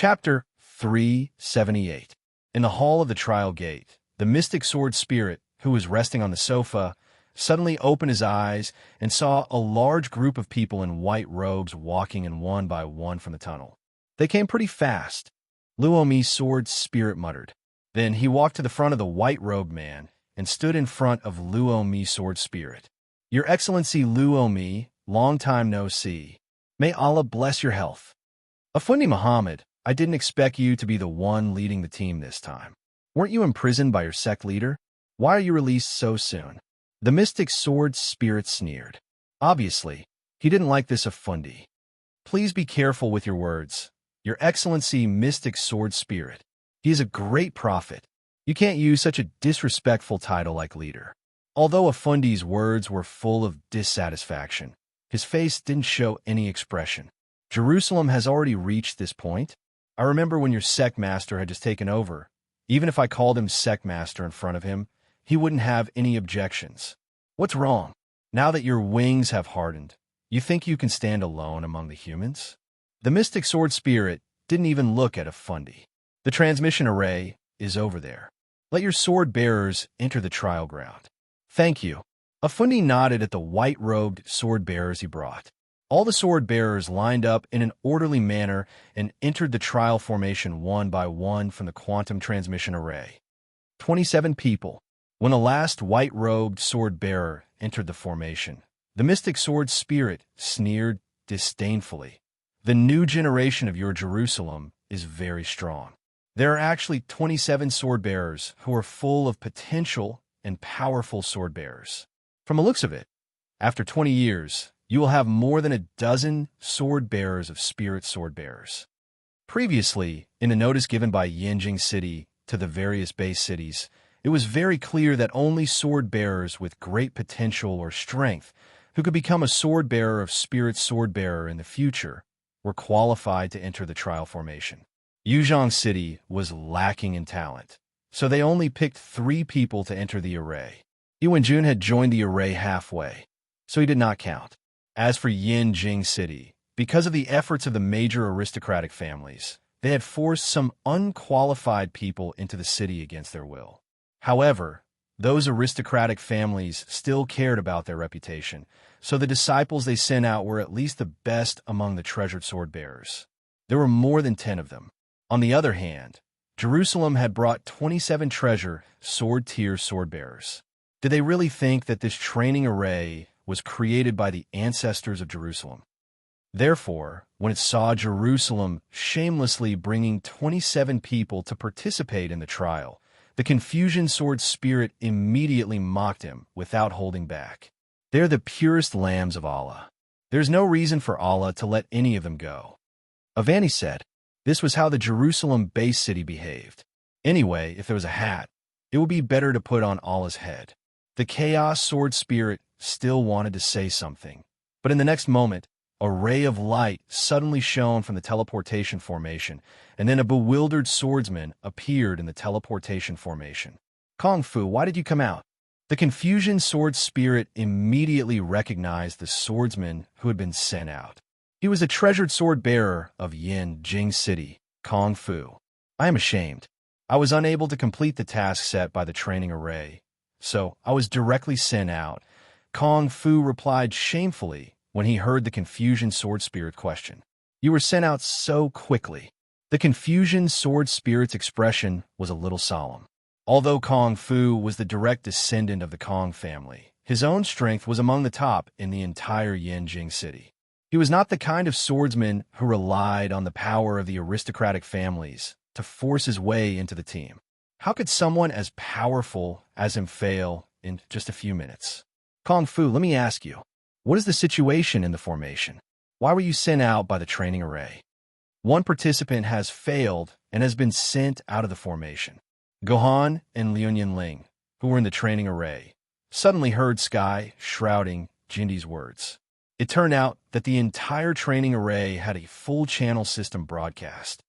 Chapter 378. In the hall of the trial gate, the mystic sword spirit, who was resting on the sofa, suddenly opened his eyes and saw a large group of people in white robes walking in one by one from the tunnel. They came pretty fast. Luomi's sword spirit muttered. Then he walked to the front of the white-robed man and stood in front of Luomi's sword spirit. Your Excellency Luomi, long time no see. May Allah bless your health. Afundi Muhammad, I didn't expect you to be the one leading the team this time. Weren't you imprisoned by your sect leader? Why are you released so soon? The mystic sword spirit sneered. Obviously, he didn't like this Afundi. Please be careful with your words. Your Excellency Mystic Sword Spirit. He is a great prophet. You can't use such a disrespectful title like leader. Although Afundi's words were full of dissatisfaction, his face didn't show any expression. Jerusalem has already reached this point. I remember when your sect master had just taken over. Even if I called him sect master in front of him, he wouldn't have any objections. What's wrong? Now that your wings have hardened, you think you can stand alone among the humans? The mystic sword spirit didn't even look at Afundi. The transmission array is over there. Let your sword bearers enter the trial ground. Thank you. Afundi nodded at the white-robed sword bearers he brought. All the sword bearers lined up in an orderly manner and entered the trial formation one by one from the quantum transmission array. 27 people. When the last white-robed sword bearer entered the formation, the mystic sword spirit sneered disdainfully. The new generation of your Jerusalem is very strong. There are actually 27 sword bearers who are full of potential and powerful sword bearers. From the looks of it, after 20 years, you will have more than a dozen sword bearers of spirit sword bearers. Previously, in a notice given by Yanjing City to the various base cities, it was very clear that only sword bearers with great potential or strength who could become a sword bearer of spirit sword bearer in the future were qualified to enter the trial formation. Yuzhong City was lacking in talent, so they only picked 3 people to enter the array. Yuanjun had joined the array halfway, so he did not count. As for Yanjing City, because of the efforts of the major aristocratic families, they had forced some unqualified people into the city against their will. However, those aristocratic families still cared about their reputation, so the disciples they sent out were at least the best among the treasured sword bearers. There were more than 10 of them. On the other hand, Jerusalem had brought 27 treasure sword-tier sword bearers. Did they really think that this training array was created by the ancestors of Jerusalem? Therefore, when it saw Jerusalem shamelessly bringing 27 people to participate in the trial, the confusion sword spirit immediately mocked him without holding back. They're the purest lambs of Allah. There's no reason for Allah to let any of them go. Avani said, this was how the Jerusalem base city behaved. Anyway, if there was a hat, it would be better to put on Allah's head. The chaos sword spirit still wanted to say something, but in the next moment, a ray of light suddenly shone from the teleportation formation, and then a bewildered swordsman appeared in the teleportation formation. Kung Fu, why did you come out? The confusion sword spirit immediately recognized the swordsman who had been sent out. He was a treasured sword bearer of Yanjing City, Kung Fu. I am ashamed. I was unable to complete the task set by the training array, so I was directly sent out. Kung Fu replied shamefully when he heard the confusion sword spirit question. You were sent out so quickly. The confusion sword spirit's expression was a little solemn. Although Kung Fu was the direct descendant of the Kong family, his own strength was among the top in the entire Yanjing City. He was not the kind of swordsman who relied on the power of the aristocratic families to force his way into the team. How could someone as powerful as him fail in just a few minutes? Kung Fu, let me ask you, what is the situation in the formation? Why were you sent out by the training array? One participant has failed and has been sent out of the formation. Gohan and Liu Ling, who were in the training array, suddenly heard Sky shrouding Jindi's words. It turned out that the entire training array had a full channel system broadcast.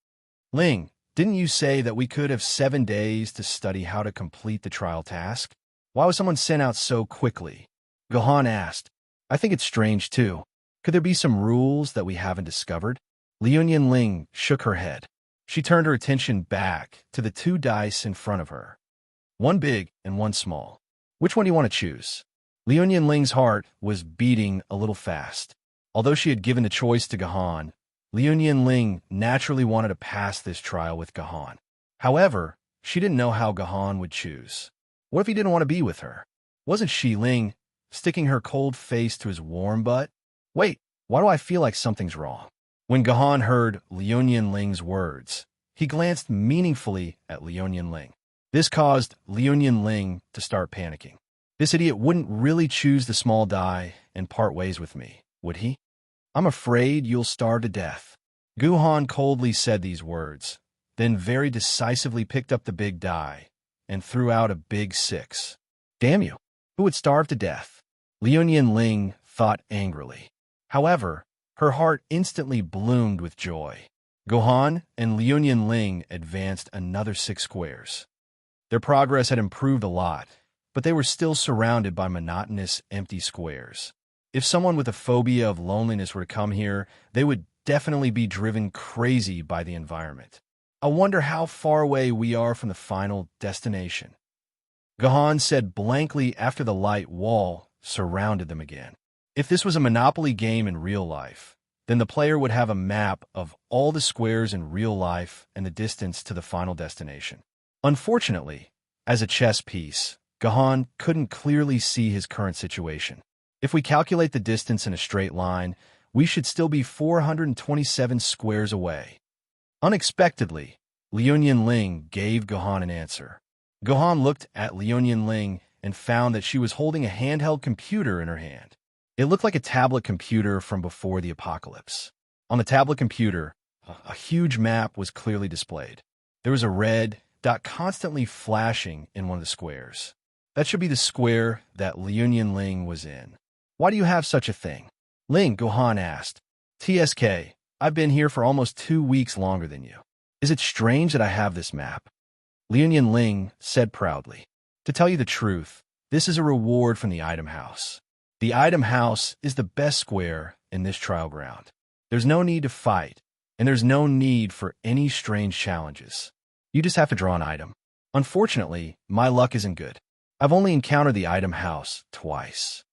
Ling, didn't you say that we could have 7 days to study how to complete the trial task? Why was someone sent out so quickly? Gohan asked. I think it's strange too. Could there be some rules that we haven't discovered? Liu Ling shook her head. She turned her attention back to the two dice in front of her. One big and one small. Which one do you want to choose? Liu Yinling's heart was beating a little fast. Although she had given the choice to Gahan, Liu Yinling naturally wanted to pass this trial with Gahan. However, she didn't know how Gahan would choose. What if he didn't want to be with her? Wasn't Shi Ling sticking her cold face to his warm butt? Wait, why do I feel like something's wrong? When Gahan heard Liu Yinling's words, he glanced meaningfully at Liu Yinling. This caused Liu Yinling to start panicking. This idiot wouldn't really choose the small die and part ways with me, would he? I'm afraid you'll starve to death. Guhan coldly said these words, then very decisively picked up the big die and threw out a big 6. Damn you! Who would starve to death? Liu Yinling thought angrily. However, her heart instantly bloomed with joy. Guhan and Liu Yinling advanced another 6 squares. Their progress had improved a lot, but they were still surrounded by monotonous, empty squares. If someone with a phobia of loneliness were to come here, they would definitely be driven crazy by the environment. I wonder how far away we are from the final destination. Gahan said blankly after the light wall surrounded them again. If this was a Monopoly game in real life, then the player would have a map of all the squares in real life and the distance to the final destination. Unfortunately, as a chess piece, Gahan couldn't clearly see his current situation. If we calculate the distance in a straight line, we should still be 427 squares away. Unexpectedly, Liu Yinling gave Gahan an answer. Gahan looked at Liu Yinling and found that she was holding a handheld computer in her hand. It looked like a tablet computer from before the apocalypse. On the tablet computer, a huge map was clearly displayed. There was a red dot constantly flashing in one of the squares. That should be the square that Liu Yinling was in. Why do you have such a thing? Ling, Gahan asked. TSK, I've been here for almost 2 weeks longer than you. Is it strange that I have this map? Liu Yinling said proudly. To tell you the truth, this is a reward from the item house. The item house is the best square in this trial ground. There's no need to fight, and there's no need for any strange challenges. You just have to draw an item. Unfortunately, my luck isn't good. I've only encountered the item house twice.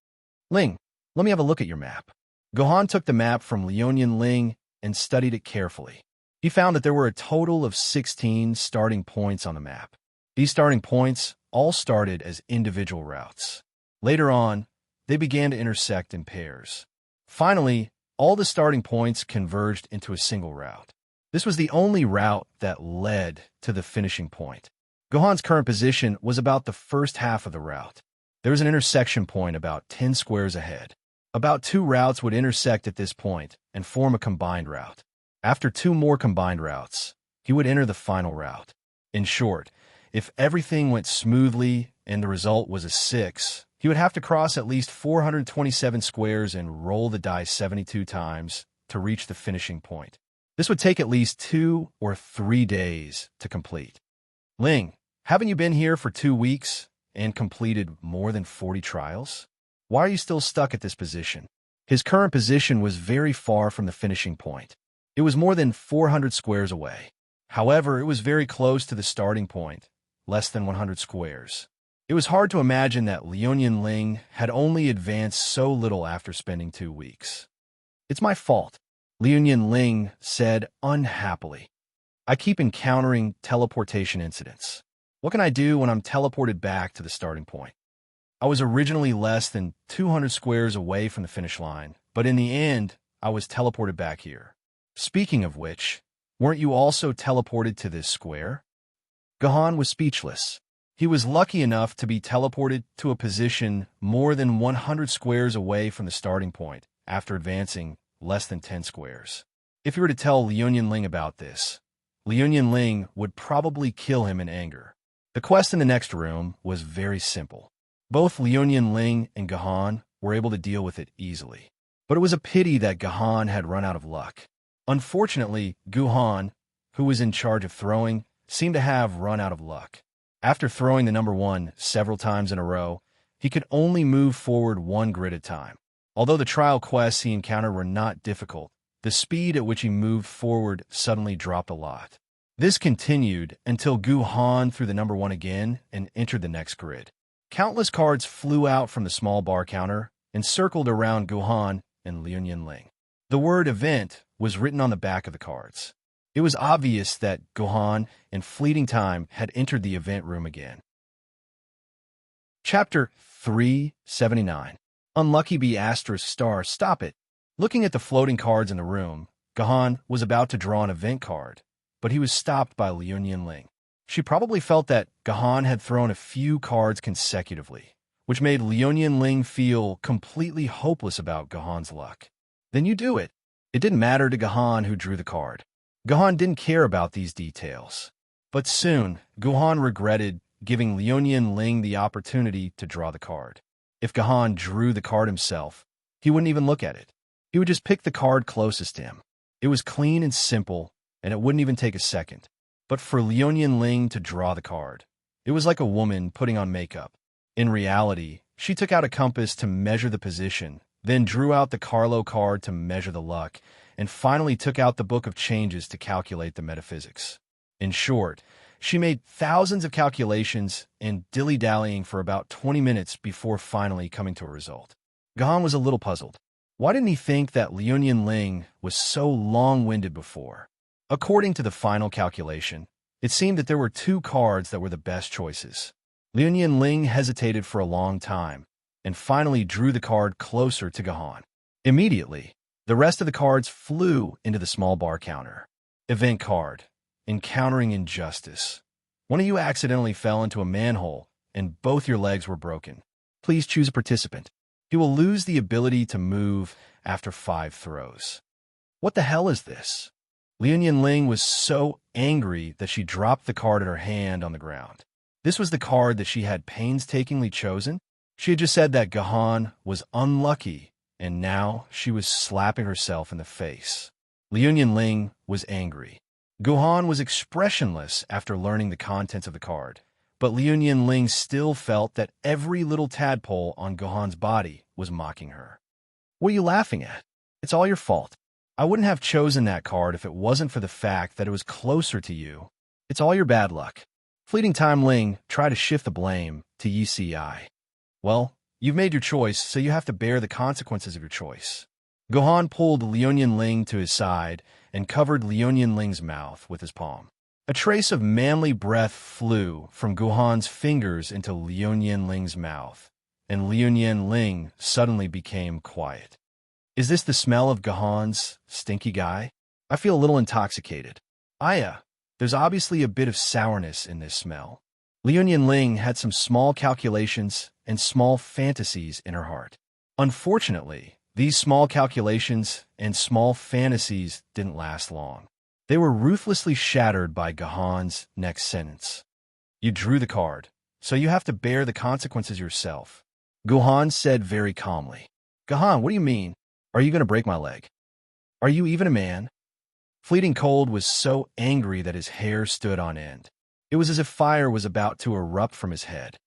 Ling, let me have a look at your map. Gahan took the map from Liu Yinling and studied it carefully. He found that there were a total of 16 starting points on the map. These starting points all started as individual routes. Later on, they began to intersect in pairs. Finally, all the starting points converged into a single route. This was the only route that led to the finishing point. Gahan's current position was about the first half of the route. There was an intersection point about 10 squares ahead. About 2 routes would intersect at this point and form a combined route. After 2 more combined routes, he would enter the final route. In short, if everything went smoothly and the result was a 6, he would have to cross at least 427 squares and roll the dice 72 times to reach the finishing point. This would take at least 2 or 3 days to complete. Ling, haven't you been here for 2 weeks and completed more than 40 trials? Why are you still stuck at this position? His current position was very far from the finishing point. It was more than 400 squares away. However, it was very close to the starting point, less than 100 squares. It was hard to imagine that Liu Yinling had only advanced so little after spending 2 weeks. It's my fault, Liu Yinling said unhappily. I keep encountering teleportation incidents. What can I do when I'm teleported back to the starting point? I was originally less than 200 squares away from the finish line, but in the end, I was teleported back here. Speaking of which, weren't you also teleported to this square? Gahan was speechless. He was lucky enough to be teleported to a position more than 100 squares away from the starting point after advancing less than 10 squares. If you were to tell Liu Yinling about this, Liu Yinling would probably kill him in anger. The quest in the next room was very simple. Both Liu Yinling and Gahan were able to deal with it easily. But it was a pity that Gahan had run out of luck. Unfortunately, Guhan, who was in charge of throwing, seemed to have run out of luck. After throwing the number 1 several times in a row, he could only move forward 1 grid at a time. Although the trial quests he encountered were not difficult, the speed at which he moved forward suddenly dropped a lot. This continued until Gu Han threw the number 1 again and entered the next grid. Countless cards flew out from the small bar counter and circled around Gu Han and Liu Ling. The word event was written on the back of the cards. It was obvious that Gu Han and Fleeting Time had entered the event room again. Chapter 379. Unlucky B****. Stop it. Looking at the floating cards in the room, Gu Han was about to draw an event card, but he was stopped by Liu Ling. She probably felt that Gu Han had thrown a few cards consecutively, which made Liu Ling feel completely hopeless about Gu Han's luck. Then you do it. It didn't matter to Gu Han who drew the card. Gu Han didn't care about these details. But soon, Gu Han regretted giving Liu Ling the opportunity to draw the card. If Gu Han drew the card himself, he wouldn't even look at it. He would just pick the card closest to him. It was clean and simple, and it wouldn't even take a second. But for Liu Ling to draw the card, it was like a woman putting on makeup. In reality, she took out a compass to measure the position, then drew out the Carlo card to measure the luck, and finally took out the Book of Changes to calculate the metaphysics. In short, she made thousands of calculations and dilly-dallying for about 20 minutes before finally coming to a result. Gu Han was a little puzzled. Why didn't he think that Liu Ling was so long-winded before? According to the final calculation, it seemed that there were 2 cards that were the best choices. Liu Ling hesitated for a long time and finally drew the card closer to Gu Han. Immediately, the rest of the cards flew into the small bar counter. Event card. Encountering injustice. One of you accidentally fell into a manhole and both your legs were broken. Please choose a participant. He will lose the ability to move after 5 throws. What the hell is this? Liu Ling was so angry that she dropped the card in her hand on the ground. This was the card that she had painstakingly chosen. She had just said that Gu Han was unlucky, and now she was slapping herself in the face. Liu Ling was angry. Gu Han was expressionless after learning the contents of the card, but Liu Ling still felt that every little tadpole on Gu Han's body was mocking her. What are you laughing at? It's all your fault. I wouldn't have chosen that card if it wasn't for the fact that it was closer to you. It's all your bad luck. Fleeting Time Ling tried to shift the blame to Yi Si. Well, you've made your choice, so you have to bear the consequences of your choice. Gu Han pulled Liu Ling to his side and covered Liu Ling's mouth with his palm. A trace of manly breath flew from Gu Han's fingers into Liu Ling's mouth, and Liu Ling suddenly became quiet. Is this the smell of Gu Han's stinky guy? I feel a little intoxicated. Aya, there's obviously a bit of sourness in this smell. Liu Ling had some small calculations and small fantasies in her heart. Unfortunately, these small calculations and small fantasies didn't last long. They were ruthlessly shattered by Gu Han's next sentence. You drew the card, so you have to bear the consequences yourself. Gu Han said very calmly. Gu Han, what do you mean? Are you going to break my leg? Are you even a man? Fleeting Cold was so angry that his hair stood on end. It was as if fire was about to erupt from his head.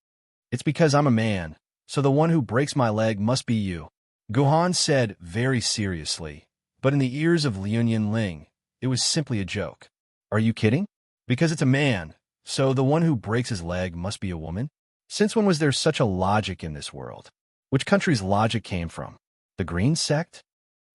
It's because I'm a man, so the one who breaks my leg must be you. Gu Han said very seriously, but in the ears of Liu Ling, it was simply a joke. Are you kidding? Because it's a man, so the one who breaks his leg must be a woman? Since when was there such a logic in this world? Which country's logic came from? The Green Sect?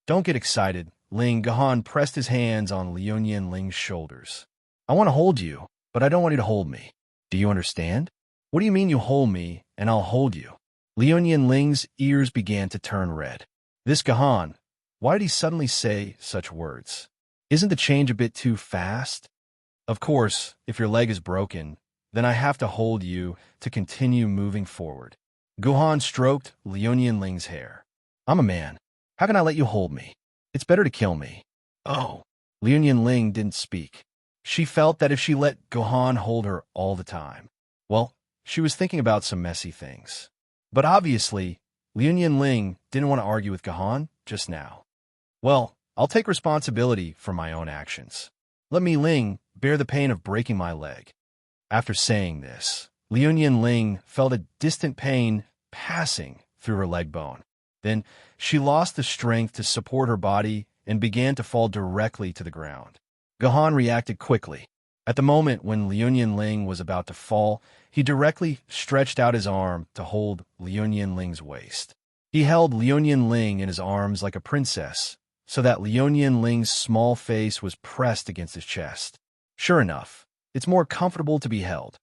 Don't get excited. Gu Han pressed his hands on Liu Ling's shoulders. I want to hold you, but I don't want you to hold me. Do you understand? What do you mean you hold me, and I'll hold you? Liu Ling's ears began to turn red. This Gu Han, why did he suddenly say such words? Isn't the change a bit too fast? Of course, if your leg is broken, then I have to hold you to continue moving forward. Gu Han stroked Liu Ling's hair. I'm a man. How can I let you hold me? It's better to kill me. Oh. Liu Ling didn't speak. She felt that if she let Gu Han hold her all the time, well, she was thinking about some messy things. But obviously, Liu Ling didn't want to argue with Gu Han just now. Well, I'll take responsibility for my own actions. Let me, Ling, bear the pain of breaking my leg. After saying this, Liu Ling felt a distant pain passing through her leg bone. Then she lost the strength to support her body and began to fall directly to the ground. Gu Han reacted quickly. At the moment when Liu Ling was about to fall, he directly stretched out his arm to hold Liu Ling's waist. He held Liu Ling in his arms like a princess, so that Liu Ling's small face was pressed against his chest. Sure enough, it's more comfortable to be held.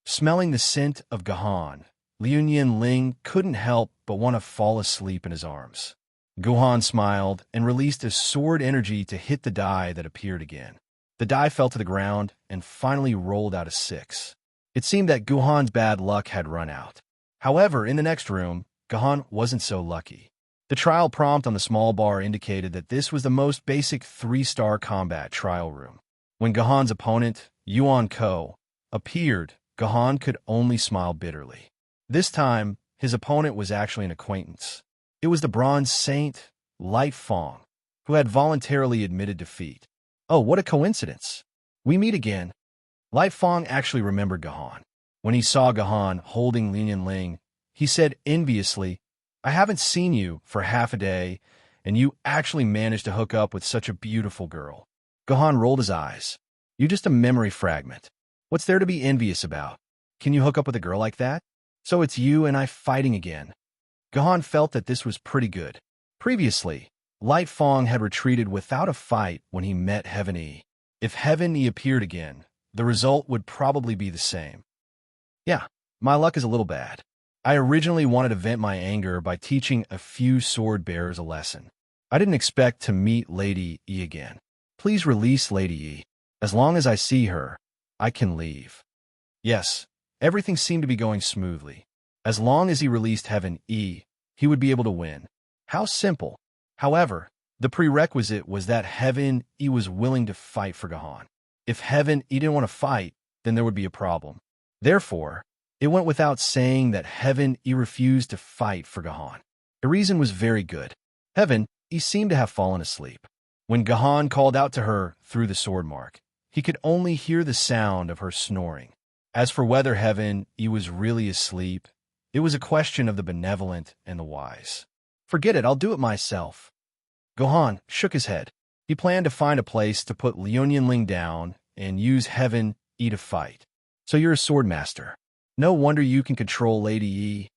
Smelling the scent of Gahan, Liu Ling couldn't help but want to fall asleep in his arms. Guhan smiled and released his sword energy to hit the die that appeared again. The die fell to the ground and finally rolled out a 6. It seemed that Guhan's bad luck had run out. However, in the next room, Gahan wasn't so lucky. The trial prompt on the small bar indicated that this was the most basic 3-star combat trial room. When Gahan's opponent, Yuan Ko, appeared, Gahan could only smile bitterly. This time, his opponent was actually an acquaintance. It was the bronze saint, Light Fong, who had voluntarily admitted defeat. Oh, what a coincidence. We meet again. Light Fong actually remembered Gahan. When he saw Gahan holding Liu Ling, he said enviously, "I haven't seen you for half a day, and you actually managed to hook up with such a beautiful girl." Gahan rolled his eyes. "You're just a memory fragment. What's there to be envious about? Can you hook up with a girl like that? So it's you and I fighting again." Gahan felt that this was pretty good. Previously, Light Fong had retreated without a fight when he met Heaven E. If Heaven E appeared again, the result would probably be the same. Yeah, my luck is a little bad. I originally wanted to vent my anger by teaching a few sword bearers a lesson. I didn't expect to meet Lady E again. Please release Lady E. As long as I see her, I can leave. Yes, everything seemed to be going smoothly. As long as he released Heaven E, he would be able to win. How simple. However, the prerequisite was that Heaven E was willing to fight for Gahan. If Heaven E didn't want to fight, then there would be a problem. Therefore, it went without saying that Heaven E refused to fight for Gahan. The reason was very good. Heaven E seemed to have fallen asleep. When Gahan called out to her through the sword mark, he could only hear the sound of her snoring. As for whether Heaven E was really asleep, it was a question of the benevolent and the wise. "Forget it, I'll do it myself." Gahan shook his head. He planned to find a place to put Liu Ling down and use Heaven E to fight. "So you're a sword master. No wonder you can control Lady E."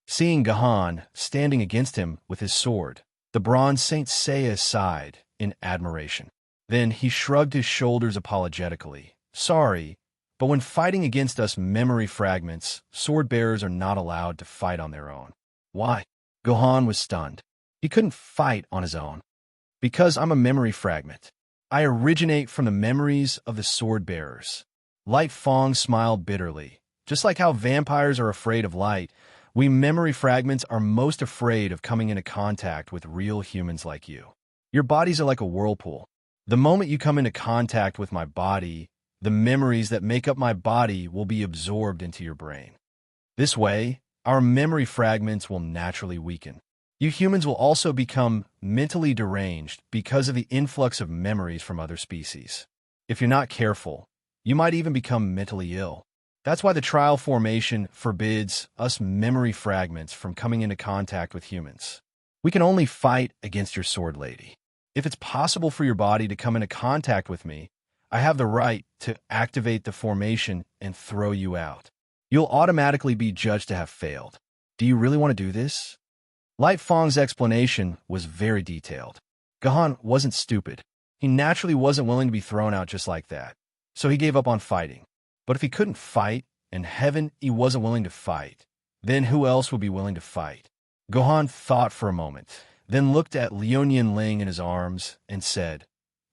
Seeing Gahan standing against him with his sword, the bronze Saint Seiya sighed in admiration. Then he shrugged his shoulders apologetically. "Sorry, but when fighting against us memory fragments, sword bearers are not allowed to fight on their own." "Why?" Gahan was stunned. He couldn't fight on his own. "Because I'm a memory fragment. I originate from the memories of the sword bearers." Light Fong smiled bitterly. Just like how vampires are afraid of light, we memory fragments are most afraid of coming into contact with real humans like you. Your bodies are like a whirlpool. The moment you come into contact with my body, the memories that make up my body will be absorbed into your brain. This way, our memory fragments will naturally weaken. You humans will also become mentally deranged because of the influx of memories from other species. If you're not careful, you might even become mentally ill. That's why the trial formation forbids us memory fragments from coming into contact with humans. We can only fight against your sword lady. If it's possible for your body to come into contact with me, I have the right to activate the formation and throw you out. You'll automatically be judged to have failed. Do you really want to do this? Light Fong's explanation was very detailed. Gahan wasn't stupid. He naturally wasn't willing to be thrown out just like that. So he gave up on fighting. But if he couldn't fight, and Heaven he wasn't willing to fight, then who else would be willing to fight? Gahan thought for a moment, then looked at Liu Ling in his arms and said,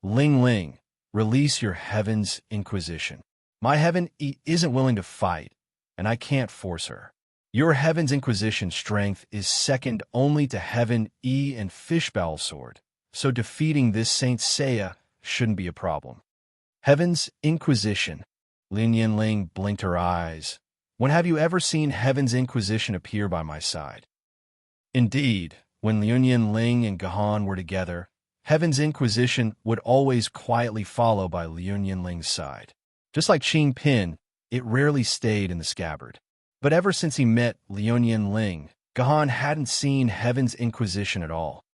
"Ling Ling, release your Heaven's Inquisition. My Heaven isn't willing to fight, and I can't force her. Your Heaven's Inquisition strength is second only to Heaven E and Fishbowl Sword, so defeating this Saint Seiya shouldn't be a problem." Heaven's Inquisition. Liu Ling blinked her eyes. When have you ever seen Heaven's Inquisition appear by my side? Indeed, when Liu Ling and Gahan were together, Heaven's Inquisition would always quietly follow by Liu Ling's side. Just like Qing Pin, it rarely stayed in the scabbard. But ever since he met Liu Ling, Gahan hadn't seen Heaven's Inquisition at all.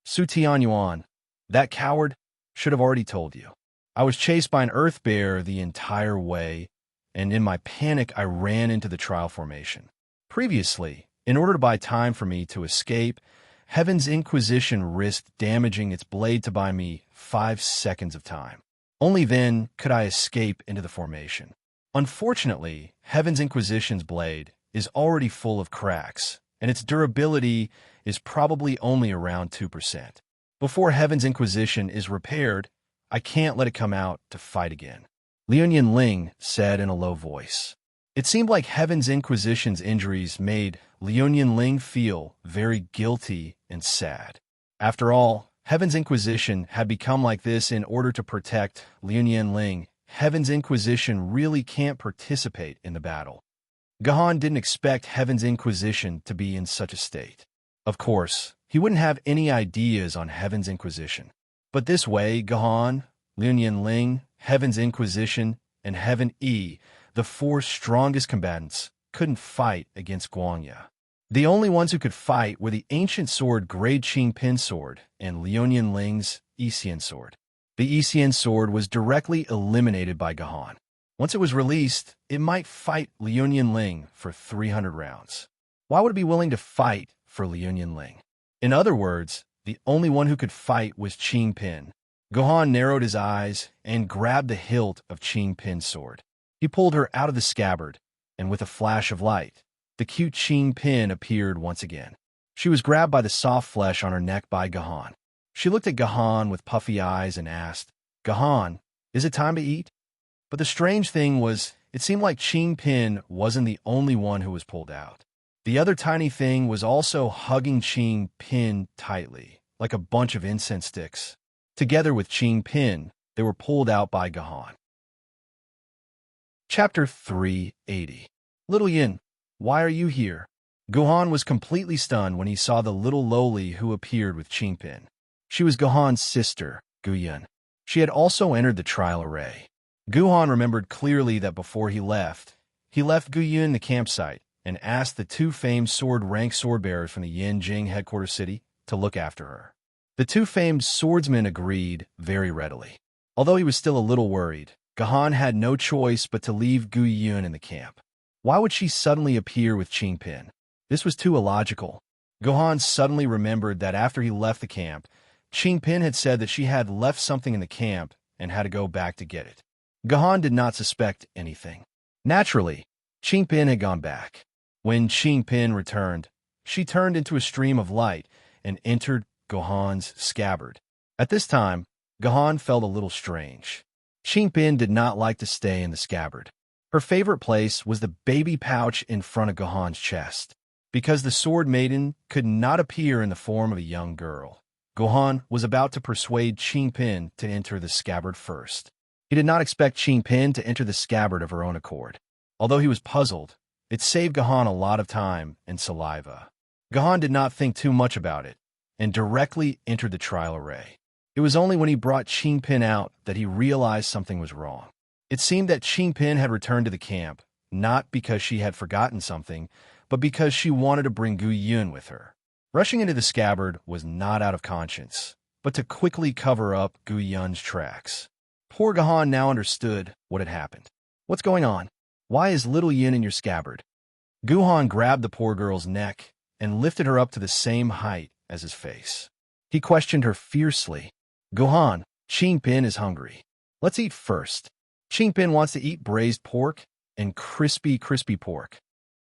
Su Tianyuan, that coward, should have already told you. I was chased by an earth bear the entire way, and in my panic, I ran into the trial formation. Previously, in order to buy time for me to escape, Heaven's Inquisition risked damaging its blade to buy me 5 seconds of time. Only then could I escape into the formation. Unfortunately, Heaven's Inquisition's blade is already full of cracks, and its durability is probably only around 2%. Before Heaven's Inquisition is repaired, I can't let it come out to fight again. Liu Ling said in a low voice. It seemed like Heaven's Inquisition's injuries made Liu Ling feel very guilty and sad. After all, Heaven's Inquisition had become like this in order to protect Liu Ling. Heaven's Inquisition really can't participate in the battle. Gahan didn't expect Heaven's Inquisition to be in such a state. Of course, he wouldn't have any ideas on Heaven's Inquisition. But this way, Gahan, Liu Ling, Heaven's Inquisition, and Heaven E, the 4 strongest combatants, couldn't fight against Guangya. The only ones who could fight were the ancient sword Grade Qingpin sword and Liu Ling's Isian sword. The Isian sword was directly eliminated by Gahan. Once it was released, it might fight Liu Ling for 300 rounds. Why would it be willing to fight for Liu Ling? In other words, the only one who could fight was Qingpin. Gahan narrowed his eyes and grabbed the hilt of Qingpin's sword. He pulled her out of the scabbard, and with a flash of light, the cute Qingpin appeared once again. She was grabbed by the soft flesh on her neck by Gahan. She looked at Gahan with puffy eyes and asked, "Gahan, is it time to eat?" But the strange thing was, it seemed like Qingpin wasn't the only one who was pulled out. The other tiny thing was also hugging Qingpin tightly, like a bunch of incense sticks. Together with Qingpin, they were pulled out by Gahan. Chapter 380. Little Yin, why are you here? Gahan was completely stunned when he saw the little lowly who appeared with Qingpin. She was Gahan's sister, Guyan. She had also entered the trial array. Gahan remembered clearly that before he left Guyan the campsite and asked the 2 famed sword-rank swordbearers from the Yanjing headquarters city to look after her. The 2 famed swordsmen agreed very readily. Although he was still a little worried, Gahan had no choice but to leave Guyan in the camp. Why would she suddenly appear with Qingpin? This was too illogical. Gahan suddenly remembered that after he left the camp, Qingpin had said that she had left something in the camp and had to go back to get it. Gahan did not suspect anything. Naturally, Qingpin had gone back. When Qingpin returned, she turned into a stream of light and entered Gahan's scabbard. At this time, Gahan felt a little strange. Qingpin did not like to stay in the scabbard. Her favorite place was the baby pouch in front of Gahan's chest. Because the sword maiden could not appear in the form of a young girl, Gahan was about to persuade Qingpin to enter the scabbard first. He did not expect Qingpin to enter the scabbard of her own accord. Although he was puzzled, it saved Gahan a lot of time and saliva. Gahan did not think too much about it and directly entered the trial array. It was only when he brought Qingpin out that he realized something was wrong. It seemed that Qingpin had returned to the camp, not because she had forgotten something, but because she wanted to bring Guyan with her. Rushing into the scabbard was not out of conscience, but to quickly cover up Guyan's tracks. Poor Gahan now understood what had happened. What's going on? Why is little Yin in your scabbard? Guhan grabbed the poor girl's neck and lifted her up to the same height as his face. He questioned her fiercely. Gahan, Qingpin is hungry. Let's eat first. Qingpin wants to eat braised pork and crispy pork.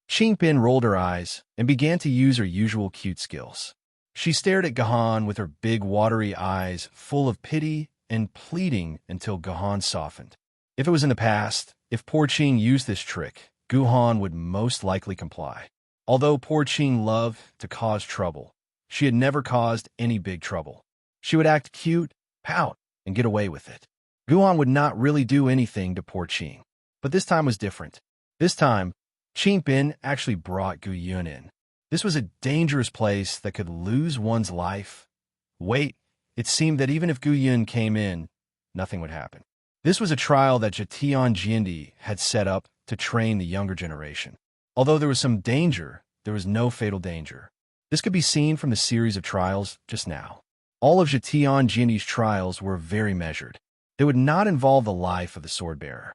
Qingpin rolled her eyes and began to use her usual cute skills. She stared at Gahan with her big watery eyes full of pity and pleading until Gahan softened. If it was in the past, if poor Qing used this trick, Gahan would most likely comply. Although poor Qing loved to cause trouble, she had never caused any big trouble. She would act cute, pout, and get away with it. Gahan would not really do anything to poor Qing. But this time was different. This time, Qingpin actually brought Guyan in. This was a dangerous place that could lose one's life. Wait, it seemed that even if Guyan came in, nothing would happen. This was a trial that Jatian Jindi had set up to train the younger generation. Although there was some danger, there was no fatal danger. This could be seen from the series of trials just now. All of Jatian Jindi's trials were very measured. they would not involve the life of the sword-bearer.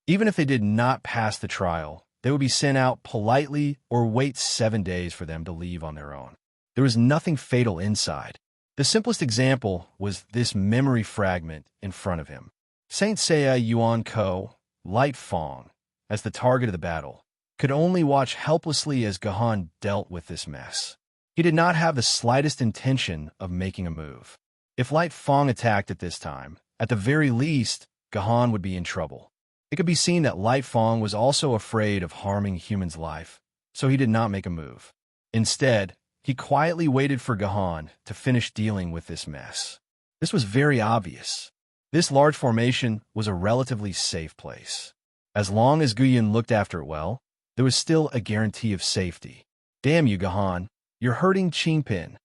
Even if they did not pass the trial, they would be sent out politely or wait 7 days for them to leave on their own. There was nothing fatal inside. The simplest example was this memory fragment in front of him. Saint Seiya Yuan Ko, Light Fong, as the target of the battle, could only watch helplessly as Gahan dealt with this mess. He did not have the slightest intention of making a move. If Light Fong attacked at this time, at the very least, Gahan would be in trouble. It could be seen that Light Fong was also afraid of harming human's life, so he did not make a move. Instead, he quietly waited for Gahan to finish dealing with this mess. This was very obvious. This large formation was a relatively safe place. As long as Guiyun looked after it well, there was still a guarantee of safety. Damn you, Gahan. You're hurting Qingpin.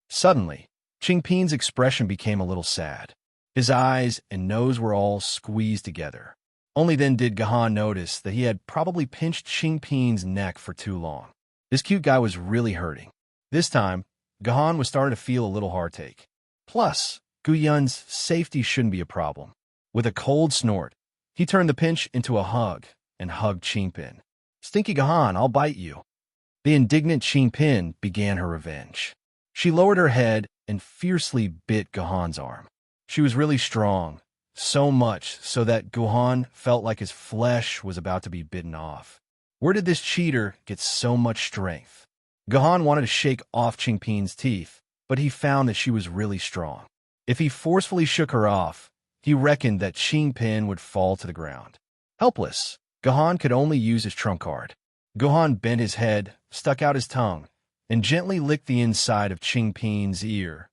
Suddenly, Qingpin's expression became a little sad. His eyes and nose were all squeezed together. Only then did Gahan notice that he had probably pinched Qingpin's neck for too long. This cute guy was really hurting. This time, Gahan was starting to feel a little heartache. Plus, Guiyun's safety shouldn't be a problem. With a cold snort, he turned the pinch into a hug and hugged Qingpin. Stinky Gahan, I'll bite you. The indignant Qingpin began her revenge. She lowered her head and fiercely bit Gahan's arm. She was really strong, so much so that Gahan felt like his flesh was about to be bitten off. Where did this cheater get so much strength? Gahan wanted to shake off Qingpin's teeth, but he found that she was really strong. If he forcefully shook her off, he reckoned that Qingpin would fall to the ground. Helpless, Gahan could only use his trump card. Gahan bent his head, stuck out his tongue, and gently licked the inside of Qingpin's ear.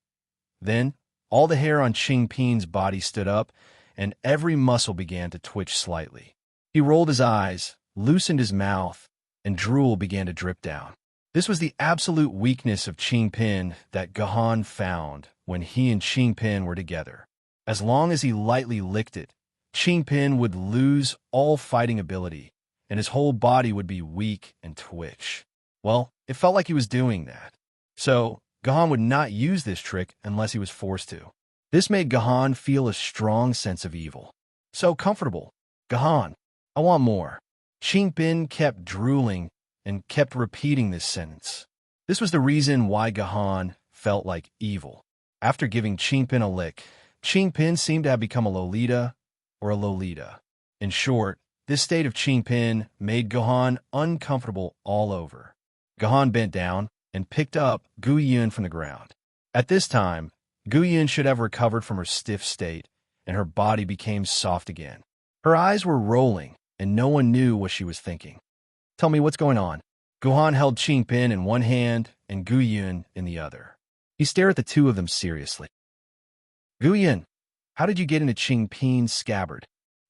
Then, all the hair on Qingpin's body stood up, and every muscle began to twitch slightly. He rolled his eyes, loosened his mouth, and drool began to drip down. This was the absolute weakness of Qingpin that Gahan found when he and Qingpin were together. As long as he lightly licked it, Qingpin would lose all fighting ability, and his whole body would be weak and twitch. Well, it felt like he was doing that. So, Gahan would not use this trick unless he was forced to. This made Gahan feel a strong sense of evil. So comfortable. Gahan, I want more. Qingpin kept drooling and kept repeating this sentence. This was the reason why Gahan felt like evil. After giving Qingpin a lick, Qingpin seemed to have become a Lolita or a Lolita. In short, this state of Qingpin made Gahan uncomfortable all over. Gahan bent down and picked up Guiyun from the ground. At this time, Guiyun should have recovered from her stiff state, and her body became soft again. Her eyes were rolling, and no one knew what she was thinking. Tell me what's going on. Gahan held Qingpin in one hand and Guiyun in the other. He stared at the two of them seriously. Guiyun, how did you get into Qingpin's scabbard?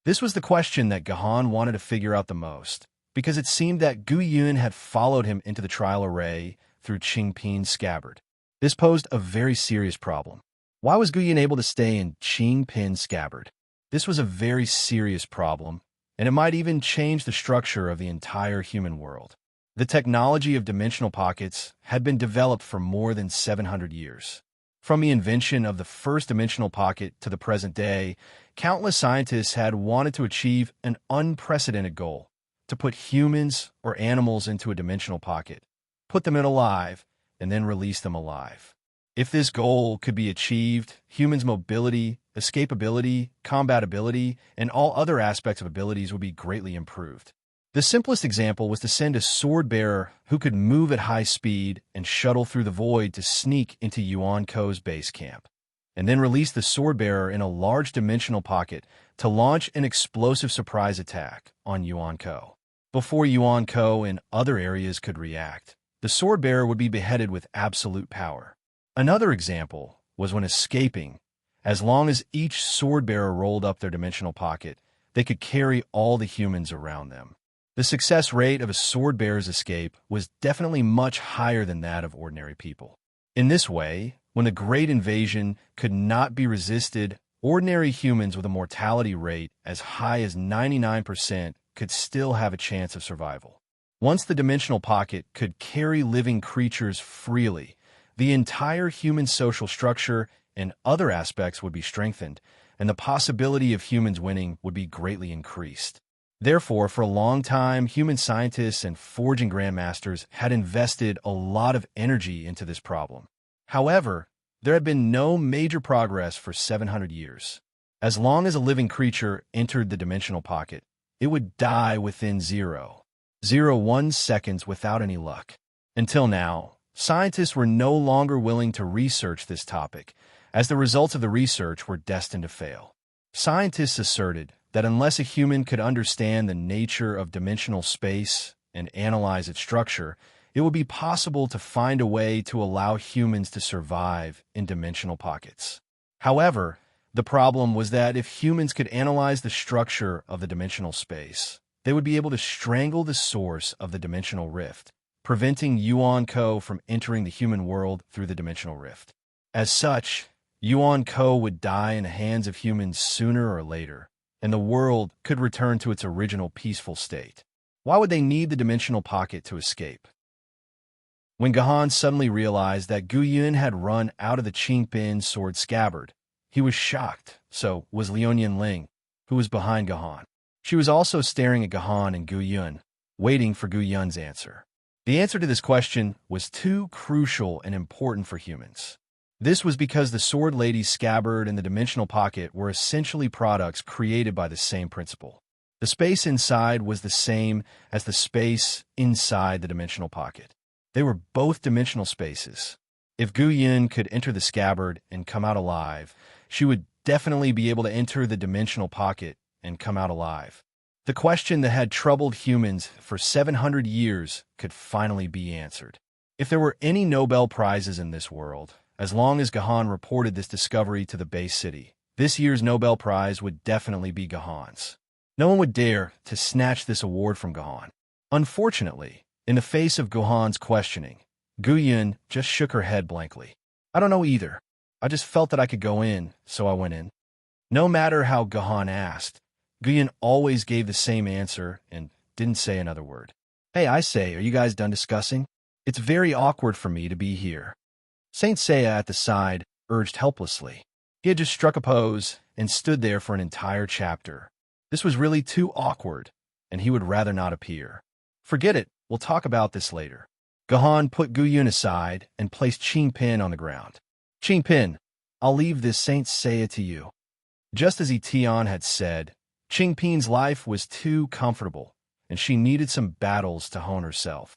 This was the question that Gahan wanted to figure out the most, because it seemed that Guiyun had followed him into the trial array through Qingpin's scabbard. This posed a very serious problem. Why was Guiyun able to stay in Qingpin's scabbard? This was a very serious problem, and it might even change the structure of the entire human world. The technology of dimensional pockets had been developed for more than 700 years. From the invention of the first dimensional pocket to the present day, countless scientists had wanted to achieve an unprecedented goal: to put humans or animals into a dimensional pocket, put them in alive, and then release them alive. If this goal could be achieved, humans' mobility, escapability, combatability, and all other aspects of abilities would be greatly improved. The simplest example was to send a sword-bearer who could move at high speed and shuttle through the void to sneak into Yuan Ko's base camp, and then release the sword-bearer in a large dimensional pocket to launch an explosive surprise attack on Yuan Ko. Before Yuan Ko and other areas could react, the sword-bearer would be beheaded with absolute power. Another example was when escaping. As long as each sword-bearer rolled up their dimensional pocket, they could carry all the humans around them. The success rate of a sword-bearer's escape was definitely much higher than that of ordinary people. In this way, when the Great Invasion could not be resisted, ordinary humans with a mortality rate as high as 99% could still have a chance of survival. Once the dimensional pocket could carry living creatures freely, the entire human social structure and other aspects would be strengthened, and the possibility of humans winning would be greatly increased. Therefore, for a long time, human scientists and forging grandmasters had invested a lot of energy into this problem. However, there had been no major progress for 700 years. As long as a living creature entered the dimensional pocket, it would die within 0.01 seconds without any luck. Until now, scientists were no longer willing to research this topic, as the results of the research were destined to fail. Scientists asserted that unless a human could understand the nature of dimensional space and analyze its structure, it would be possible to find a way to allow humans to survive in dimensional pockets. However, the problem was that if humans could analyze the structure of the dimensional space, they would be able to strangle the source of the dimensional rift, preventing Yuan Ko from entering the human world through the dimensional rift. As such, Yuan Ko would die in the hands of humans sooner or later, and the world could return to its original peaceful state. Why would they need the dimensional pocket to escape? When Gahan suddenly realized that Gu Yun had run out of the Qingpin sword scabbard, he was shocked. So was Liunyun Ling, who was behind Gahan. She was also staring at Gahan and Gu Yun, waiting for Gu Yun's answer. The answer to this question was too crucial and important for humans. This was because the Sword Lady's scabbard and the dimensional pocket were essentially products created by the same principle. The space inside was the same as the space inside the dimensional pocket. They were both dimensional spaces. If Gu Yun could enter the scabbard and come out alive, she would definitely be able to enter the dimensional pocket and come out alive. The question that had troubled humans for 700 years could finally be answered. If there were any Nobel Prizes in this world, as long as Gahan reported this discovery to the base city, this year's Nobel Prize would definitely be Gahan's. No one would dare to snatch this award from Gahan. Unfortunately, in the face of Gahan's questioning, Gu Yun just shook her head blankly. I don't know either. I just felt that I could go in, so I went in. No matter how Gahan asked, Gu Yun always gave the same answer and didn't say another word. Hey, I say, are you guys done discussing? It's very awkward for me to be here. Saint Seiya at the side urged helplessly. He had just struck a pose and stood there for an entire chapter. This was really too awkward, and he would rather not appear. Forget it, we'll talk about this later. Gahan put Gu Yun aside and placed Qingpin on the ground. Qingpin, I'll leave this Saint Seiya to you. Just as Tian had said, Qingpin's life was too comfortable, and she needed some battles to hone herself.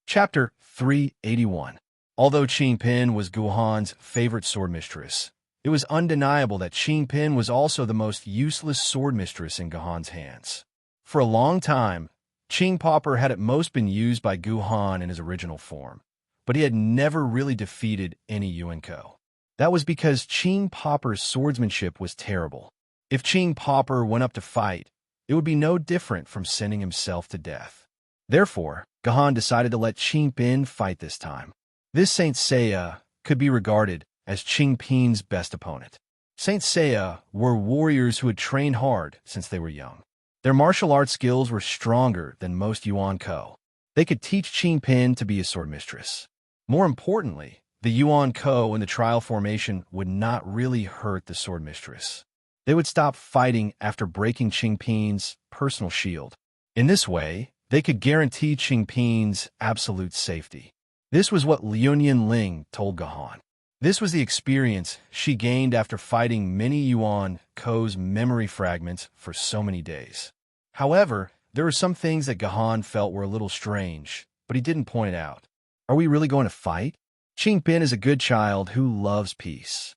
Chapter 381. Although Qingpin was Guhan's favorite sword mistress, it was undeniable that Qingpin was also the most useless sword mistress in Gahan's hands. For a long time, Qing Popper had at most been used by Guhan in his original form, but he had never really defeated any Yuan Ko. That was because Qing Popper's swordsmanship was terrible. If Qing Popper went up to fight, it would be no different from sending himself to death. Therefore, Gahan decided to let Qingpin fight this time. This Saint Seiya could be regarded as Qingpin's best opponent. Saint Seiya were warriors who had trained hard since they were young. Their martial arts skills were stronger than most Yuan Ko. They could teach Qingpin to be a sword mistress. More importantly, the Yuan Ko in the trial formation would not really hurt the sword mistress. They would stop fighting after breaking Qingpin's personal shield. In this way, they could guarantee Qingpin's absolute safety. This was what Liunyun Ling told Gahan. This was the experience she gained after fighting many Yuan Ko's memory fragments for so many days. However, there were some things that Gahan felt were a little strange, but he didn't point out. Are we really going to fight? Qingpin is a good child who loves peace.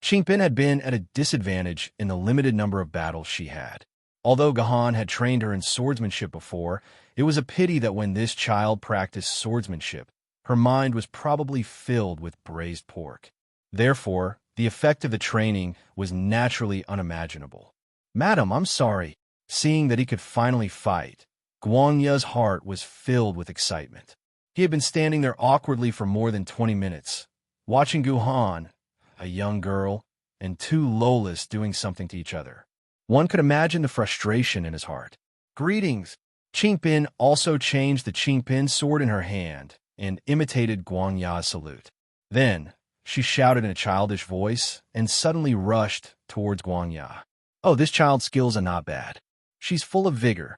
Qingpin had been at a disadvantage in the limited number of battles she had. Although Gahan had trained her in swordsmanship before, it was a pity that when this child practiced swordsmanship, her mind was probably filled with braised pork. Therefore, the effect of the training was naturally unimaginable. Madam, I'm sorry. Seeing that he could finally fight, Guangya's heart was filled with excitement. He had been standing there awkwardly for more than 20 minutes, watching Guhan, a young girl, and two Lolas doing something to each other. One could imagine the frustration in his heart. Greetings! Qingpin also changed the Qingpin sword in her hand and imitated Guangya's salute. Then, she shouted in a childish voice and suddenly rushed towards Guanya. Oh, this child's skills are not bad. She's full of vigor.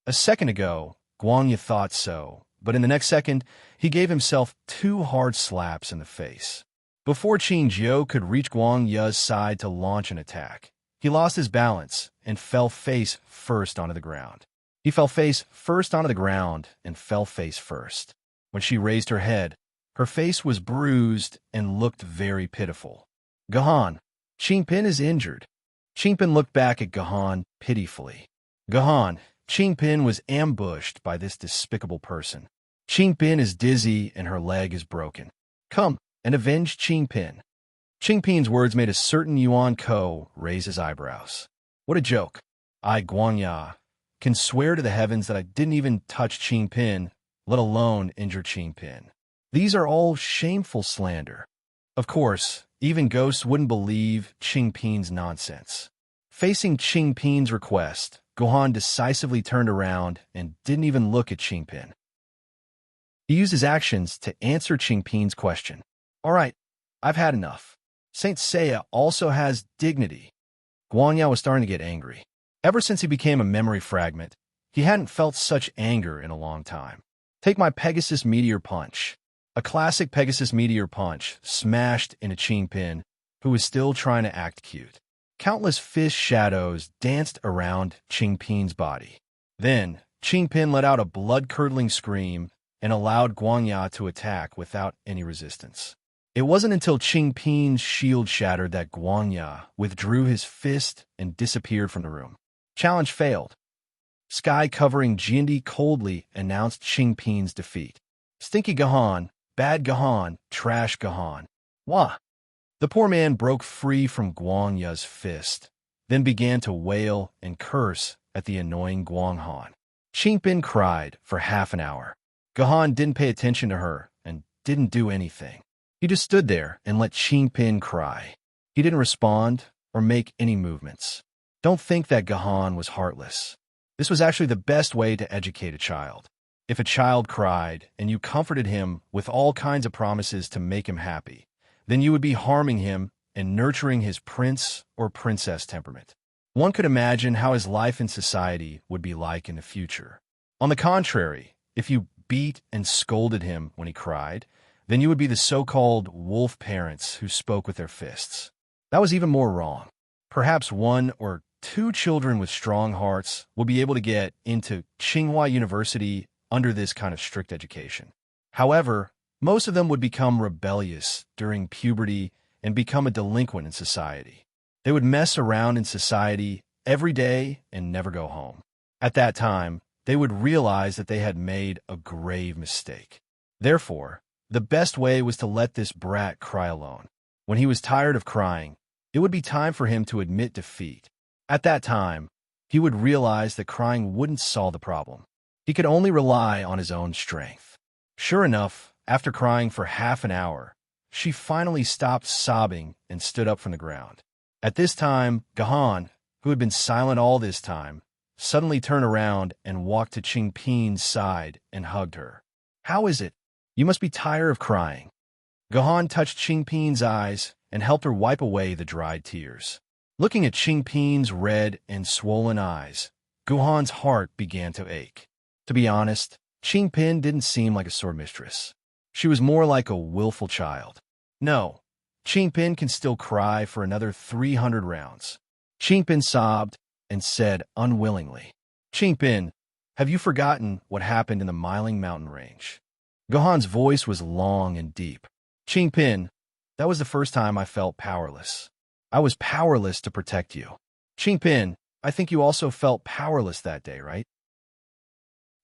A second ago, Guanya thought so, but in the next second, he gave himself 2 hard slaps in the face. Before Qin Jiu could reach Guanya's side to launch an attack, he lost his balance and fell face first onto the ground. He fell face first onto the ground and fell face first. When she raised her head, her face was bruised and looked very pitiful. Gahan, Qingpin is injured. Qingpin looked back at Gahan pitifully. Gahan, Qingpin was ambushed by this despicable person. Qingpin is dizzy and her leg is broken. Come and avenge Qingpin. Qingpin's words made a certain Yuan Ko raise his eyebrows. What a joke. I, Guanya, can swear to the heavens that I didn't even touch Qingpin, let alone injure Qingpin. These are all shameful slander. Of course, even ghosts wouldn't believe Qingpin's nonsense. Facing Qingpin's request, Gohan decisively turned around and didn't even look at Qingpin. He used his actions to answer Qingpin's question. All right, I've had enough. Saint Seiya also has dignity. Guanya was starting to get angry. Ever since he became a memory fragment, he hadn't felt such anger in a long time. Take my Pegasus Meteor Punch. A classic Pegasus Meteor Punch smashed into Qingpin, who was still trying to act cute. Countless fish shadows danced around Qingpin's body. Then, Qingpin let out a blood-curdling scream and allowed Guanya to attack without any resistance. It wasn't until Qingpin's shield shattered that Guanya withdrew his fist and disappeared from the room. Challenge failed. Sky covering Jindy coldly announced Qingpin's defeat. Stinky Gahan, bad Gahan, trash Gahan. Wah! The poor man broke free from Guanya's fist, then began to wail and curse at the annoying Guanghan. Qingpin cried for half an hour. Gahan didn't pay attention to her and didn't do anything. He just stood there and let Qingpin cry. He didn't respond or make any movements. Don't think that Gahan was heartless. This was actually the best way to educate a child. If a child cried and you comforted him with all kinds of promises to make him happy, then you would be harming him and nurturing his prince or princess temperament. One could imagine how his life in society would be like in the future. On the contrary, if you beat and scolded him when he cried, then you would be the so-called wolf parents who spoke with their fists. That was even more wrong. Perhaps 1 or 2 children with strong hearts will be able to get into Tsinghua University under this kind of strict education. However, most of them would become rebellious during puberty and become a delinquent in society. They would mess around in society every day and never go home. At that time, they would realize that they had made a grave mistake. Therefore, the best way was to let this brat cry alone. When he was tired of crying, it would be time for him to admit defeat. At that time, he would realize that crying wouldn't solve the problem. He could only rely on his own strength. Sure enough, after crying for half an hour, she finally stopped sobbing and stood up from the ground. At this time, Gahan, who had been silent all this time, suddenly turned around and walked to Qingpin's side and hugged her. How is it? You must be tired of crying. Gahan touched Qingpin's eyes and helped her wipe away the dried tears. Looking at Qingpin's red and swollen eyes, Gahan's heart began to ache. To be honest, Qingpin didn't seem like a sword mistress. She was more like a willful child. No, Qingpin can still cry for another 300 rounds. Qingpin sobbed and said unwillingly, Qingpin, have you forgotten what happened in the Miling Mountain Range? Gahan's voice was long and deep. Qingpin, that was the first time I felt powerless. I was powerless to protect you. Qingpin, I think you also felt powerless that day, right?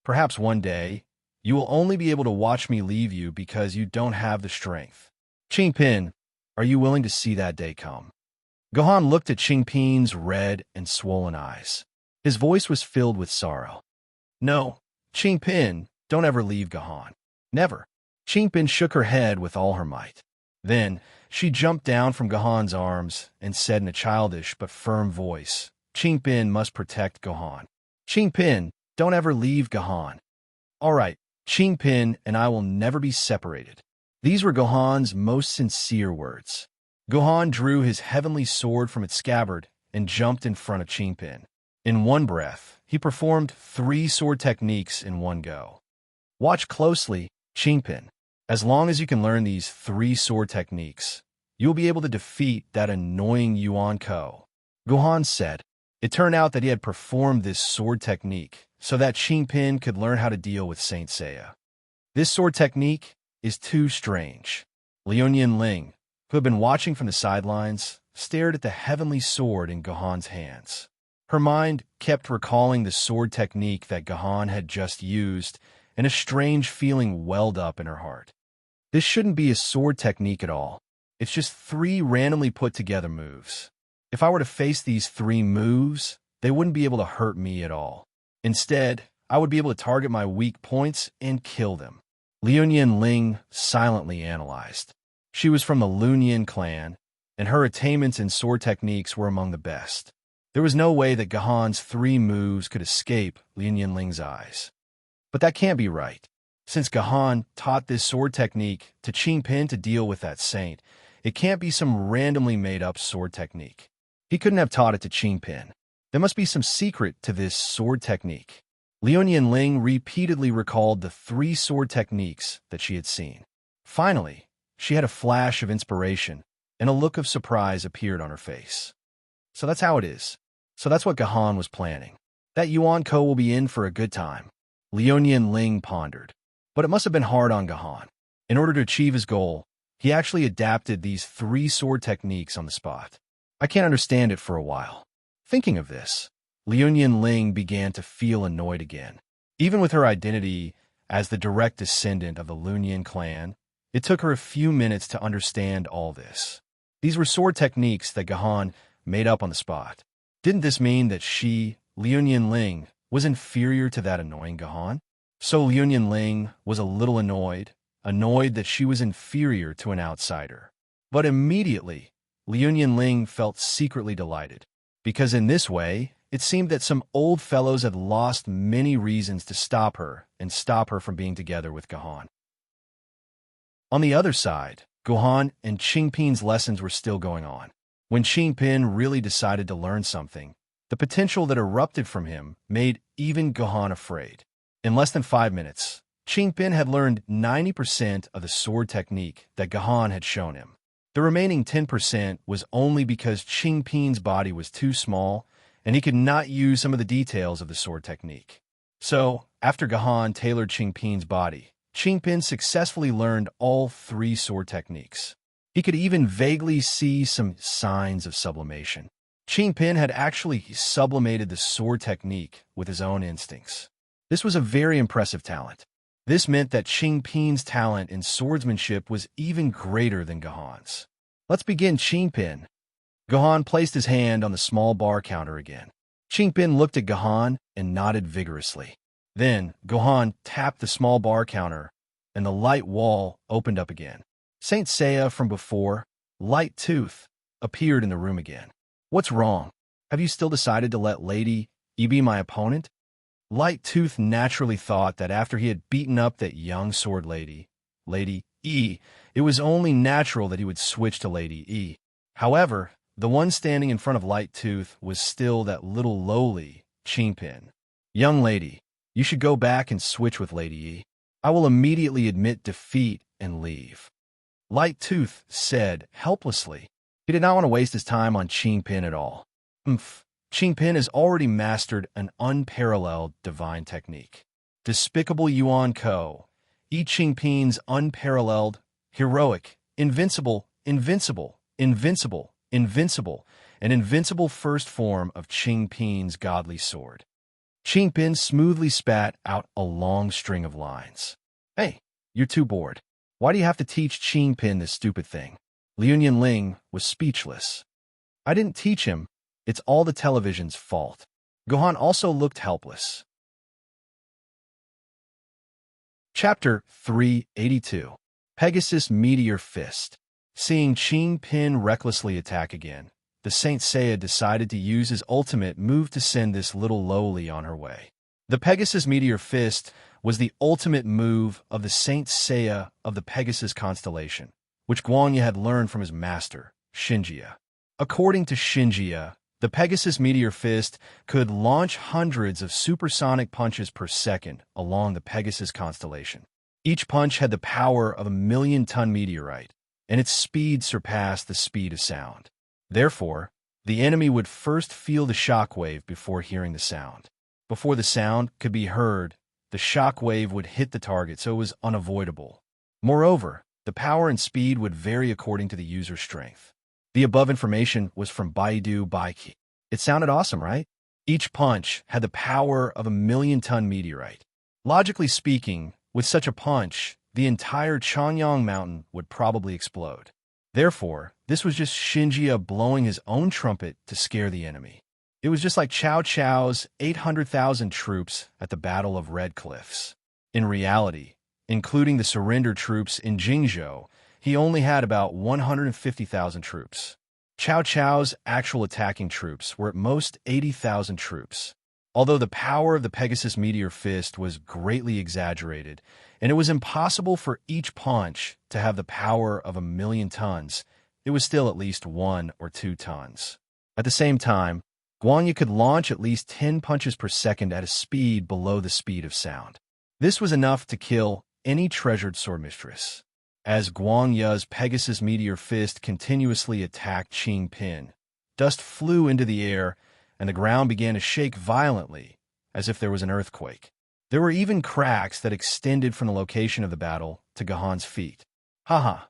Perhaps one day, you will only be able to watch me leave you because you don't have the strength. Qingpin, are you willing to see that day come? Gahan looked at Qingpin's red and swollen eyes. His voice was filled with sorrow. No, Qingpin, don't ever leave Gahan. Never. Qingpin shook her head with all her might. Then, she jumped down from Gahan's arms and said in a childish but firm voice, Qingpin must protect Gahan. Qingpin, don't ever leave Gahan. All right, Qingpin and I will never be separated. These were Gohan's most sincere words. Gohan drew his heavenly sword from its scabbard and jumped in front of Qingpin. In one breath, he performed 3 sword techniques in one go. Watch closely, Qingpin. As long as you can learn these 3 sword techniques, you'll be able to defeat that annoying Yuan Ko. Gohan said. It turned out that he had performed this sword technique so that Qingpin could learn how to deal with Saint Seiya. This sword technique is too strange. Liu Ling, who had been watching from the sidelines, stared at the heavenly sword in Gohan's hands. Her mind kept recalling the sword technique that Gohan had just used, and a strange feeling welled up in her heart. This shouldn't be a sword technique at all. It's just 3 randomly put together moves. If I were to face these 3 moves, they wouldn't be able to hurt me at all. Instead, I would be able to target my weak points and kill them. Liu Ling silently analyzed. She was from the Lunyan clan, and her attainments in sword techniques were among the best. There was no way that Gohan's 3 moves could escape Liu Ling's eyes. But that can't be right. Since Gohan taught this sword technique to Qingpin to deal with that saint, it can't be some randomly made-up sword technique. He couldn't have taught it to Qingpin. There must be some secret to this sword technique. Liu Ling repeatedly recalled the 3 sword techniques that she had seen. Finally, she had a flash of inspiration, and a look of surprise appeared on her face. So that's how it is. So that's what Gohan was planning. That Yuan Ko will be in for a good time. Liu Ling pondered. But it must have been hard on Gohan. In order to achieve his goal, he actually adapted these 3 sword techniques on the spot. I can't understand it for a while. Thinking of this, Liu Ling began to feel annoyed again. Even with her identity as the direct descendant of the Lunyan clan, it took her a few minutes to understand all this. These were sword techniques that Gohan made up on the spot. Didn't this mean that she, Liu Ling, was inferior to that annoying Gohan? So Liu Ling was a little annoyed that she was inferior to an outsider. But immediately, Liu Ling felt secretly delighted, because in this way, it seemed that some old fellows had lost many reasons to stop her and stop her from being together with Gohan. On the other side, Gohan and Qingpin's lessons were still going on. When Qingpin really decided to learn something, the potential that erupted from him made even Gohan afraid. In less than 5 minutes, Qingpin had learned 90% of the sword technique that Gohan had shown him. The remaining 10% was only because Qingpin's body was too small and he could not use some of the details of the sword technique. So, after Gohan tailored Qingpin's body, Qingpin successfully learned all 3 sword techniques. He could even vaguely see some signs of sublimation. Qingpin had actually sublimated the sword technique with his own instincts. This was a very impressive talent. This meant that Qingpin's talent in swordsmanship was even greater than Gohan's. Let's begin, Qingpin. Gohan placed his hand on the small bar counter again. Qingpin looked at Gohan and nodded vigorously. Then, Gohan tapped the small bar counter, and the light wall opened up again. Saint Seiya from before, Light Tooth, appeared in the room again. What's wrong? Have you still decided to let Lady E be my opponent? Light Tooth naturally thought that after he had beaten up that young sword lady, Lady E, it was only natural that he would switch to Lady E. However, the one standing in front of Light Tooth was still that little lowly Qingpin. Young lady, you should go back and switch with Lady E. I will immediately admit defeat and leave. Light Tooth said helplessly. He did not want to waste his time on Qingpin at all. Qingpin has already mastered an unparalleled divine technique. Despicable Yuan Ko, I Qingpin's unparalleled, heroic, invincible, invincible, invincible, invincible, and invincible first form of Qingpin's godly sword. Qingpin smoothly spat out a long string of lines. Hey, you're too bored. Why do you have to teach Qingpin this stupid thing? Liu Ling was speechless. I didn't teach him. It's all the television's fault. Gohan also looked helpless. Chapter 382. Pegasus Meteor Fist. Seeing Qingpin recklessly attack again, the Saint Seiya decided to use his ultimate move to send this little lowly on her way. The Pegasus Meteor Fist was the ultimate move of the Saint Seiya of the Pegasus constellation, which Guanya had learned from his master, Shinjia. According to Shinjia, the Pegasus Meteor Fist could launch hundreds of supersonic punches per second along the Pegasus constellation. Each punch had the power of a million-ton meteorite, and its speed surpassed the speed of sound. Therefore, the enemy would first feel the shockwave before hearing the sound. Before the sound could be heard, the shockwave would hit the target, so it was unavoidable. Moreover, the power and speed would vary according to the user's strength. The above information was from Baidu Baiki. It sounded awesome, right? Each punch had the power of a million-ton meteorite. Logically speaking, with such a punch, the entire Chanyang mountain would probably explode. Therefore, this was just Shinjia blowing his own trumpet to scare the enemy. It was just like Cao Cao's 800,000 troops at the Battle of Red Cliffs. In reality, including the surrender troops in Jingzhou, he only had about 150,000 troops. Cao Cao's actual attacking troops were at most 80,000 troops. Although the power of the Pegasus Meteor Fist was greatly exaggerated, and it was impossible for each punch to have the power of a million tons, it was still at least 1 or 2 tons. At the same time, Guanya could launch at least 10 punches per second at a speed below the speed of sound. This was enough to kill any treasured swordmistress. As Guanya's Pegasus Meteor Fist continuously attacked Qing Pin, dust flew into the air, and the ground began to shake violently, as if there was an earthquake. There were even cracks that extended from the location of the battle to Gahan's feet. Haha,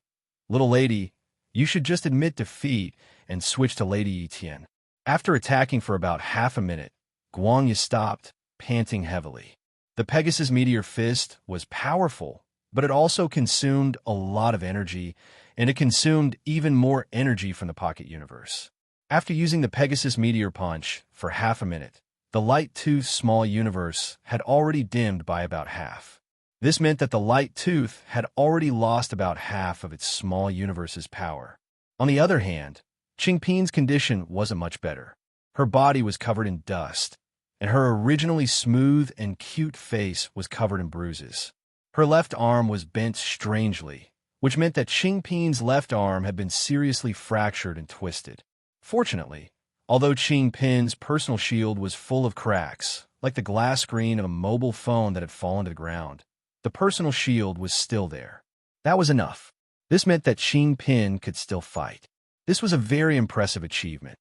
little lady, you should just admit defeat and switch to Lady Etienne. After attacking for about half a minute, Guanya stopped, panting heavily. The Pegasus Meteor Fist was powerful, but it also consumed a lot of energy, and it consumed even more energy from the Pocket Universe. After using the Pegasus Meteor Punch for half a minute, the light-tooth small universe had already dimmed by about half. This meant that the light tooth had already lost about half of its small universe's power. On the other hand, Qingpin's condition wasn't much better. Her body was covered in dust, and her originally smooth and cute face was covered in bruises. Her left arm was bent strangely, which meant that Qingpin's left arm had been seriously fractured and twisted. Fortunately, although Qingpin's personal shield was full of cracks, like the glass screen of a mobile phone that had fallen to the ground, the personal shield was still there. That was enough. This meant that Qingpin could still fight. This was a very impressive achievement.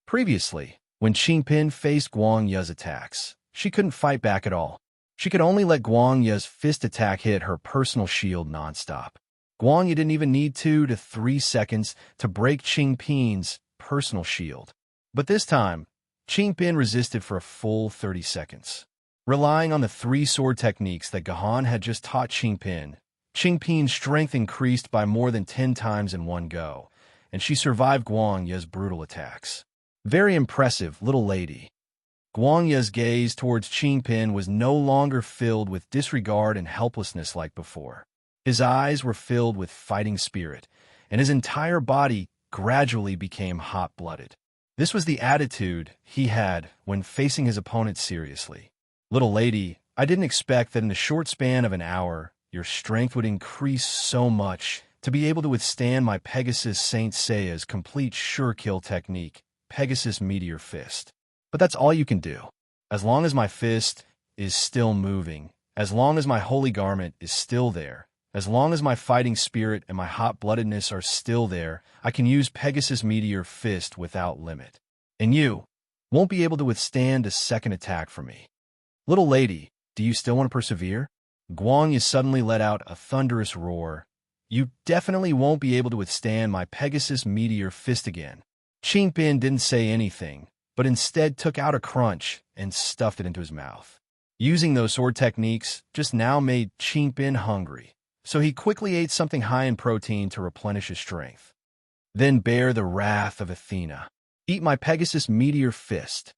Previously, when Qingpin faced Guangya's attacks, she couldn't fight back at all. She could only let Guangya's fist attack hit her personal shield nonstop. Guanya didn't even need 2 to 3 seconds to break Qingpin's personal shield. But this time, Qingpin resisted for a full 30 seconds. Relying on the 3 sword techniques that Gahan had just taught Qingpin's strength increased by more than 10 times in one go, and she survived Guangya's brutal attacks. Very impressive, little lady. Guangya's gaze towards Qingpin was no longer filled with disregard and helplessness like before. His eyes were filled with fighting spirit, and his entire body gradually became hot-blooded. This was the attitude he had when facing his opponent seriously. Little lady, I didn't expect that in the short span of an hour, your strength would increase so much to be able to withstand my Pegasus Saint Seiya's complete sure-kill technique, Pegasus Meteor Fist. But that's all you can do. As long as my fist is still moving, as long as my holy garment is still there, as long as my fighting spirit and my hot-bloodedness are still there, I can use Pegasus Meteor Fist without limit. And you won't be able to withstand a second attack from me. Little lady, do you still want to persevere? Guanya suddenly let out a thunderous roar. You definitely won't be able to withstand my Pegasus Meteor Fist again. Qingpin didn't say anything, but instead took out a crunch and stuffed it into his mouth. Using those sword techniques just now made Qingpin hungry, so he quickly ate something high in protein to replenish his strength. Then bear the wrath of Athena. Eat my Pegasus Meteor Fist.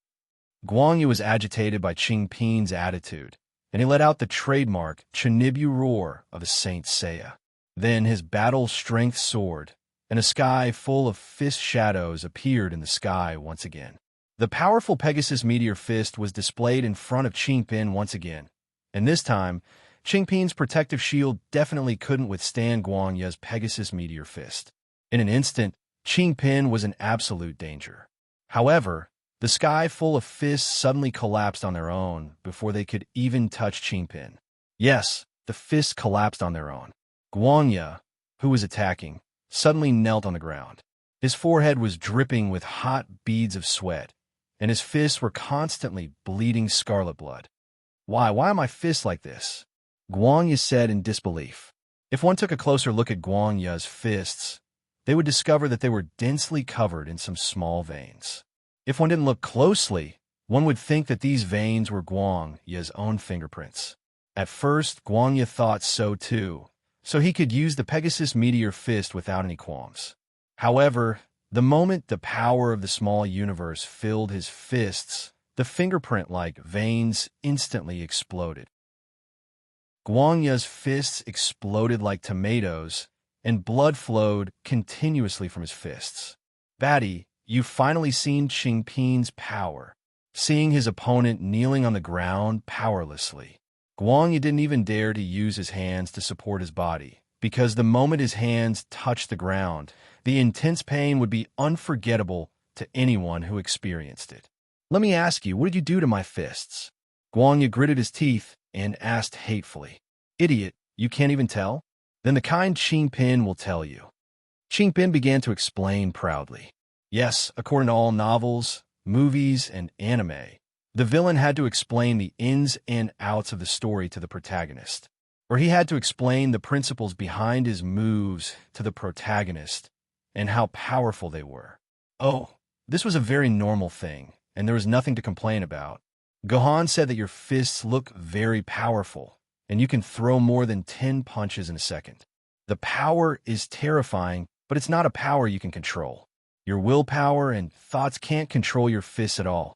Guanya was agitated by Qingpin's attitude, and he let out the trademark Chinibu roar of a Saint Seiya. Then his battle-strength sword, and a sky full of fist shadows appeared in the sky once again. The powerful Pegasus Meteor Fist was displayed in front of Qingpin once again, and this time, Qingpin's protective shield definitely couldn't withstand Guangya's Pegasus Meteor Fist. In an instant, Qingpin was in absolute danger. However, the sky full of fists suddenly collapsed on their own before they could even touch Qingpin. Yes, the fists collapsed on their own. Guangya, who was attacking, suddenly knelt on the ground. His forehead was dripping with hot beads of sweat, and his fists were constantly bleeding scarlet blood. Why are my fists like this? Guangya said in disbelief. If one took a closer look at Guangya's fists, they would discover that they were densely covered in some small veins. If one didn't look closely, one would think that these veins were Guangya's own fingerprints. At first, Guangya thought so too, so he could use the Pegasus Meteor Fist without any qualms. However, the moment the power of the small universe filled his fists, the fingerprint-like veins instantly exploded. Guangya's fists exploded like tomatoes, and blood flowed continuously from his fists. Batty, you've finally seen Qingpin's power. Seeing his opponent kneeling on the ground powerlessly, Guangya didn't even dare to use his hands to support his body, because the moment his hands touched the ground, the intense pain would be unforgettable to anyone who experienced it. Let me ask you, what did you do to my fists? Guangya gritted his teeth and asked hatefully. Idiot, you can't even tell? Then the kind Qingpin will tell you. Qingpin began to explain proudly. Yes, according to all novels, movies, and anime, the villain had to explain the ins and outs of the story to the protagonist, or he had to explain the principles behind his moves to the protagonist and how powerful they were. Oh, this was a very normal thing, and there was nothing to complain about. Gohan said that your fists look very powerful, and you can throw more than 10 punches in a second. The power is terrifying, but it's not a power you can control. Your willpower and thoughts can't control your fists at all.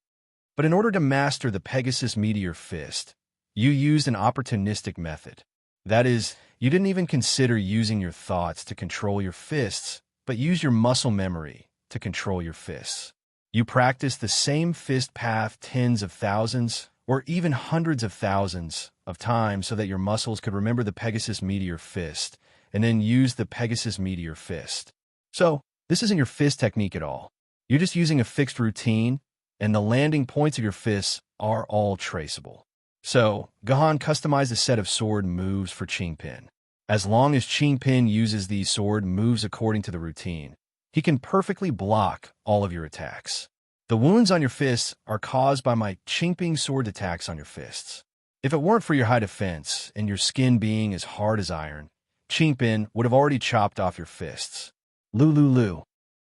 But in order to master the Pegasus Meteor Fist, you used an opportunistic method. That is, you didn't even consider using your thoughts to control your fists, but use your muscle memory to control your fists. You practiced the same fist path tens of thousands, or even hundreds of thousands of times so that your muscles could remember the Pegasus Meteor Fist, and then use the Pegasus Meteor Fist. So, this isn't your fist technique at all. You're just using a fixed routine, and the landing points of your fists are all traceable. So, Gohan customized a set of sword moves for Qingpin. As long as Qingpin uses these sword moves according to the routine, he can perfectly block all of your attacks. The wounds on your fists are caused by my Qingpin sword attacks on your fists. If it weren't for your high defense and your skin being as hard as iron, Qingpin would have already chopped off your fists. Lu.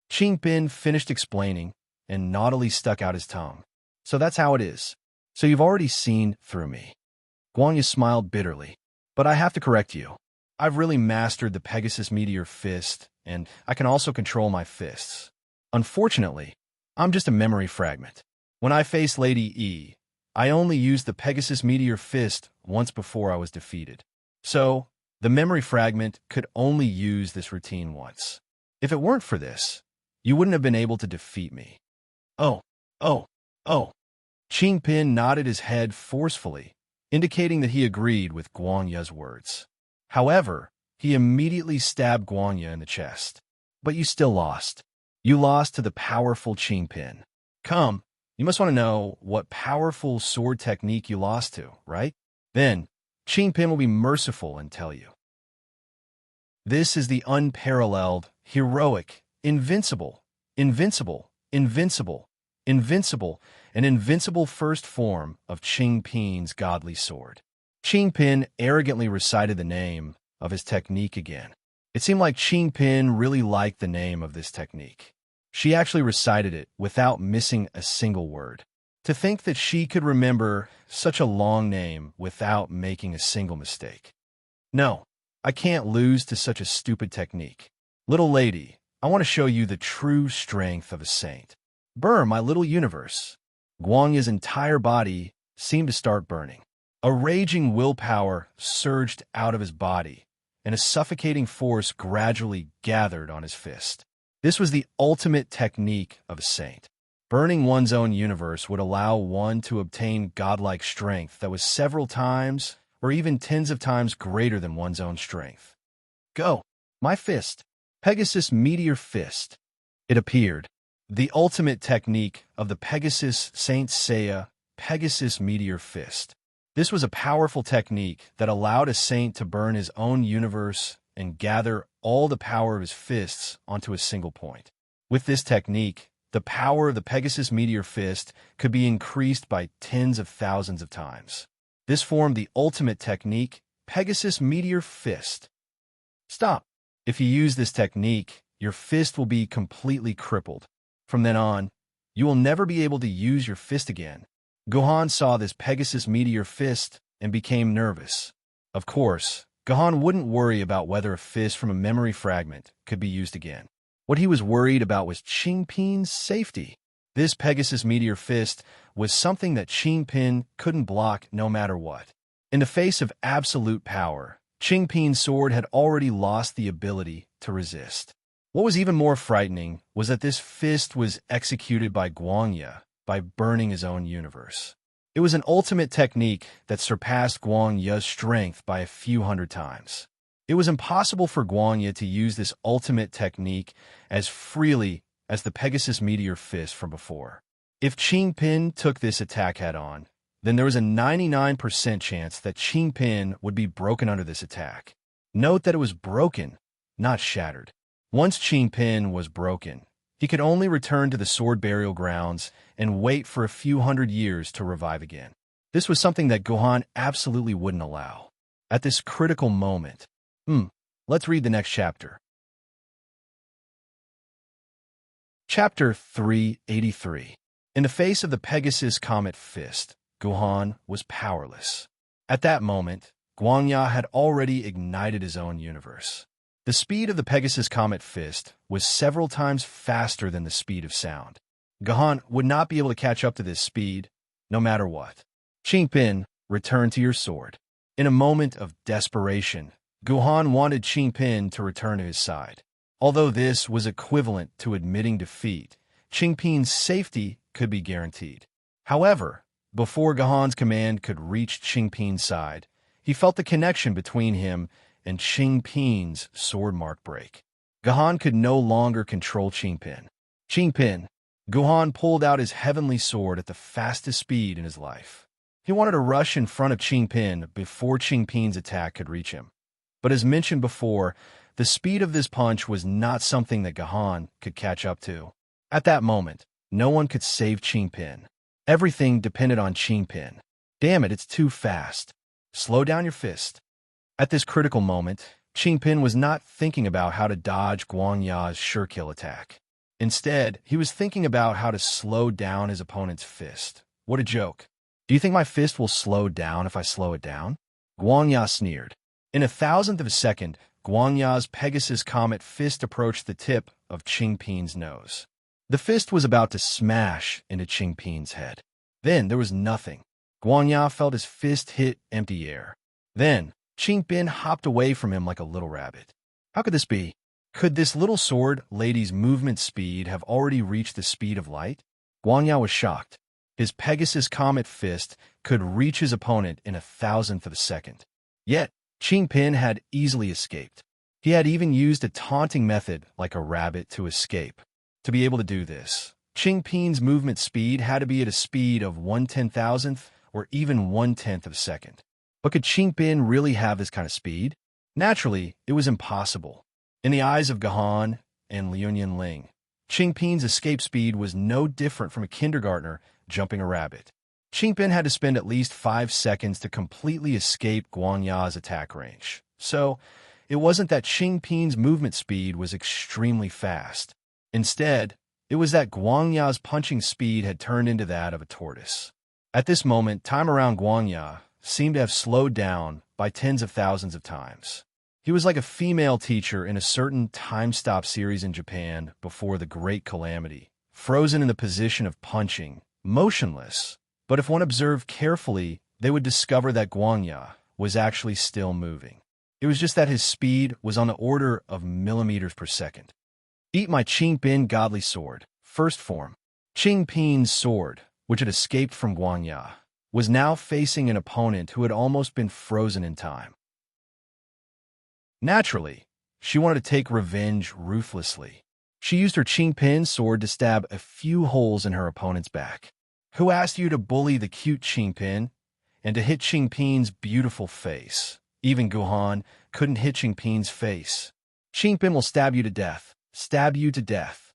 Qingpin finished explaining and naughtily stuck out his tongue. So that's how it is. So you've already seen through me. Guangya smiled bitterly. But I have to correct you. I've really mastered the Pegasus Meteor Fist, and I can also control my fists. Unfortunately, I'm just a memory fragment. When I faced Lady E, I only used the Pegasus Meteor Fist once before I was defeated. So, the memory fragment could only use this routine once. If it weren't for this, you wouldn't have been able to defeat me. Oh. Qingpin nodded his head forcefully, indicating that he agreed with Guangya's words. However, he immediately stabbed Guangya in the chest. But you still lost. You lost to the powerful Qingpin. Come, you must want to know what powerful sword technique you lost to, right? Then, Qingpin will be merciful and tell you. This is the unparalleled, heroic, invincible, and invincible first form of Qingpin's godly sword. Qingpin arrogantly recited the name of his technique again. It seemed like Qingpin really liked the name of this technique. She actually recited it without missing a single word. To think that she could remember such a long name without making a single mistake. No, I can't lose to such a stupid technique. Little lady, I want to show you the true strength of a saint. Burn, my little universe. Guangya's entire body seemed to start burning. A raging willpower surged out of his body, and a suffocating force gradually gathered on his fist. This was the ultimate technique of a saint. Burning one's own universe would allow one to obtain godlike strength that was several times or even tens of times greater than one's own strength. Go! My fist! Pegasus Meteor Fist. It appeared. The ultimate technique of the Pegasus Saint Seiya Pegasus Meteor Fist. This was a powerful technique that allowed a saint to burn his own universe and gather all the power of his fists onto a single point. With this technique, the power of the Pegasus Meteor Fist could be increased by tens of thousands of times. This formed the ultimate technique, Pegasus Meteor Fist. Stop! If you use this technique, your fist will be completely crippled. From then on, you will never be able to use your fist again. Gohan saw this Pegasus Meteor Fist and became nervous. Of course, Gohan wouldn't worry about whether a fist from a memory fragment could be used again. What he was worried about was Chingpin's safety. This Pegasus Meteor Fist was something that Chingpin couldn't block no matter what. In the face of absolute power, Chingpin's sword had already lost the ability to resist. What was even more frightening was that this fist was executed by Guangya by burning his own universe. It was an ultimate technique that surpassed Guangya's strength by a few hundred times. It was impossible for Guangya to use this ultimate technique as freely as the Pegasus Meteor Fist from before. If Chingpin took this attack head-on, then there was a 99% chance that Chingpin would be broken under this attack. Note that it was broken, not shattered. Once Chingpin was broken, he could only return to the sword burial grounds and wait for a few hundred years to revive again. This was something that Gohan absolutely wouldn't allow. At this critical moment, let's read the next chapter. Chapter 383. In the face of the Pegasus Comet Fist, Gohan was powerless. At that moment, Guangya had already ignited his own universe. The speed of the Pegasus Comet Fist was several times faster than the speed of sound. Gohan would not be able to catch up to this speed, no matter what. Chingpin, return to your sword. In a moment of desperation, Gohan wanted Chingpin to return to his side. Although this was equivalent to admitting defeat, Chingpin's safety could be guaranteed. However, before Gohan's command could reach Chingpin's side, he felt the connection between him and Chingpin's sword mark break. Gohan could no longer control Chingpin. Chingpin, Gohan pulled out his heavenly sword at the fastest speed in his life. He wanted to rush in front of Chingpin before Chingpin's attack could reach him. But as mentioned before, the speed of this punch was not something that Gohan could catch up to. At that moment, no one could save Chingpin. Everything depended on Chingpin. Damn it, it's too fast. Slow down your fist. At this critical moment, Chingpin was not thinking about how to dodge Guangya's sure-kill attack. Instead, he was thinking about how to slow down his opponent's fist. What a joke. Do you think my fist will slow down if I slow it down? Guangya sneered. In a thousandth of a second, Guangya's Pegasus Comet Fist approached the tip of Chingpin's nose. The fist was about to smash into Chingpin's head. Then there was nothing. Guangya felt his fist hit empty air. Then, Chingpin hopped away from him like a little rabbit. How could this be? Could this little sword lady's movement speed have already reached the speed of light? Guangya was shocked. His Pegasus Comet Fist could reach his opponent in a thousandth of a second. Yet, Chingpin had easily escaped. He had even used a taunting method like a rabbit to escape. To be able to do this, Chingpin's movement speed had to be at a speed of 1/10,000th or even 1/10th of a second. But could Chingpin really have this kind of speed? Naturally, it was impossible. In the eyes of Gohan and Liu Ling, Chingpin's escape speed was no different from a kindergartner jumping a rabbit. Chingpin had to spend at least 5 seconds to completely escape Guangya's attack range. So, it wasn't that Chingpin's movement speed was extremely fast. Instead, it was that Guangya's punching speed had turned into that of a tortoise. At this moment, time around Guangya seemed to have slowed down by tens of thousands of times. He was like a female teacher in a certain time-stop series in Japan before the Great Calamity, frozen in the position of punching, motionless. But if one observed carefully, they would discover that Guangya was actually still moving. It was just that his speed was on the order of millimeters per second. Eat my Chingpin godly sword, first form. Qing Pin's sword, which had escaped from Guanya, was now facing an opponent who had almost been frozen in time. Naturally, she wanted to take revenge ruthlessly. She used her Qing Pin sword to stab a few holes in her opponent's back. Who asked you to bully the cute Qing Pin and to hit Qing Pin's beautiful face? Even Guhan couldn't hit Qing Pin's face. Qing Pin will stab you to death. Stab you to death.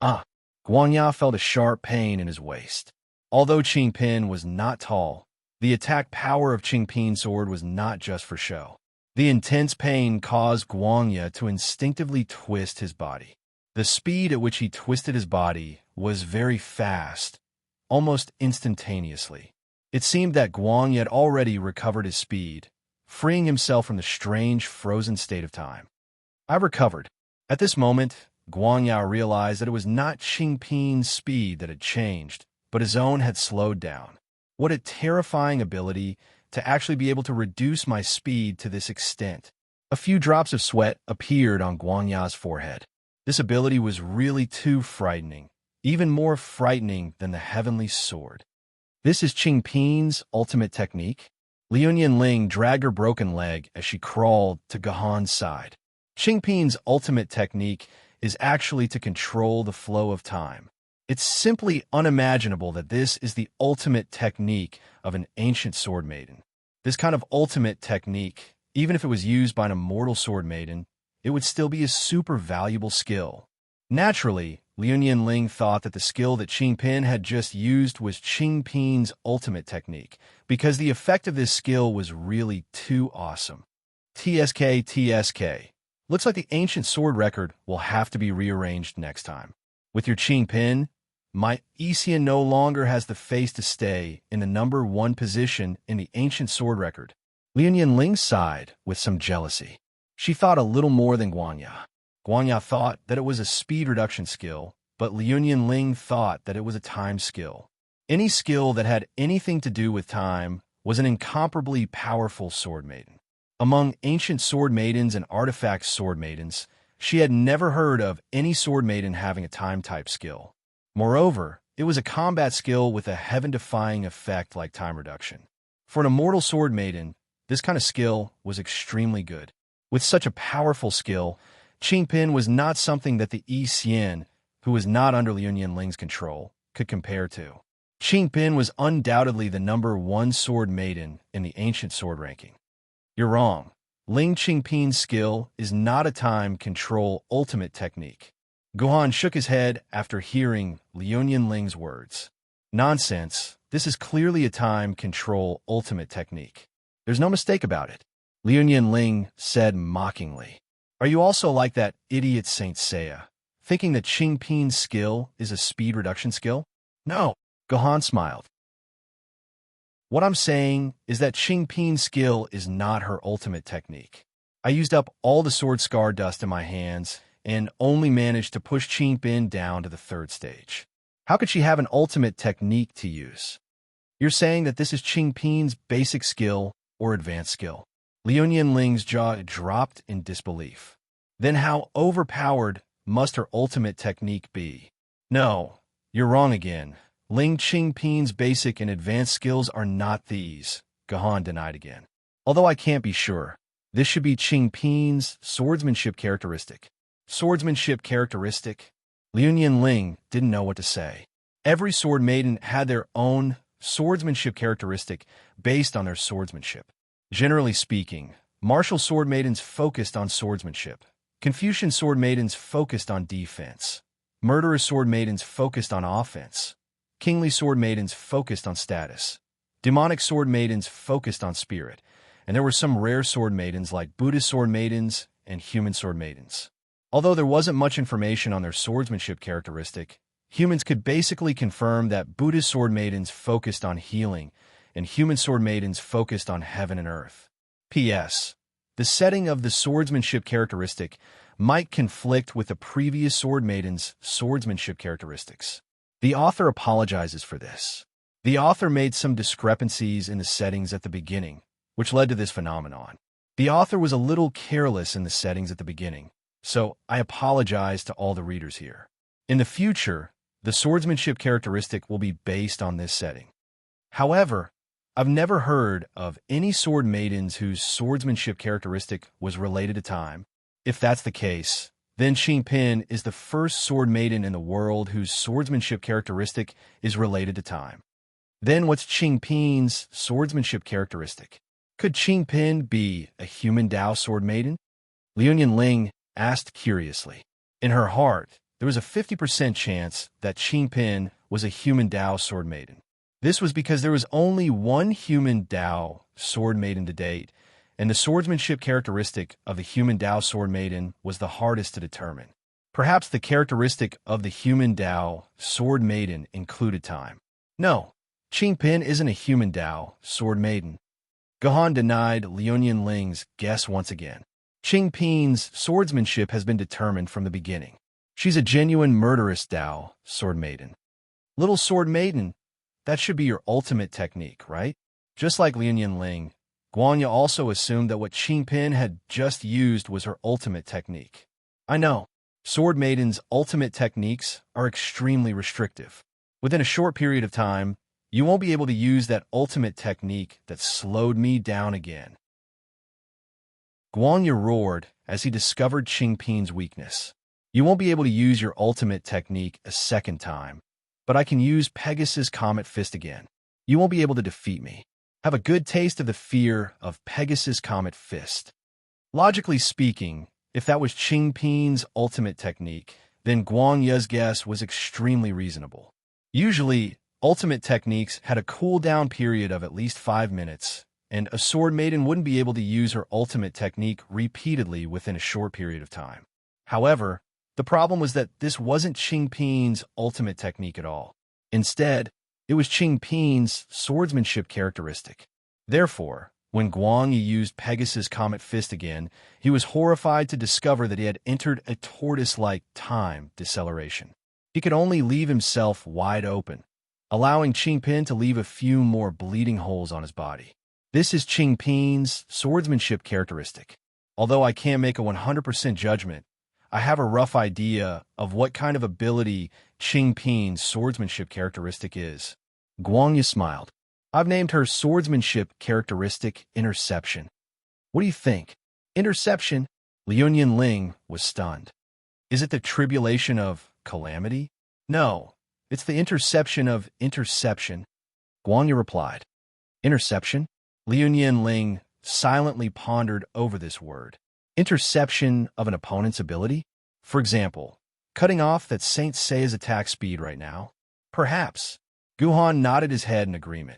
Guanya felt a sharp pain in his waist. Although Qing Pin was not tall, the attack power of Qing Pin's sword was not just for show. The intense pain caused Guanya to instinctively twist his body. The speed at which he twisted his body was very fast, almost instantaneously. It seemed that Guanya had already recovered his speed, freeing himself from the strange frozen state of time. I recovered. At this moment, Guanya realized that it was not Qing Pin's speed that had changed, but his own had slowed down. What a terrifying ability to actually be able to reduce my speed to this extent. A few drops of sweat appeared on Guanya's forehead. This ability was really too frightening, even more frightening than the heavenly sword. This is Qing Pin's ultimate technique? Liu Ling dragged her broken leg as she crawled to Guhan's side. Qing Pin's ultimate technique is actually to control the flow of time. It's simply unimaginable that this is the ultimate technique of an ancient sword maiden. This kind of ultimate technique, even if it was used by an immortal sword maiden, it would still be a super valuable skill. Naturally, Liu Ling thought that the skill that Qing Pin had just used was Qing Pin's ultimate technique, because the effect of this skill was really too awesome. TSK. Looks like the ancient sword record will have to be rearranged next time. With your Qing Pin, my Isian no longer has the face to stay in the number 1 position in the ancient sword record. Liu Ling sighed with some jealousy. She thought a little more than Guanya. Guanya thought that it was a speed reduction skill, but Liu Ling thought that it was a time skill. Any skill that had anything to do with time was an incomparably powerful sword maiden. Among ancient sword maidens and artifact sword maidens, she had never heard of any sword maiden having a time-type skill. Moreover, it was a combat skill with a heaven-defying effect like time reduction. For an immortal sword maiden, this kind of skill was extremely good. With such a powerful skill, Qing Pin was not something that the Yi Xian, who was not under Liu Ling's control, could compare to. Qing Pin was undoubtedly the number 1 sword maiden in the ancient sword ranking. You're wrong. Ling Qing Pin's skill is not a time control ultimate technique. Guhan shook his head after hearing Liu Ling's words. Nonsense. This is clearly a time control ultimate technique. There's no mistake about it. Liu Ling said mockingly. Are you also like that idiot Saint Seiya, thinking that Qing Pin's skill is a speed reduction skill? No. Guhan smiled. What I'm saying is that Qing Pin's skill is not her ultimate technique. I used up all the sword scar dust in my hands and only managed to push Qing Pin down to the 3rd stage. How could she have an ultimate technique to use? You're saying that this is Qing Pin's basic skill or advanced skill? Liu Ling's jaw dropped in disbelief. Then how overpowered must her ultimate technique be? No, you're wrong again. Ling Qing Pin's basic and advanced skills are not these, Guhan denied again. Although I can't be sure, this should be Qing Pin's swordsmanship characteristic. Swordsmanship characteristic? Liu Ling didn't know what to say. Every sword maiden had their own swordsmanship characteristic based on their swordsmanship. Generally speaking, martial sword maidens focused on swordsmanship. Confucian sword maidens focused on defense. Murderous sword maidens focused on offense. Kingly sword maidens focused on status. Demonic sword maidens focused on spirit. And there were some rare sword maidens like Buddhist sword maidens and human sword maidens. Although there wasn't much information on their swordsmanship characteristic, humans could basically confirm that Buddhist sword maidens focused on healing and human sword maidens focused on heaven and earth. P.S. The setting of the swordsmanship characteristic might conflict with the previous sword maiden's swordsmanship characteristics. The author apologizes for this. The author made some discrepancies in the settings at the beginning, which led to this phenomenon. The author was a little careless in the settings at the beginning, so I apologize to all the readers here. In the future, the swordsmanship characteristic will be based on this setting. However, I've never heard of any sword maidens whose swordsmanship characteristic was related to time. If that's the case, then Qingpin is the first sword maiden in the world whose swordsmanship characteristic is related to time. Then what's Qingpin's swordsmanship characteristic? Could Qingpin be a human Dao sword maiden? Liu Ling asked curiously. In her heart, there was a 50% chance that Qingpin was a human Dao sword maiden. This was because there was only one human Dao sword maiden to date, and the swordsmanship characteristic of the human Dao sword maiden was the hardest to determine. Perhaps the characteristic of the human Dao sword maiden included time. No, Qingpin isn't a human Dao sword maiden. Guhan denied Liu Ling's guess once again. Qingpin's swordsmanship has been determined from the beginning. She's a genuine murderous Dao sword maiden. Little sword maiden, that should be your ultimate technique, right? Just like Liu Ling, Guanya also assumed that what Qingpin had just used was her ultimate technique. I know, sword maidens' ultimate techniques are extremely restrictive. Within a short period of time, you won't be able to use that ultimate technique that slowed me down again. Guanya roared as he discovered Qingpin's weakness. You won't be able to use your ultimate technique a second time, but I can use Pegasus Comet Fist again. You won't be able to defeat me. Have a good taste of the fear of Pegasus Comet Fist. Logically speaking, if that was Qingpin's ultimate technique, then Guanya's guess was extremely reasonable. Usually, ultimate techniques had a cooldown period of at least 5 minutes, and a sword maiden wouldn't be able to use her ultimate technique repeatedly within a short period of time. However, the problem was that this wasn't Qingpin's ultimate technique at all. Instead, it was Qingpin's swordsmanship characteristic. Therefore, when Guanya used Pegasus Comet Fist again, he was horrified to discover that he had entered a tortoise-like time deceleration. He could only leave himself wide open, allowing Qingpin to leave a few more bleeding holes on his body. This is Qingpin's swordsmanship characteristic. Although I can't make a 100% judgment, I have a rough idea of what kind of ability Qingpin's swordsmanship characteristic is. Guanya smiled. I've named her swordsmanship characteristic Interception. What do you think? Interception? Liu Ling was stunned. Is it the tribulation of calamity? No, it's the interception of interception. Guanya replied. Interception? Liu Ling silently pondered over this word. Interception of an opponent's ability? For example, cutting off that Saint Seiya's attack speed right now? Perhaps. Guhan nodded his head in agreement.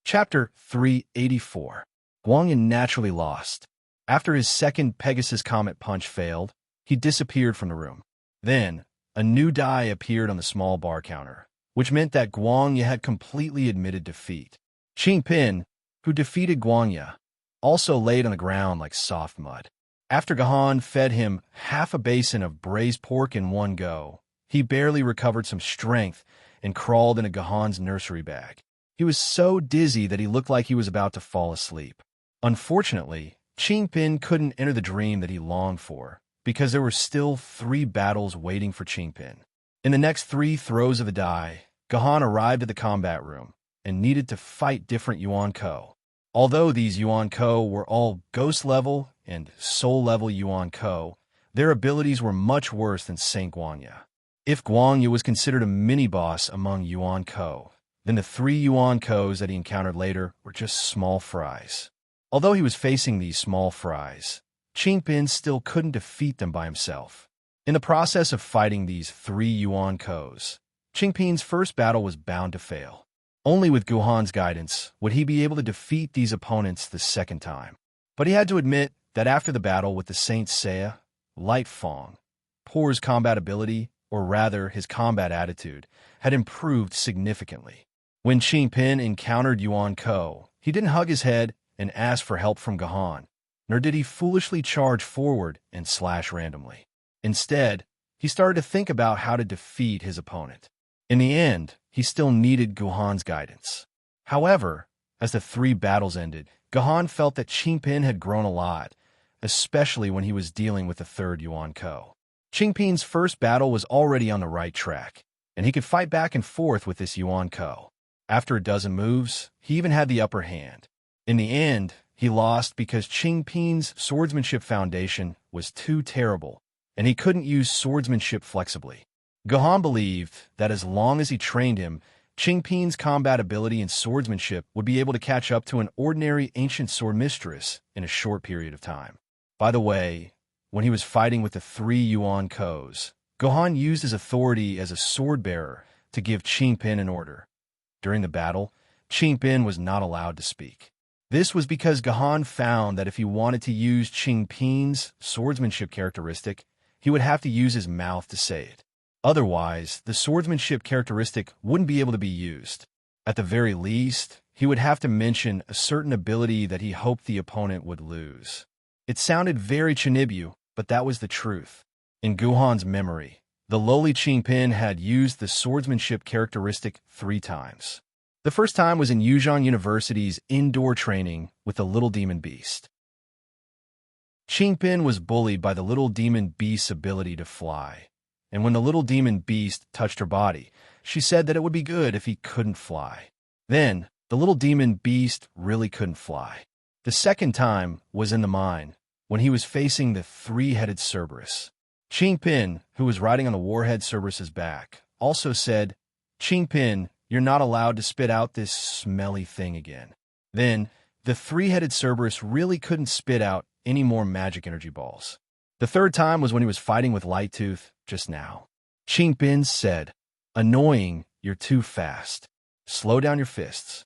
Chapter 384. Guanya naturally lost. After his second Pegasus Comet punch failed, he disappeared from the room. Then, a new die appeared on the small bar counter, which meant that Guanya had completely admitted defeat. Qingpin, who defeated Guanya, also laid on the ground like soft mud. After Guhan fed him half a basin of braised pork in one go, he barely recovered some strength and crawled into Guhan's nursery bag. He was so dizzy that he looked like he was about to fall asleep. Unfortunately, Qingpin couldn't enter the dream that he longed for, because there were still 3 battles waiting for Qingpin. In the next 3 throws of the die, Guhan arrived at the combat room and needed to fight different Yuan Ko. Although these Yuan Ko were all Ghost level and Soul level Yuan Ko, their abilities were much worse than Saint Guanya. If Guanya was considered a mini-boss among Yuan Ko, then the 3 Yuan Kos that he encountered later were just small fries. Although he was facing these small fries, Qingpin still couldn't defeat them by himself. In the process of fighting these 3 Yuan Kos, Qingpin's first battle was bound to fail. Only with Guhan's guidance would he be able to defeat these opponents the second time. But he had to admit that after the battle with the Saint Seiya, Light Fong, Poor's combat ability, or rather his combat attitude, had improved significantly. When Qingpin encountered Yuan Ko, he didn't hug his head and ask for help from Guhan, nor did he foolishly charge forward and slash randomly. Instead, he started to think about how to defeat his opponent. In the end, he still needed Guhan's guidance. However, as the 3 battles ended, Guhan felt that Qingpin had grown a lot, especially when he was dealing with the 3rd Yuan Ko. Qingpin's first battle was already on the right track, and he could fight back and forth with this Yuan Ko. After a dozen moves, he even had the upper hand. In the end, he lost because Qingpin's swordsmanship foundation was too terrible, and he couldn't use swordsmanship flexibly. Gohan believed that as long as he trained him, Qingpin's combat ability and swordsmanship would be able to catch up to an ordinary ancient sword mistress in a short period of time. By the way, when he was fighting with the 3 Yuan Kos, Gohan used his authority as a sword-bearer to give Qingpin an order. During the battle, Qingpin was not allowed to speak. This was because Gohan found that if he wanted to use Qingpin's swordsmanship characteristic, he would have to use his mouth to say it. Otherwise, the swordsmanship characteristic wouldn't be able to be used. At the very least, he would have to mention a certain ability that he hoped the opponent would lose. It sounded very Chinibyu, but that was the truth. In Gohan's memory, the lowly Qingpin had used the swordsmanship characteristic 3 times. The first time was in Yuzhong University's indoor training with the Little Demon Beast. Qingpin was bullied by the Little Demon Beast's ability to fly, and when the Little Demon Beast touched her body, she said that it would be good if he couldn't fly. Then, the Little Demon Beast really couldn't fly. The second time was in the mine, when he was facing the 3-headed Cerberus. Qingpin, who was riding on the Warhead Cerberus's back, also said, "Qingpin, you're not allowed to spit out this smelly thing again." Then, the 3-headed Cerberus really couldn't spit out any more magic energy balls. The third time was when he was fighting with Light Tooth just now. Qingpin said, "Annoying, you're too fast. Slow down your fists."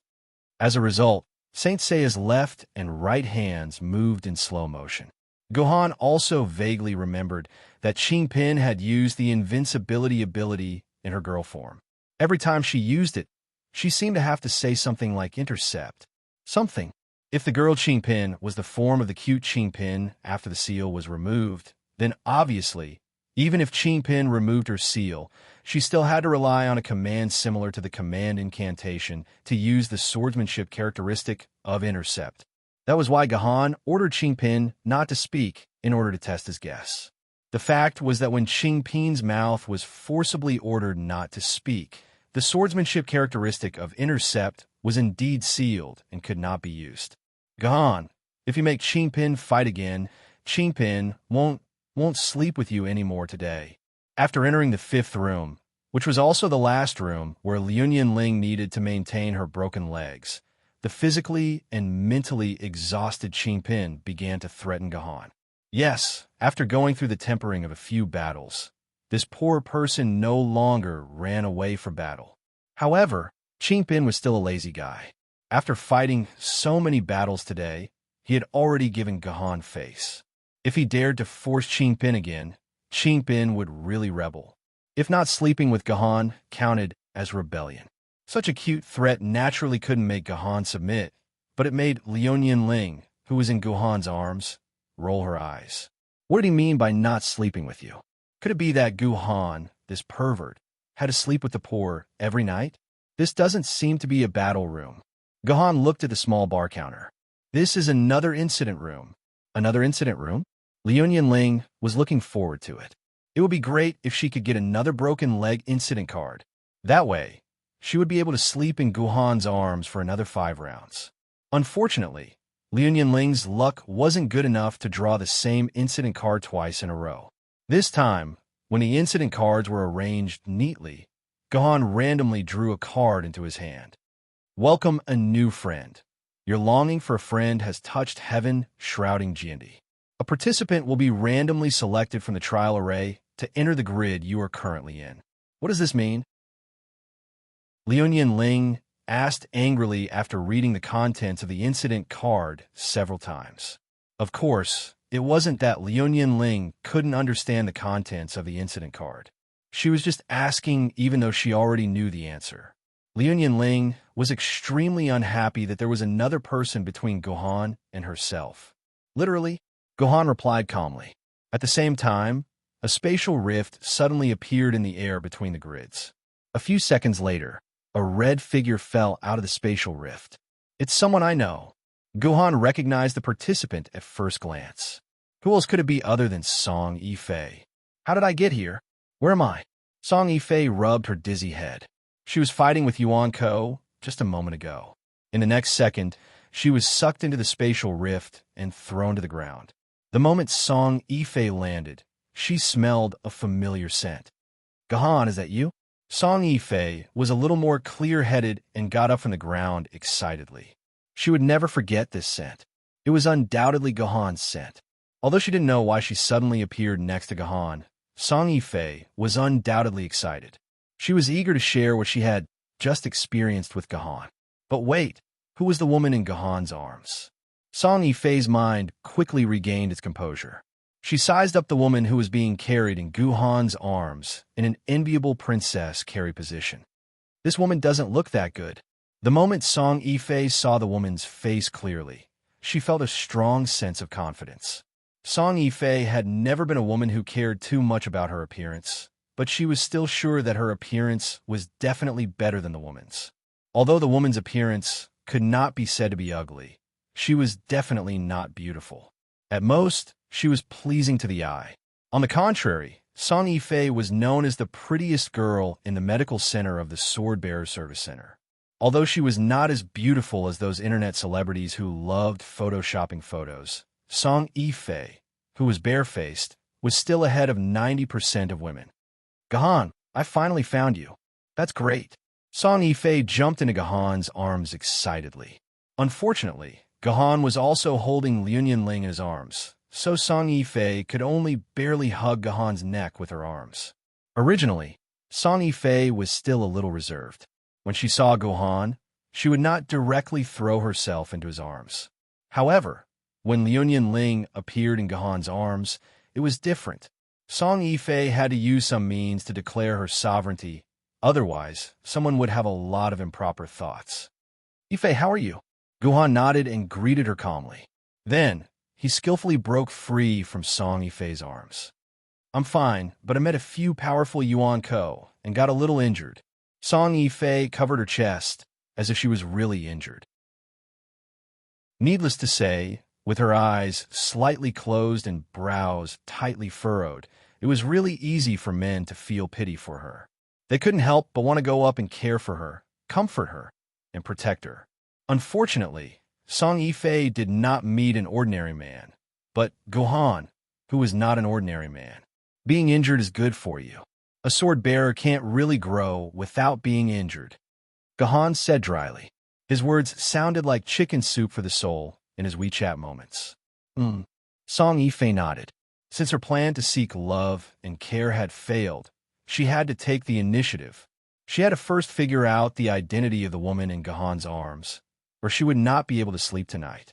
As a result, Saint Seiya's left and right hands moved in slow motion. Gohan also vaguely remembered that Qingpin had used the invincibility ability in her girl form. Every time she used it, she seemed to have to say something like intercept. Something. If the girl Qingpin was the form of the cute Qingpin after the seal was removed, then obviously, even if Qingpin removed her seal, she still had to rely on a command similar to the command incantation to use the swordsmanship characteristic of intercept. That was why Gohan ordered Qingpin not to speak in order to test his guess. The fact was that when Qingpin's mouth was forcibly ordered not to speak, the swordsmanship characteristic of intercept was indeed sealed and could not be used. "Gohan, if you make Qingpin fight again, Qingpin won't sleep with you anymore today." After entering the 5th room, which was also the last room where Liu Ling needed to maintain her broken legs, the physically and mentally exhausted Qingpin began to threaten Gohan. Yes, after going through the tempering of a few battles, this poor person no longer ran away from battle. However, Qingpin was still a lazy guy. After fighting so many battles today, he had already given Gohan face. If he dared to force Qingpin again, Qingpin would really rebel. If not sleeping with Gohan counted as rebellion. Such a cute threat naturally couldn't make Gohan submit, but it made Liu Ling, who was in Gohan's arms, roll her eyes. What did he mean by not sleeping with you? Could it be that Gohan, this pervert, had to sleep with the poor every night? This doesn't seem to be a battle room. Gohan looked at the small bar counter. This is another incident room. Another incident room? Liu Ling was looking forward to it. It would be great if she could get another broken leg incident card. That way, she would be able to sleep in Gohan's arms for another 5 rounds. Unfortunately, Liu Ling's luck wasn't good enough to draw the same incident card twice in a row. This time, when the incident cards were arranged neatly, Gohan randomly drew a card into his hand. "Welcome a new friend. Your longing for a friend has touched heaven, shrouding Jindy. A participant will be randomly selected from the trial array to enter the grid you are currently in." What does this mean? Liu Ling asked angrily after reading the contents of the incident card several times. Of course, it wasn't that Liu Ling couldn't understand the contents of the incident card. She was just asking even though she already knew the answer. Liu Ling was extremely unhappy that there was another person between Gohan and herself. Literally, Gohan replied calmly. At the same time, a spatial rift suddenly appeared in the air between the grids. A few seconds later, a red figure fell out of the spatial rift. "It's someone I know." Gohan recognized the participant at first glance. Who else could it be other than Song Yifei? How did I get here? Where am I? Song Yifei rubbed her dizzy head. She was fighting with Yuan Ko just a moment ago. In the next second, she was sucked into the spatial rift and thrown to the ground. The moment Song Yifei landed, she smelled a familiar scent. Gahan, is that you? Song Yifei was a little more clear-headed and got up from the ground excitedly. She would never forget this scent. It was undoubtedly Gahan's scent. Although she didn't know why she suddenly appeared next to Gahan, Song Yifei was undoubtedly excited. She was eager to share what she had just experienced with Gahan. But wait, who was the woman in Gahan's arms? Song Yifei's mind quickly regained its composure. She sized up the woman who was being carried in Guhan's arms in an enviable princess carry position. This woman doesn't look that good. The moment Song Yifei saw the woman's face clearly, she felt a strong sense of confidence. Song Yifei had never been a woman who cared too much about her appearance, but she was still sure that her appearance was definitely better than the woman's. Although the woman's appearance could not be said to be ugly, she was definitely not beautiful. At most, she was pleasing to the eye. On the contrary, Song Yifei was known as the prettiest girl in the medical center of the Sword Bearer Service Center. Although she was not as beautiful as those internet celebrities who loved photoshopping photos, Song Yifei, who was barefaced, was still ahead of 90% of women. Gahan, I finally found you. That's great. Song Yifei jumped into Gahan's arms excitedly. Unfortunately, Gahan was also holding Liu Ling in his arms, so Song Yifei could only barely hug Gahan's neck with her arms. Originally, Song Yifei was still a little reserved. When she saw Gahan, she would not directly throw herself into his arms. However, when Liu Ling appeared in Gahan's arms, it was different. Song Yifei had to use some means to declare her sovereignty. Otherwise, someone would have a lot of improper thoughts. Yifei, how are you? Gahan nodded and greeted her calmly. Then, he skillfully broke free from Song Yifei's arms. I'm fine, but I met a few powerful Yuan Ko and got a little injured. Song Yifei covered her chest as if she was really injured. Needless to say, with her eyes slightly closed and brows tightly furrowed, it was really easy for men to feel pity for her. They couldn't help but want to go up and care for her, comfort her, and protect her. Unfortunately, Song Yifei did not meet an ordinary man, but Gahan, who was not an ordinary man. Being injured is good for you. A sword bearer can't really grow without being injured. Gahan said dryly. His words sounded like chicken soup for the soul in his WeChat moments. Song Yifei nodded. Since her plan to seek love and care had failed, she had to take the initiative. She had to first figure out the identity of the woman in Gahan's arms, or she would not be able to sleep tonight.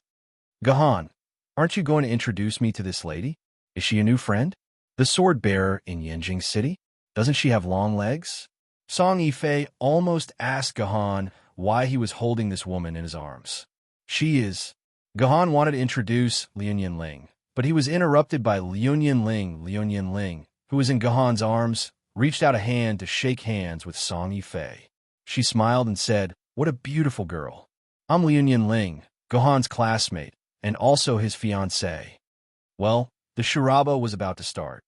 Gahan, aren't you going to introduce me to this lady? Is she a new friend? The sword bearer in Yanjing City? Doesn't she have long legs? Song Yifei almost asked Gahan why he was holding this woman in his arms. She is. Gahan wanted to introduce Liu Ling, but he was interrupted by Liu Ling, who was in Gahan's arms, reached out a hand to shake hands with Song Yifei. She smiled and said, "What a beautiful girl. I'm Liu Ling, Gahan's classmate, and also his fiancée." Well, the charaba was about to start.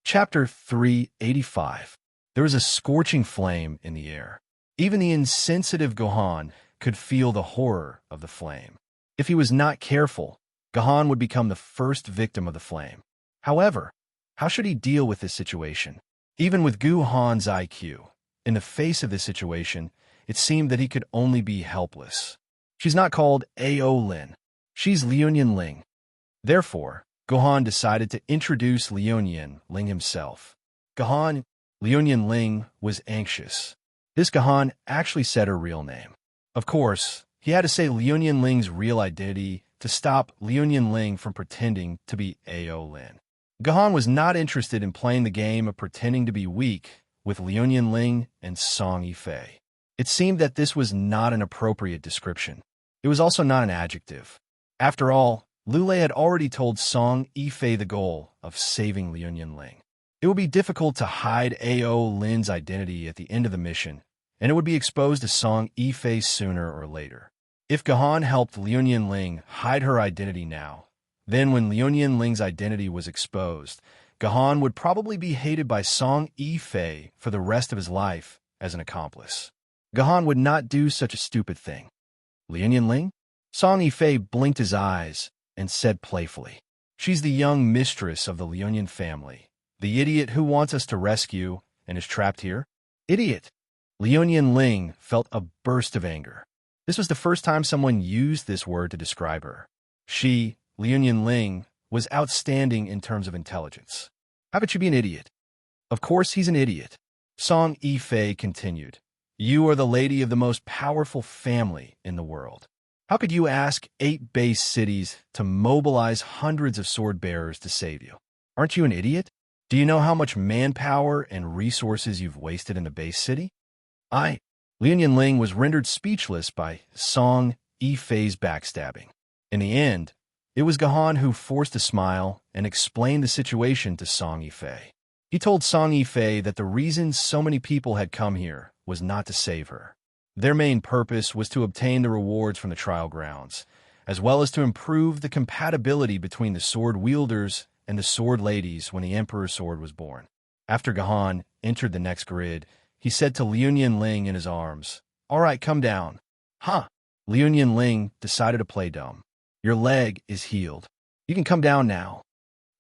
Chapter 385. There was a scorching flame in the air. Even the insensitive Gahan could feel the horror of the flame. If he was not careful, Gahan would become the first victim of the flame. However, how should he deal with this situation? Even with Gahan's IQ, in the face of this situation, it seemed that he could only be helpless. She's not called A.O. Lin. She's Liu Ling. Therefore, Gahan decided to introduce Liu Ling himself. Liu Ling was anxious. This Gahan actually said her real name. Of course, he had to say Liu Ling's real identity to stop Liu Ling from pretending to be A.O. Lin. Gahan was not interested in playing the game of pretending to be weak with Liu Ling and Song Yifei. It seemed that this was not an appropriate description. It was also not an adjective. After all, Liu had already told Song Yifei the goal of saving Liu Ling. It would be difficult to hide A.O. Lin's identity at the end of the mission, and it would be exposed to Song Yifei sooner or later. If Gahan helped Liu Ling hide her identity now, Then when Liu Ling's identity was exposed, Gahan would probably be hated by Song Yifei for the rest of his life as an accomplice. Gahan would not do such a stupid thing. Liu Ling? Song Yifei blinked his eyes and said playfully, "She's the young mistress of the Liu family. The idiot who wants us to rescue and is trapped here? Idiot!" Liu Ling felt a burst of anger. This was the first time someone used this word to describe her. She, Liu Ling, was outstanding in terms of intelligence. How could she be an idiot? Of course he's an idiot. Song Yifei continued, "You are the lady of the most powerful family in the world. How could you ask 8 base cities to mobilize hundreds of sword bearers to save you? Aren't you an idiot? Do you know how much manpower and resources you've wasted in the base city?" Liu Ling was rendered speechless by Song Yifei's backstabbing. In the end, it was Gahan who forced a smile and explained the situation to Song Yifei. He told Song Yifei that the reason so many people had come here was not to save her. Their main purpose was to obtain the rewards from the trial grounds, as well as to improve the compatibility between the sword wielders and the sword ladies when the Emperor's sword was born. After Gahan entered the next grid, he said to Liu Ling in his arms, "All right, come down." Huh. Liu Ling decided to play dumb. "Your leg is healed. You can come down now."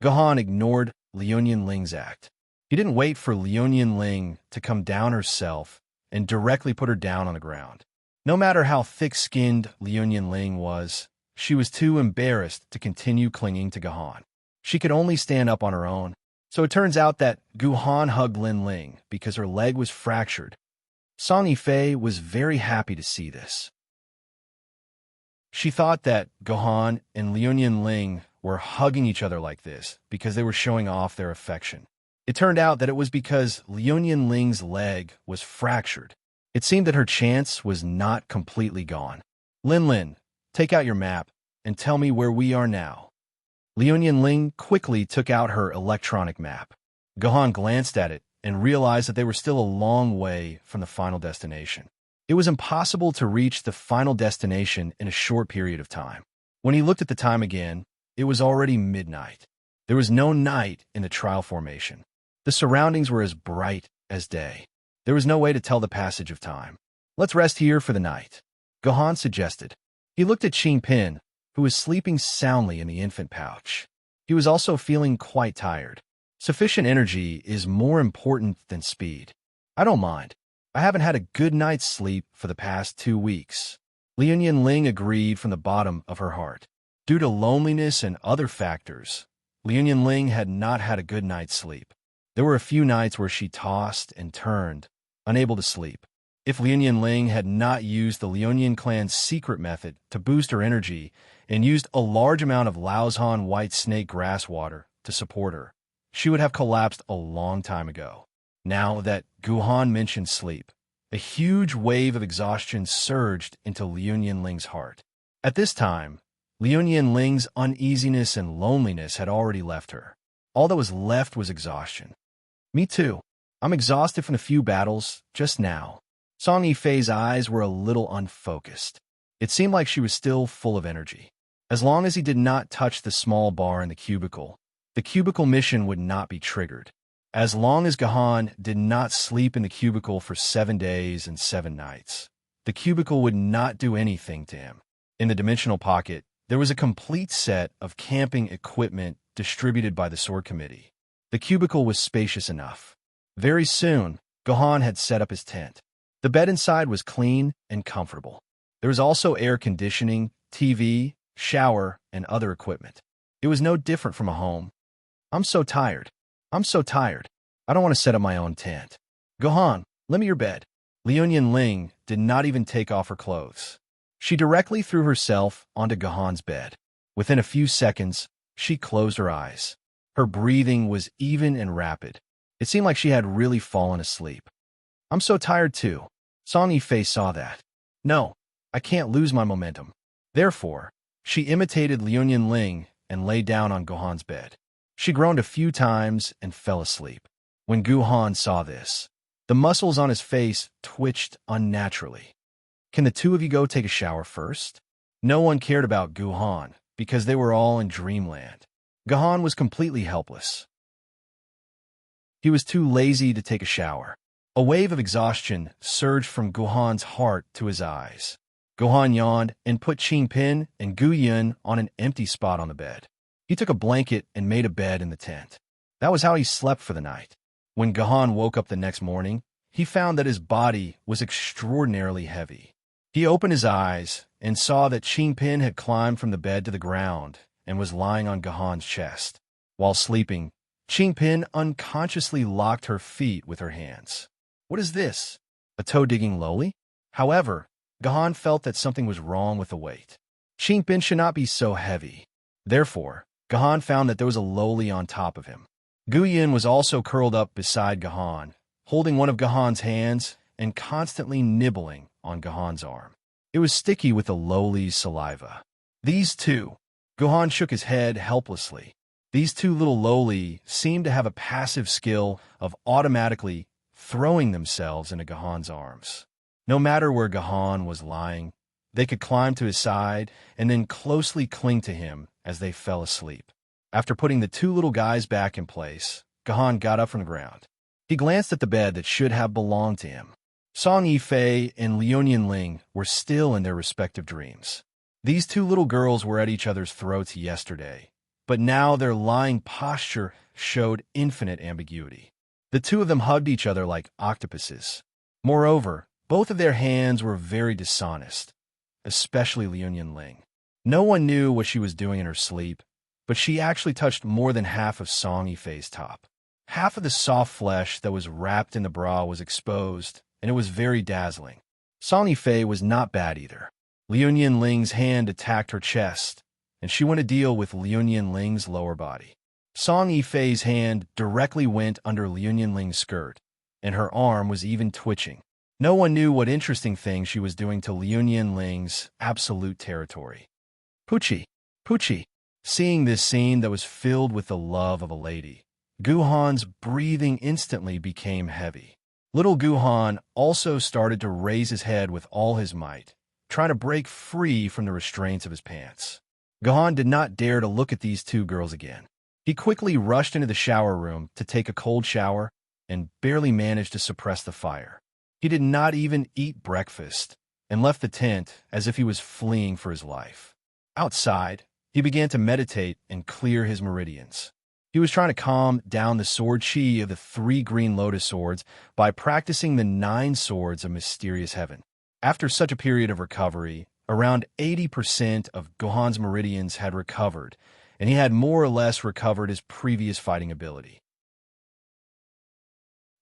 Gahan ignored Liu Ling's act. He didn't wait for Liu Ling to come down herself and directly put her down on the ground. No matter how thick-skinned Liu Ling was, she was too embarrassed to continue clinging to Gahan. She could only stand up on her own. So it turns out that Gahan hugged Lin Ling because her leg was fractured. Song Yifei was very happy to see this. She thought that Gahan and Liu Ling were hugging each other like this because they were showing off their affection. It turned out that it was because Liu Ling's leg was fractured. It seemed that her chance was not completely gone. Lin, take out your map and tell me where we are now." Liu Ling quickly took out her electronic map. Gahan glanced at it and realized that they were still a long way from the final destination. It was impossible to reach the final destination in a short period of time. When he looked at the time again, it was already midnight. There was no night in the trial formation. The surroundings were as bright as day. There was no way to tell the passage of time. "Let's rest here for the night," Gahan suggested. He looked at Qing Pin, who was sleeping soundly in the infant pouch. He was also feeling quite tired. Sufficient energy is more important than speed. "I don't mind. I haven't had a good night's sleep for the past 2 weeks." Liu Ling agreed from the bottom of her heart. Due to loneliness and other factors, Liu Ling had not had a good night's sleep. There were a few nights where she tossed and turned, unable to sleep. If Liu Ling had not used the Liu clan's secret method to boost her energy and used a large amount of Laozhan white snake grass water to support her, she would have collapsed a long time ago. Now that Gahan mentioned sleep, a huge wave of exhaustion surged into Liu Ling's heart. At this time, Liu Ling's uneasiness and loneliness had already left her. All that was left was exhaustion. "Me too. I'm exhausted from the few battles just now." Song Yifei's eyes were a little unfocused. It seemed like she was still full of energy. As long as he did not touch the small bar in the cubicle mission would not be triggered. As long as Gahan did not sleep in the cubicle for 7 days and 7 nights, the cubicle would not do anything to him. In the dimensional pocket, there was a complete set of camping equipment distributed by the Sword Committee. The cubicle was spacious enough. Very soon, Gahan had set up his tent. The bed inside was clean and comfortable. There was also air conditioning, TV, shower, and other equipment. It was no different from a home. I'm so tired. I don't want to set up my own tent." "Gahan, lend me your bed." Liu Ling did not even take off her clothes. She directly threw herself onto Gahan's bed. Within a few seconds, she closed her eyes. Her breathing was even and rapid. It seemed like she had really fallen asleep. "I'm so tired too." Song Yifei saw that. "No, I can't lose my momentum." Therefore, she imitated Liu Ling and lay down on Gahan's bed. She groaned a few times and fell asleep. When Gahan saw this, the muscles on his face twitched unnaturally. "Can the two of you go take a shower first?" No one cared about Gahan because they were all in dreamland. Gahan was completely helpless. He was too lazy to take a shower. A wave of exhaustion surged from Guhan's heart to his eyes. Guhan yawned and put Qingpin and Gu Yun on an empty spot on the bed. He took a blanket and made a bed in the tent. That was how he slept for the night. When Gahan woke up the next morning, he found that his body was extraordinarily heavy. He opened his eyes and saw that Qingpin had climbed from the bed to the ground and was lying on Gahan's chest. While sleeping, Qingpin unconsciously locked her feet with her hands. What is this? A toe-digging loli? However, Gahan felt that something was wrong with the weight. Qingpin should not be so heavy. Therefore, Gahan found that there was a loli on top of him. Gu Yin was also curled up beside Gahan, holding one of Gahan's hands and constantly nibbling on Gahan's arm. It was sticky with the loli's saliva. Gahan shook his head helplessly. These two little loli seemed to have a passive skill of automatically throwing themselves into Gahan's arms. No matter where Gahan was lying, they could climb to his side and then closely cling to him as they fell asleep. After putting the two little guys back in place, Gahan got up from the ground. He glanced at the bed that should have belonged to him. Song Yifei and Liu Ling were still in their respective dreams. These two little girls were at each other's throats yesterday, but now their lying posture showed infinite ambiguity. The two of them hugged each other like octopuses. Moreover, both of their hands were very dishonest, especially Liu Ling. No one knew what she was doing in her sleep, but she actually touched more than half of Song Yifei's top. Half of the soft flesh that was wrapped in the bra was exposed, and it was very dazzling. Song Yifei was not bad either. Liu Ling's hand attacked her chest, and she went to deal with Liu Ling's lower body. Song Yifei's hand directly went under Liu Ling's skirt, and her arm was even twitching. No one knew what interesting thing she was doing to Liu Ling's absolute territory. Puchi! Puchi! Seeing this scene that was filled with the love of a lady, Guhan's breathing instantly became heavy. Little Guhan also started to raise his head with all his might, trying to break free from the restraints of his pants. Guhan did not dare to look at these two girls again. He quickly rushed into the shower room to take a cold shower and barely managed to suppress the fire. He did not even eat breakfast and left the tent as if he was fleeing for his life. Outside, he began to meditate and clear his meridians. He was trying to calm down the sword chi of the 3 green lotus swords by practicing the 9 swords of mysterious heaven. After such a period of recovery, around 80% of Gohan's meridians had recovered, and he had more or less recovered his previous fighting ability.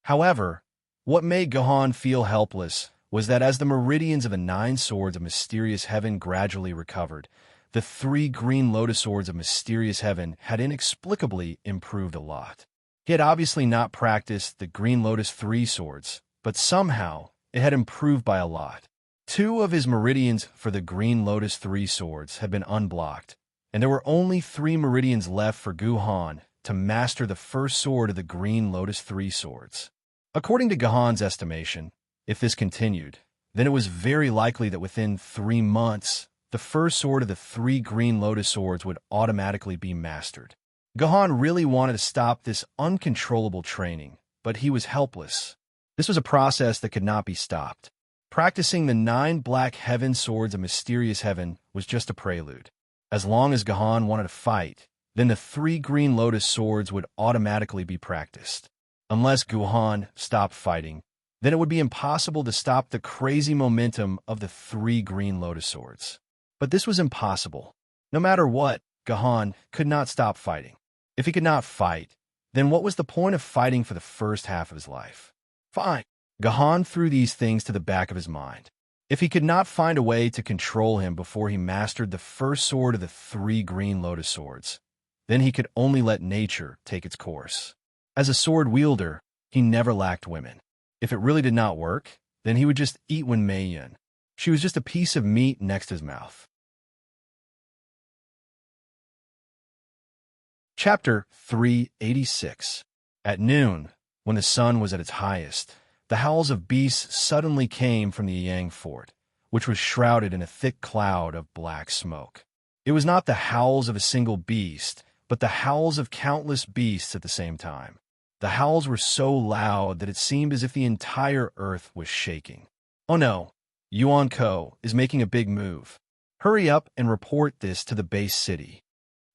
However, what made Gahan feel helpless was that as the meridians of the 9 swords of mysterious heaven gradually recovered, the 3 green lotus swords of mysterious heaven had inexplicably improved a lot. He had obviously not practiced the green lotus 3 swords, but somehow it had improved by a lot. 2 of his meridians for the green lotus 3 swords had been unblocked, and there were only 3 meridians left for Guhan to master the first sword of the green lotus 3 swords. According to Gahan's estimation, if this continued, then it was very likely that within 3 months, the first sword of the 3 green lotus swords would automatically be mastered. Gahan really wanted to stop this uncontrollable training, but he was helpless. This was a process that could not be stopped. Practicing the 9 black heaven swords of mysterious heaven was just a prelude. As long as Gahan wanted to fight, then the 3 green lotus swords would automatically be practiced. Unless Guhan stopped fighting, then it would be impossible to stop the crazy momentum of the 3 green lotus swords. But this was impossible. No matter what, Gahan could not stop fighting. If he could not fight, then what was the point of fighting for the first half of his life? Fine. Gahan threw these things to the back of his mind. If he could not find a way to control him before he mastered the first sword of the 3 green lotus swords, then he could only let nature take its course. As a sword wielder, he never lacked women. If it really did not work, then he would just eat Maiden. She was just a piece of meat next to his mouth. Chapter 386. At noon, when the sun was at its highest, the howls of beasts suddenly came from the Yang fort, which was shrouded in a thick cloud of black smoke. It was not the howls of a single beast, but the howls of countless beasts at the same time. The howls were so loud that it seemed as if the entire earth was shaking. Oh no, Yuan Ko is making a big move. Hurry up and report this to the base city.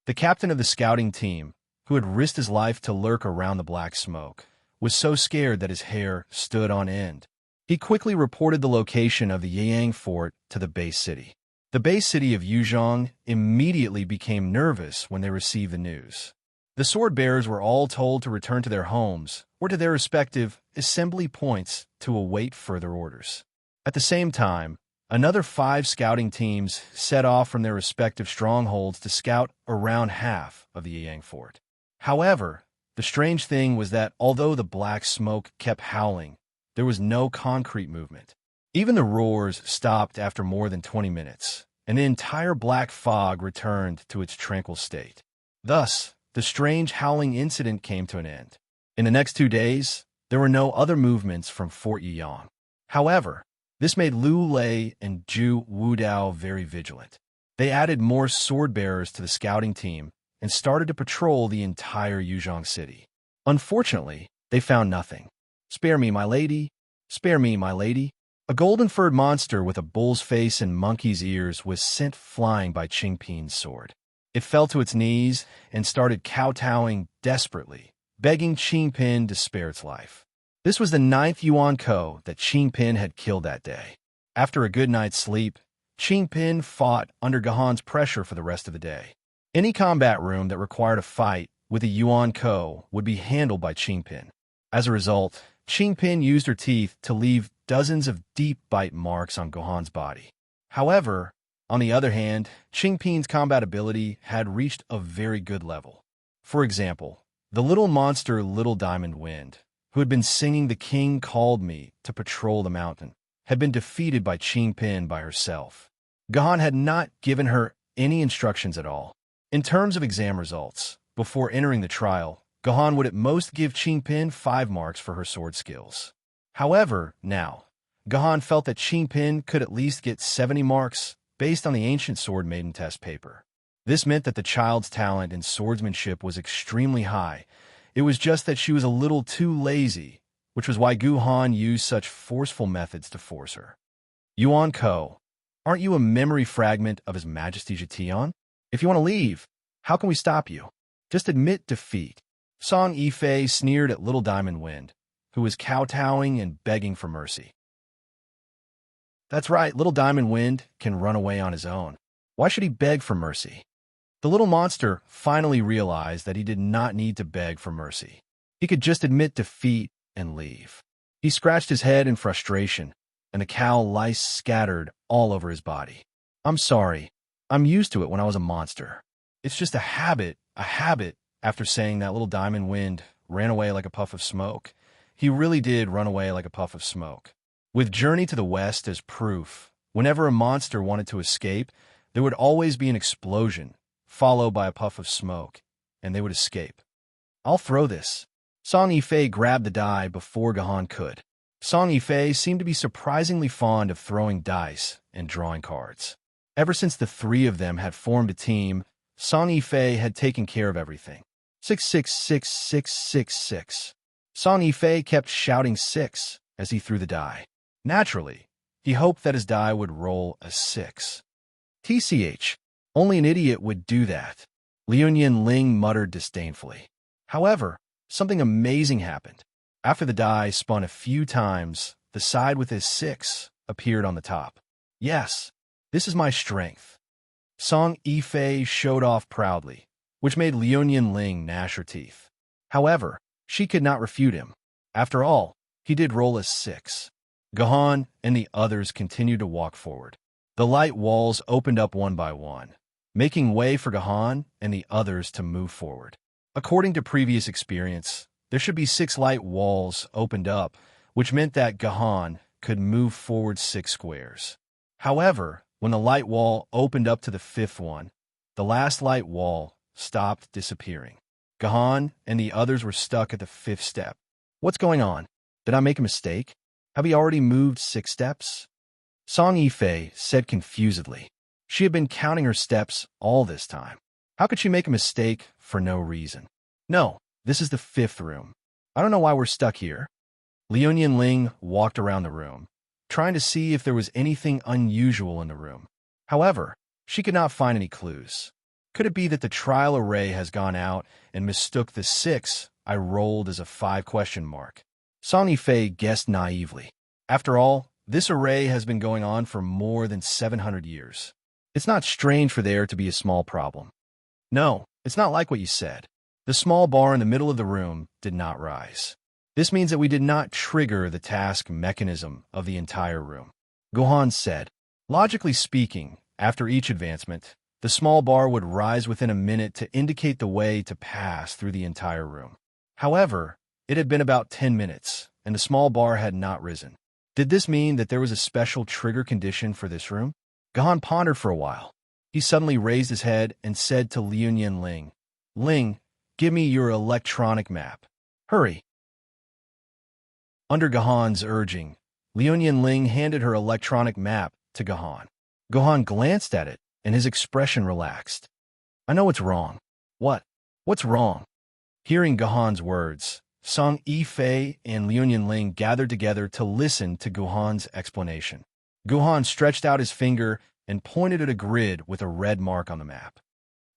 The captain of the scouting team, who had risked his life to lurk around the black smoke, was so scared that his hair stood on end. He quickly reported the location of the Yang fort to the base city. The base city of Yuzhong immediately became nervous when they received the news. The sword bearers were all told to return to their homes or to their respective assembly points to await further orders. At the same time, another 5 scouting teams set off from their respective strongholds to scout around half of the Yang fort. However, the strange thing was that although the black smoke kept howling, there was no concrete movement. Even the roars stopped after more than 20 minutes, and the entire black fog returned to its tranquil state. Thus, the strange howling incident came to an end. In the next 2 days, there were no other movements from Fort Yiyang. However, this made Liu Lei and Zhu Wudao very vigilant. They added more sword bearers to the scouting team and started to patrol the entire Yuzhong city. Unfortunately, they found nothing. "Spare me, my lady. Spare me, my lady." A golden-furred monster with a bull's face and monkey's ears was sent flying by Qingpin's sword. It fell to its knees and started kowtowing desperately, begging Qingpin to spare its life. This was the 9th Yuan Ko that Qingpin had killed that day. After a good night's sleep, Qingpin fought under Gahan's pressure for the rest of the day. Any combat room that required a fight with a Yuan Ko would be handled by Qingpin. As a result, Qingpin used her teeth to leave dozens of deep bite marks on Gohan's body. However, on the other hand, Qingpin's combat ability had reached a very good level. For example, the little monster Little Diamond Wind, who had been singing "The King Called Me" to patrol the mountain, had been defeated by Qingpin by herself. Gahan had not given her any instructions at all. In terms of exam results, before entering the trial, Gahan would at most give Qingpin 5 marks for her sword skills. However, now, Gahan felt that Qingpin could at least get 70 marks based on the ancient sword maiden test paper. This meant that the child's talent in swordsmanship was extremely high. It was just that she was a little too lazy, which was why Guhan used such forceful methods to force her. "Yuan Ko, aren't you a memory fragment of His Majesty Jatian? If you want to leave, how can we stop you? Just admit defeat." Song Yifei sneered at Little Diamond Wind, who was kowtowing and begging for mercy. "That's right, Little Diamond Wind can run away on his own. Why should he beg for mercy?" The little monster finally realized that he did not need to beg for mercy. He could just admit defeat and leave. He scratched his head in frustration, and the cowl lice scattered all over his body. "I'm sorry. I'm used to it when I was a monster. It's just a habit. After saying that, Little Diamond Wind ran away like a puff of smoke. He really did run away like a puff of smoke. With Journey to the West as proof, whenever a monster wanted to escape, there would always be an explosion, followed by a puff of smoke, and they would escape. "I'll throw this." Song Yifei grabbed the die before Gahan could. Song Yifei seemed to be surprisingly fond of throwing dice and drawing cards. Ever since the 3 of them had formed a team, Song Yifei had taken care of everything. 6666666. Song Yifei kept shouting 6 as he threw the die. Naturally, he hoped that his die would roll a 6. "TCH, only an idiot would do that," Liu Ling muttered disdainfully. However, something amazing happened. After the die spun a few times, the side with his 6 appeared on the top. "Yes, this is my strength." Song Yifei showed off proudly, which made Liu Ling gnash her teeth. However, she could not refute him. After all, he did roll a 6. Gahan and the others continued to walk forward. The light walls opened up one by one, making way for Gahan and the others to move forward. According to previous experience, there should be 6 light walls opened up, which meant that Gahan could move forward 6 squares. However, when the light wall opened up to the 5th one, the last light wall stopped disappearing. Gahan and the others were stuck at the 5th step. "What's going on? Did I make a mistake? Have we already moved 6 steps?" Song Yifei said confusedly. She had been counting her steps all this time. How could she make a mistake for no reason? No, this is the 5th room. I don't know why we're stuck here. Liu Ling walked around the room, trying to see if there was anything unusual in the room. However, she could not find any clues. Could it be that the trial array has gone out and mistook the 6 I rolled as a 5 question mark? Song Yifei guessed naively. After all, this array has been going on for more than 700 years. It's not strange for there to be a small problem. No, it's not like what you said. The small bar in the middle of the room did not rise. This means that we did not trigger the task mechanism of the entire room. Gohan said, logically speaking, after each advancement, the small bar would rise within a minute to indicate the way to pass through the entire room. However, it had been about 10 minutes, and the small bar had not risen. Did this mean that there was a special trigger condition for this room? Gohan pondered for a while. He suddenly raised his head and said to Liu Ling, Ling, give me your electronic map. Hurry. Under Gohan's urging, Liu Ling handed her electronic map to Gohan. Gohan glanced at it, and his expression relaxed. I know what's wrong. What? What's wrong? Hearing Gohan's words, Song Yifei and Liu Ling gathered together to listen to Gohan's explanation. Gohan stretched out his finger and pointed at a grid with a red mark on the map.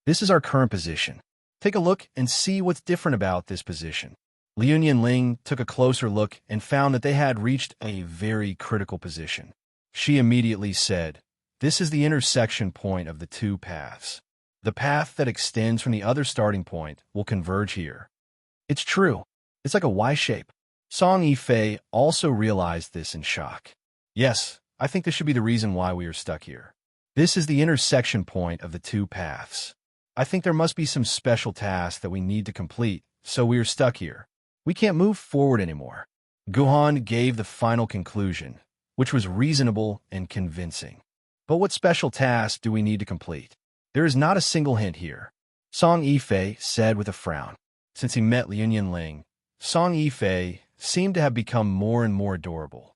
This is our current position. Take a look and see what's different about this position. Liu Ling took a closer look and found that they had reached a very critical position. She immediately said, this is the intersection point of the 2 paths. The path that extends from the other starting point will converge here. It's true. It's like a Y shape. Song Yifei also realized this in shock. Yes, I think this should be the reason why we are stuck here. This is the intersection point of the 2 paths. I think there must be some special task that we need to complete, so we are stuck here. We can't move forward anymore. Gohan gave the final conclusion, which was reasonable and convincing. But what special task do we need to complete? There is not a single hint here. Song Yifei said with a frown. Since he met Liu Ling, Song Yifei seemed to have become more and more adorable.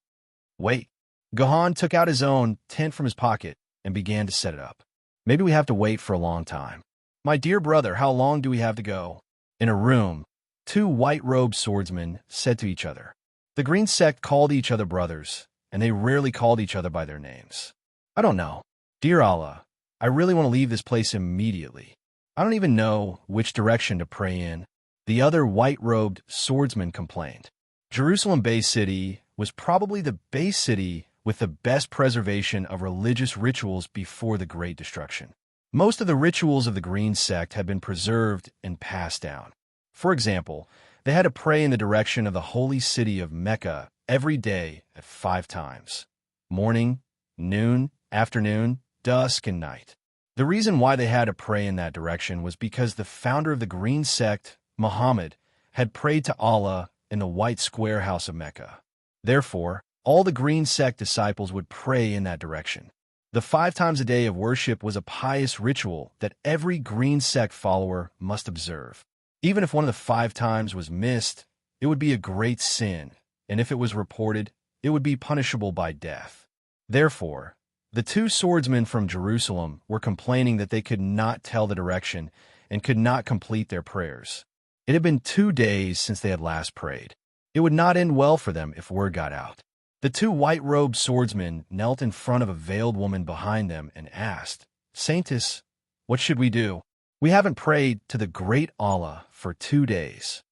Wait. Gohan took out his own tent from his pocket and began to set it up. Maybe we have to wait for a long time. My dear brother, how long do we have to go? In a room, 2 white-robed swordsmen said to each other. The Green Sect called each other brothers, and they rarely called each other by their names. I don't know. Dear Allah, I really want to leave this place immediately. I don't even know which direction to pray in. The other white-robed swordsman complained. Jerusalem Bay City was probably the base city with the best preservation of religious rituals before the Great Destruction. Most of the rituals of the Green Sect had been preserved and passed down. For example, they had to pray in the direction of the holy city of Mecca every day at 5 times: morning, noon, afternoon, dusk, and night. The reason why they had to pray in that direction was because the founder of the Green Sect, Muhammad, had prayed to Allah in the white square house of Mecca. Therefore, all the Green Sect disciples would pray in that direction. The 5 times a day of worship was a pious ritual that every Green Sect follower must observe. Even if one of the 5 times was missed, it would be a great sin, and if it was reported, it would be punishable by death. Therefore, the 2 swordsmen from Jerusalem were complaining that they could not tell the direction and could not complete their prayers. It had been 2 days since they had last prayed. It would not end well for them if word got out. The 2 white-robed swordsmen knelt in front of a veiled woman behind them and asked, Saintess, what should we do? We haven't prayed to the great Allah for 2 days.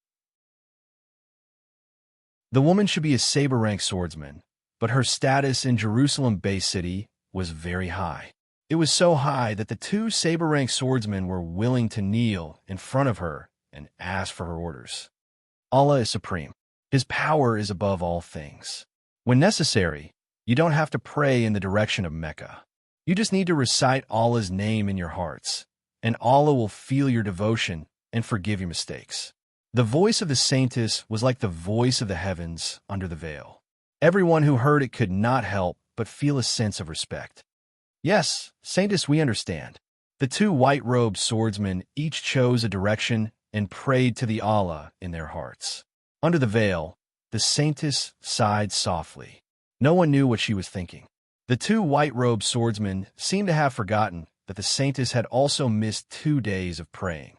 The woman should be a saber-ranked swordsman, but her status in Jerusalem Bay City was very high. It was so high that the 2 saber-ranked swordsmen were willing to kneel in front of her and ask for her orders. Allah is supreme. His power is above all things. When necessary, you don't have to pray in the direction of Mecca. You just need to recite Allah's name in your hearts, and Allah will feel your devotion and forgive your mistakes. The voice of the saintess was like the voice of the heavens under the veil. Everyone who heard it could not help but feel a sense of respect. Yes, saintess, we understand. The 2 white-robed swordsmen each chose a direction and prayed to the Allah in their hearts. Under the veil, the saintess sighed softly. No one knew what she was thinking. The two white-robed swordsmen seemed to have forgotten that the saintess had also missed 2 days of praying.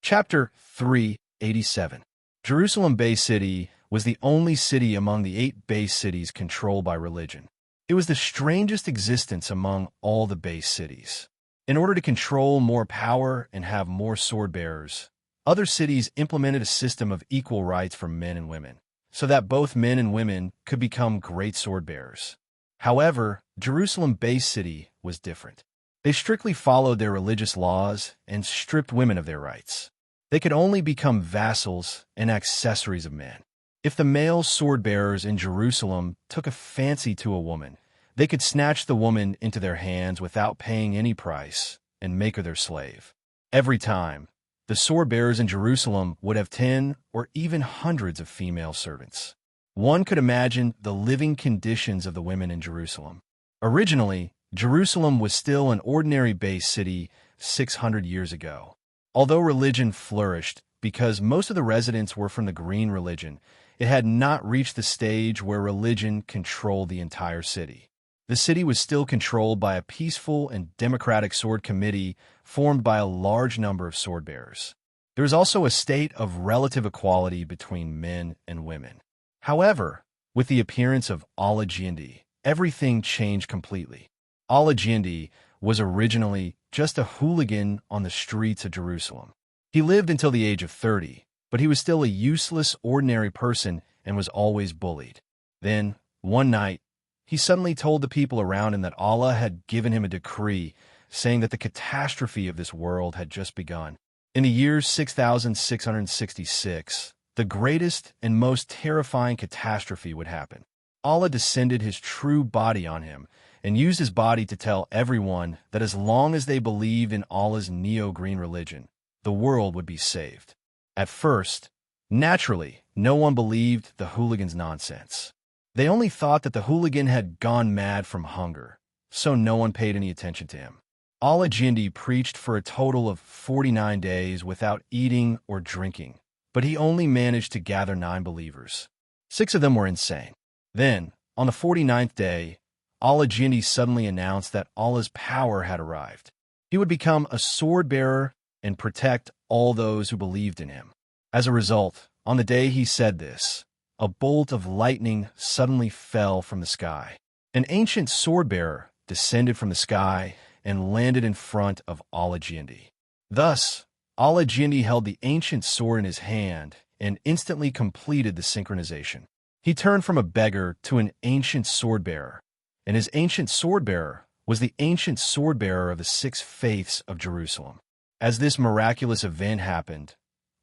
Chapter 387. Jerusalem Bay City was the only city among the 8 base cities controlled by religion. It was the strangest existence among all the base cities. In order to control more power and have more sword-bearers, other cities implemented a system of equal rights for men and women, so that both men and women could become great sword-bearers. However, Jerusalem Base City was different. They strictly followed their religious laws and stripped women of their rights. They could only become vassals and accessories of men. If the male sword-bearers in Jerusalem took a fancy to a woman, they could snatch the woman into their hands without paying any price and make her their slave. Every time, the sword-bearers in Jerusalem would have 10 or even hundreds of female servants. One could imagine the living conditions of the women in Jerusalem. Originally, Jerusalem was still an ordinary base city 600 years ago. Although religion flourished because most of the residents were from the Green religion, it had not reached the stage where religion controlled the entire city. The city was still controlled by a peaceful and democratic sword committee formed by a large number of sword-bearers. There was also a state of relative equality between men and women. However, with the appearance of Allah Jindi, everything changed completely. Allah Jindi was originally just a hooligan on the streets of Jerusalem. He lived until the age of 30, but he was still a useless, ordinary person and was always bullied. Then, one night, he suddenly told the people around him that Allah had given him a decree saying that the catastrophe of this world had just begun. In the year 6666, the greatest and most terrifying catastrophe would happen. Allah descended his true body on him and used his body to tell everyone that as long as they believed in Allah's neo-green religion, the world would be saved. At first, naturally, no one believed the hooligan's nonsense. They only thought that the hooligan had gone mad from hunger, so no one paid any attention to him. Allah Jindi preached for a total of 49 days without eating or drinking, but he only managed to gather 9 believers. 6 of them were insane. Then, on the 49th day, Allah Jindi suddenly announced that Allah's power had arrived. He would become a sword-bearer and protect all those who believed in him. As a result, on the day he said this, a bolt of lightning suddenly fell from the sky. An ancient sword-bearer descended from the sky and landed in front of Allah Jindi. Thus, Allah Jindi held the ancient sword in his hand and instantly completed the synchronization. He turned from a beggar to an ancient sword-bearer, and his ancient sword-bearer was the ancient sword-bearer of the 6 faiths of Jerusalem. As this miraculous event happened,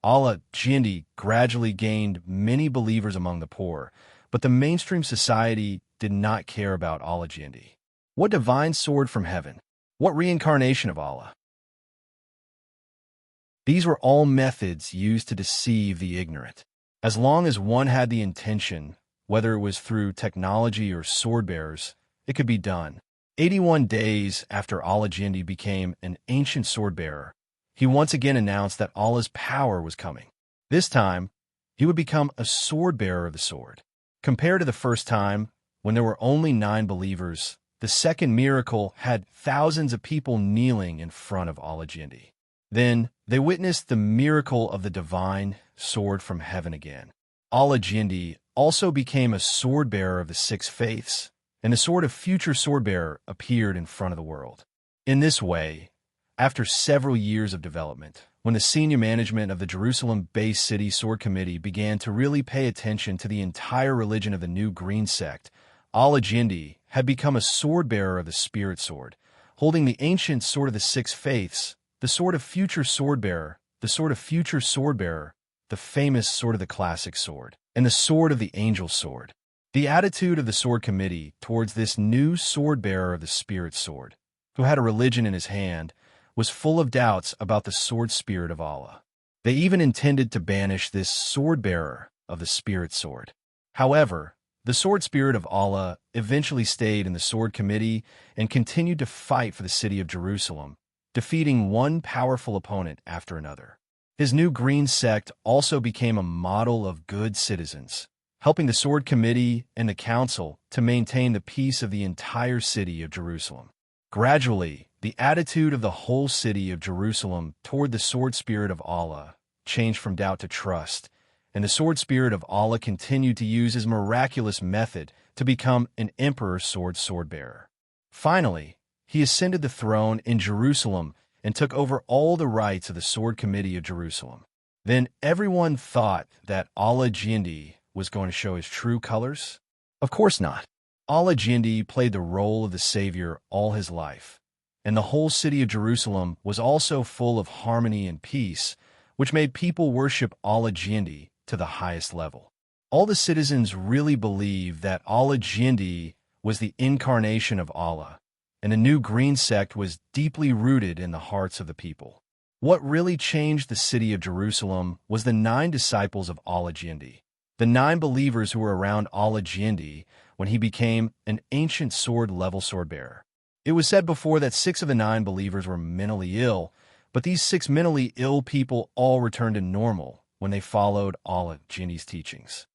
Allah Jindi gradually gained many believers among the poor, but the mainstream society did not care about Allah Jindi. What divine sword from heaven? What reincarnation of Allah? These were all methods used to deceive the ignorant. As long as one had the intention, whether it was through technology or sword-bearers, it could be done. 81 days after Allah Jindi became an ancient sword-bearer, he once again announced that Allah's power was coming. This time, he would become a sword-bearer of the sword. Compared to the first time, when there were only 9 believers, the second miracle had thousands of people kneeling in front of Allah Jindi. Then, they witnessed the miracle of the divine sword from heaven again. Allah Jindi also became a sword-bearer of the 6 faiths, and the sword of future sword-bearer appeared in front of the world. In this way, after several years of development, when the senior management of the Jerusalem Base City Sword Committee began to really pay attention to the entire religion of the new Green sect, Allah Jindi had become a sword-bearer of the Spirit Sword, holding the ancient sword of the 6 faiths, the sword of future sword-bearer, the sword of future sword-bearer, the famous sword of the classic sword, and the sword of the angel sword. The attitude of the Sword Committee towards this new sword-bearer of the Spirit Sword, who had a religion in his hand, was full of doubts about the sword spirit of Allah. They even intended to banish this sword-bearer of the Spirit Sword. However, the sword spirit of Allah eventually stayed in the Sword Committee and continued to fight for the city of Jerusalem, defeating one powerful opponent after another. His new Green sect also became a model of good citizens, helping the Sword Committee and the Council to maintain the peace of the entire city of Jerusalem. Gradually, the attitude of the whole city of Jerusalem toward the sword spirit of Allah changed from doubt to trust, and the sword spirit of Allah continued to use his miraculous method to become an emperor's sword-bearer. Finally, he ascended the throne in Jerusalem and took over all the rights of the Sword Committee of Jerusalem. Then everyone thought that Allah Jindi was going to show his true colors? Of course not. Allah Jindi played the role of the savior all his life, and the whole city of Jerusalem was also full of harmony and peace, which made people worship Allah Jindi to the highest level. All the citizens really believed that Allah Jindi was the incarnation of Allah, and the new green sect was deeply rooted in the hearts of the people. What really changed the city of Jerusalem was the 9 disciples of Allah Jindi, the 9 believers who were around Allah Jindi when he became an ancient sword-level sword-bearer. It was said before that 6 of the 9 believers were mentally ill, but these 6 mentally ill people all returned to normal when they followed Allah Jindi's teachings.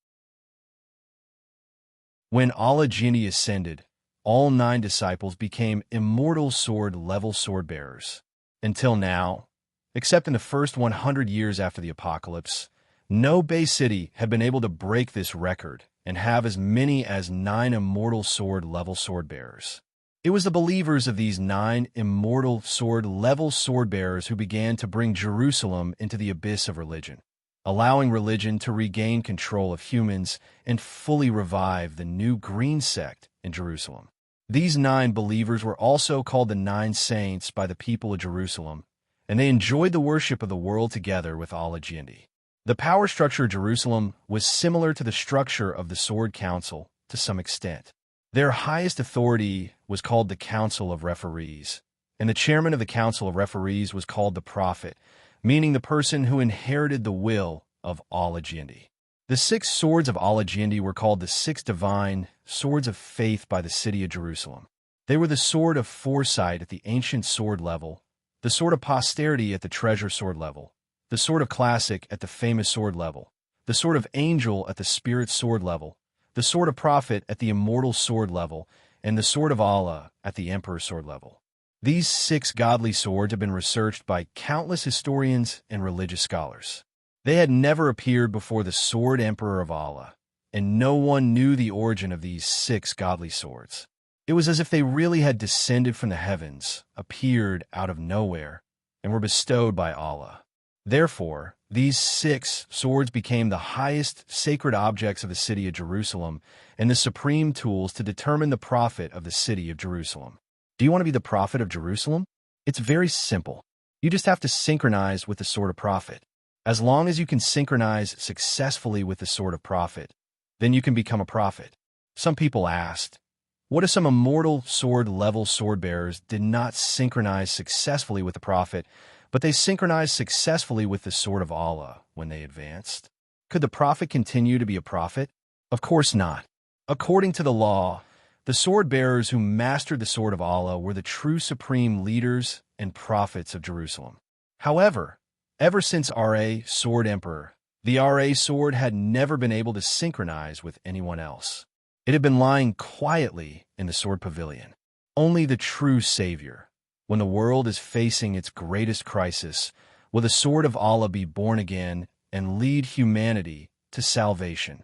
When Allah Jindi ascended, all 9 disciples became immortal sword-level sword-bearers. Until now, except in the first 100 years after the apocalypse, no base city had been able to break this record and have as many as 9 immortal sword-level sword-bearers. It was the believers of these 9 immortal sword-level sword-bearers who began to bring Jerusalem into the abyss of religion, allowing religion to regain control of humans and fully revive the new green sect in Jerusalem. These 9 believers were also called the 9 saints by the people of Jerusalem, and they enjoyed the worship of the world together with Allah Jindi. The power structure of Jerusalem was similar to the structure of the Sword Council to some extent. Their highest authority was called the Council of Referees, and the chairman of the Council of Referees was called the Prophet, meaning the person who inherited the will of Allah Jindi. The 6 swords of Allah Jindi were called the 6 divine swords of faith by the city of Jerusalem. They were the sword of foresight at the ancient sword level, the sword of posterity at the treasure sword level, the sword of classic at the famous sword level, the sword of angel at the spirit sword level, the sword of prophet at the immortal sword level, and the sword of Allah at the emperor sword level. These 6 godly swords have been researched by countless historians and religious scholars. They had never appeared before the sword emperor of Allah, and no one knew the origin of these 6 godly swords. It was as if they really had descended from the heavens, appeared out of nowhere, and were bestowed by Allah. Therefore, these 6 swords became the highest sacred objects of the city of Jerusalem and the supreme tools to determine the prophet of the city of Jerusalem. Do you want to be the prophet of Jerusalem? It's very simple. You just have to synchronize with the sword of prophet. As long as you can synchronize successfully with the sword of prophet, then you can become a prophet. Some people asked, what if some immortal sword-level sword-bearers did not synchronize successfully with the prophet, but they synchronized successfully with the sword of Allah when they advanced? Could the prophet continue to be a prophet? Of course not. According to the law, the sword-bearers who mastered the sword of Allah were the true supreme leaders and prophets of Jerusalem. However, ever since Ra, sword emperor, the Ra sword had never been able to synchronize with anyone else. It had been lying quietly in the sword pavilion. Only the true savior, when the world is facing its greatest crisis, will the sword of Allah be born again and lead humanity to salvation.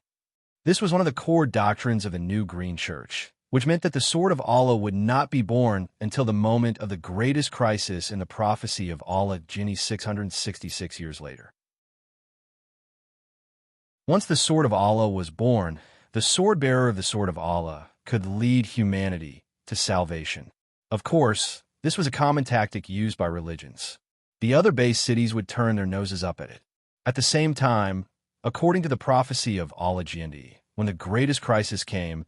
This was one of the core doctrines of the New Green Church, which meant that the sword of Allah would not be born until the moment of the greatest crisis in the prophecy of Allah Jinni 666 years later. Once the sword of Allah was born, the sword-bearer of the sword of Allah could lead humanity to salvation. Of course, this was a common tactic used by religions. The other base cities would turn their noses up at it. At the same time, according to the prophecy of Allah Jindi, when the greatest crisis came,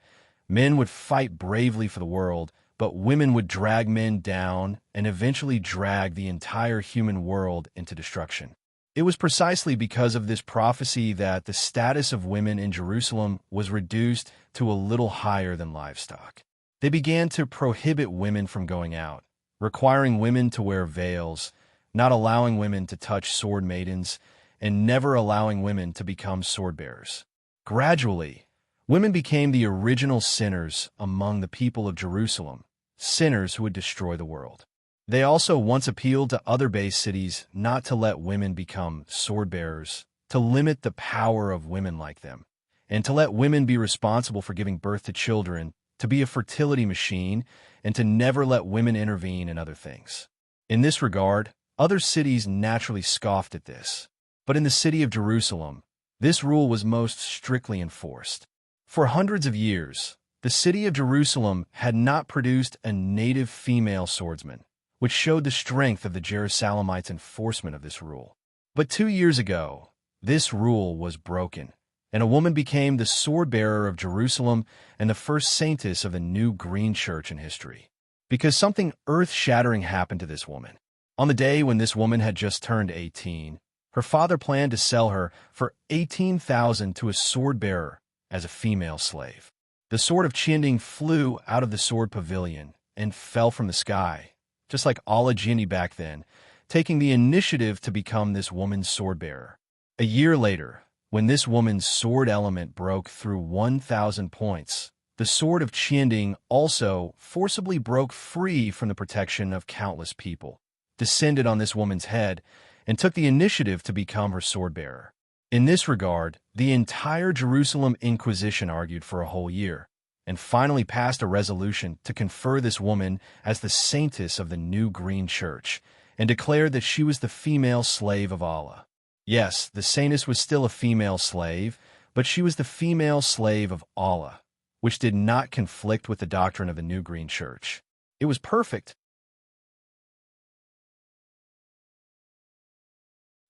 men would fight bravely for the world, but women would drag men down and eventually drag the entire human world into destruction. It was precisely because of this prophecy that the status of women in Jerusalem was reduced to a little higher than livestock. They began to prohibit women from going out, requiring women to wear veils, not allowing women to touch sword maidens, and never allowing women to become sword bearers. Gradually, women became the original sinners among the people of Jerusalem, sinners who would destroy the world. They also once appealed to other base cities not to let women become sword-bearers, to limit the power of women like them, and to let women be responsible for giving birth to children, to be a fertility machine, and to never let women intervene in other things. In this regard, other cities naturally scoffed at this. But in the city of Jerusalem, this rule was most strictly enforced. For hundreds of years, the city of Jerusalem had not produced a native female swordsman, which showed the strength of the Jerusalemites' enforcement of this rule. But 2 years ago, this rule was broken, and a woman became the sword-bearer of Jerusalem and the first saintess of the new green church in history. Because something earth-shattering happened to this woman. On the day when this woman had just turned 18, her father planned to sell her for 18,000 to a sword-bearer as a female slave. The sword of Chinding flew out of the sword pavilion and fell from the sky, just like Allah Jinni back then, taking the initiative to become this woman's sword-bearer. A year later, when this woman's sword element broke through 1,000 points, the sword of Chinding also forcibly broke free from the protection of countless people, descended on this woman's head, and took the initiative to become her sword-bearer. In this regard, the entire Jerusalem Inquisition argued for a whole year, and finally passed a resolution to confer this woman as the saintess of the new green church, and declared that she was the female slave of Allah. Yes, the saintess was still a female slave, but she was the female slave of Allah, which did not conflict with the doctrine of the new green church. It was perfect.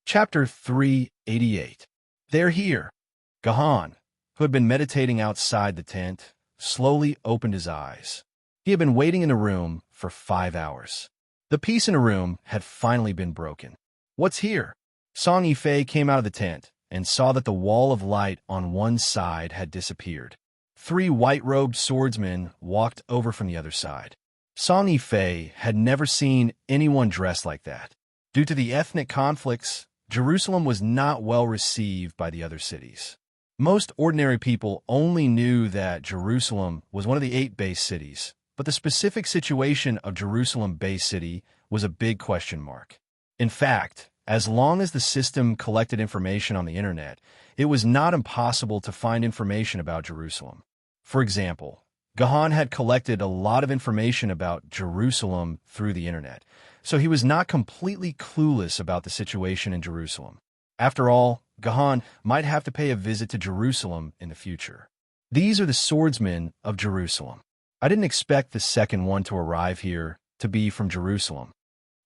Chapter 388. They're here. Gahan, who had been meditating outside the tent, slowly opened his eyes. He had been waiting in the room for 5 hours. The peace in the room had finally been broken. What's here? Song Yifei came out of the tent and saw that the wall of light on one side had disappeared. 3 white-robed swordsmen walked over from the other side. Song Yifei had never seen anyone dressed like that. Due to the ethnic conflicts, Jerusalem was not well received by the other cities. Most ordinary people only knew that Jerusalem was one of the 8 base cities, but the specific situation of Jerusalem base city was a big question mark. In fact, as long as the system collected information on the internet, it was not impossible to find information about Jerusalem. For example, Gahan had collected a lot of information about Jerusalem through the internet, so he was not completely clueless about the situation in Jerusalem. After all, Gahan might have to pay a visit to Jerusalem in the future. These are the swordsmen of Jerusalem. I didn't expect the second one to arrive here to be from Jerusalem.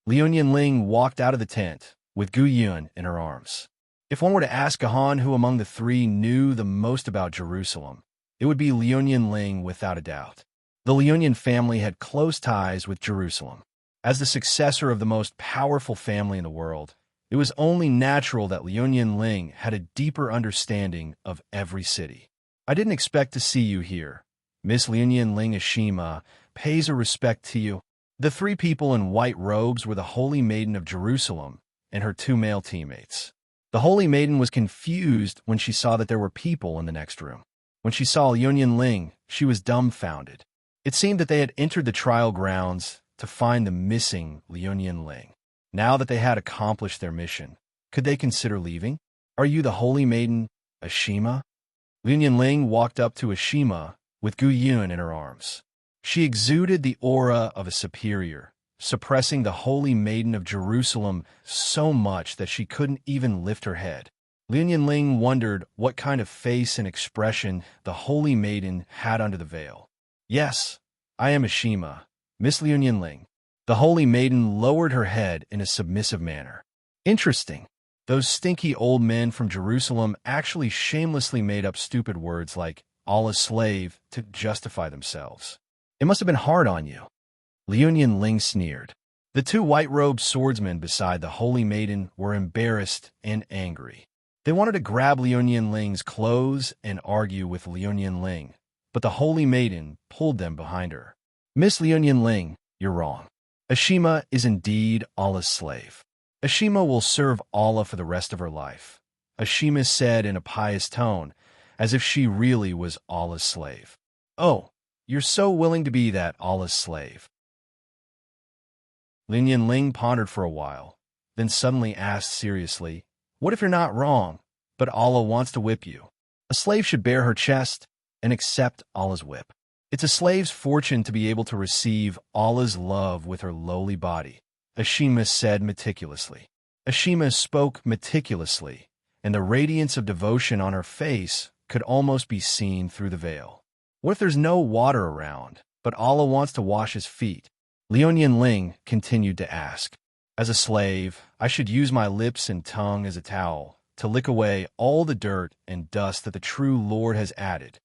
Liu Ling walked out of the tent with Gu Yun in her arms. If one were to ask Gahan who among the 3 knew the most about Jerusalem, it would be Liu Ling without a doubt. The Liu family had close ties with Jerusalem. As the successor of the most powerful family in the world, it was only natural that Liu Ling had a deeper understanding of every city. I didn't expect to see you here. Miss Liu Ling Ashima pays her respect to you. The 3 people in white robes were the Holy Maiden of Jerusalem and her 2 male teammates. The Holy Maiden was confused when she saw that there were people in the next room. When she saw Liu Ling, she was dumbfounded. It seemed that they had entered the trial grounds to find the missing Liu Ling. Now that they had accomplished their mission, could they consider leaving? Are you the Holy Maiden, Ashima? Liu Ling walked up to Ashima with Gu Yun in her arms. She exuded the aura of a superior, suppressing the Holy Maiden of Jerusalem so much that she couldn't even lift her head. Liu Ling wondered what kind of face and expression the Holy Maiden had under the veil. Yes, I am Ashima, Miss Liu Ling. The Holy Maiden lowered her head in a submissive manner. Interesting. Those stinky old men from Jerusalem actually shamelessly made up stupid words like Allah's slave to justify themselves. It must have been hard on you. Liu Ling sneered. The 2 white-robed swordsmen beside the Holy Maiden were embarrassed and angry. They wanted to grab Liu Ling's clothes and argue with Liu Ling, but the Holy Maiden pulled them behind her. Miss Liu Ling, you're wrong. Ashima is indeed Allah's slave. Ashima will serve Allah for the rest of her life. Ashima said in a pious tone, as if she really was Allah's slave. "Oh, you're so willing to be that Allah's slave." Lin Ling pondered for a while, then suddenly asked seriously, "What if you're not wrong, but Allah wants to whip you?" A slave should bare her chest and accept Allah's whip. It's a slave's fortune to be able to receive Allah's love with her lowly body, Ashima said meticulously. Ashima spoke meticulously, and the radiance of devotion on her face could almost be seen through the veil. What if there's no water around, but Allah wants to wash his feet? Liu Ling continued to ask. As a slave, I should use my lips and tongue as a towel to lick away all the dirt and dust that the true Lord has added.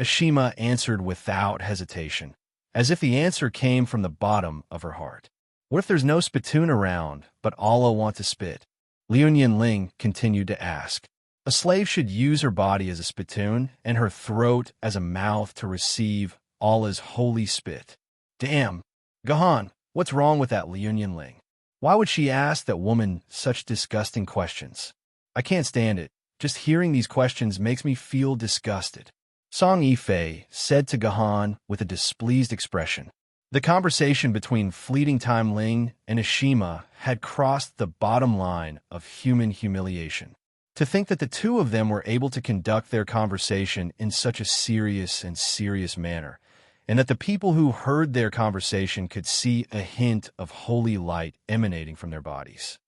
Ashima answered without hesitation, as if the answer came from the bottom of her heart. What if there's no spittoon around, but Allah wants to spit? Liu Ling continued to ask. A slave should use her body as a spittoon and her throat as a mouth to receive Allah's holy spit. Damn, Gahan, what's wrong with that Liu Ling? Why would she ask that woman such disgusting questions? I can't stand it. Just hearing these questions makes me feel disgusted. Song Yifei said to Gahan with a displeased expression. The conversation between Fleeting Time Ling and Ashima had crossed the bottom line of human humiliation. To think that the two of them were able to conduct their conversation in such a serious manner, and that the people who heard their conversation could see a hint of holy light emanating from their bodies.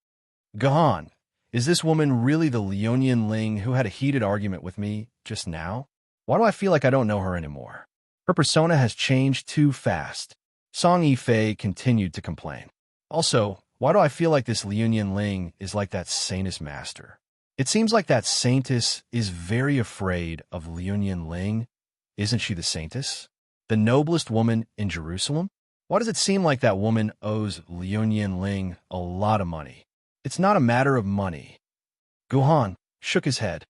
Gahan, is this woman really the Liu Ling who had a heated argument with me just now? Why do I feel like I don't know her anymore? Her persona has changed too fast. Song Yifei continued to complain. Also, why do I feel like this Liu Ling is like that saintess master? It seems like that saintess is very afraid of Liu Ling. Isn't she the saintess? The noblest woman in Jerusalem? Why does it seem like that woman owes Liu Ling a lot of money? It's not a matter of money. Guhan shook his head.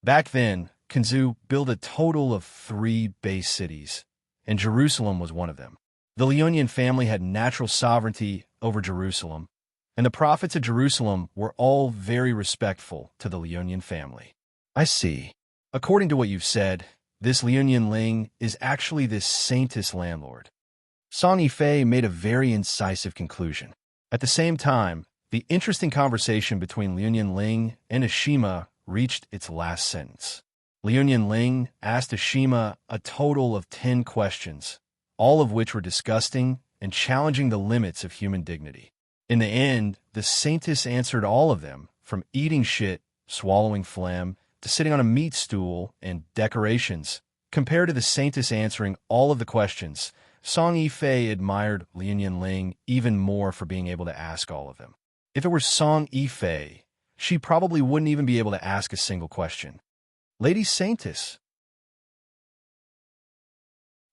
Back then, Kanzu built a total of 3 base cities, and Jerusalem was one of them. The Liu family had natural sovereignty over Jerusalem, and the prophets of Jerusalem were all very respectful to the Liu family. I see. According to what you've said, this Liu Ling is actually this saintess landlord. Song Yifei made a very incisive conclusion. At the same time, the interesting conversation between Liu Ling and Ashima reached its last sentence. Liu Ling asked Ashima a total of 10 questions, all of which were disgusting and challenging the limits of human dignity. In the end, the saintess answered all of them, from eating shit, swallowing phlegm, to sitting on a meat stool and decorations. Compared to the saintess answering all of the questions, Song Yifei admired Liu Ling even more for being able to ask all of them. If it were Song Yifei, she probably wouldn't even be able to ask a single question. Lady Saintess.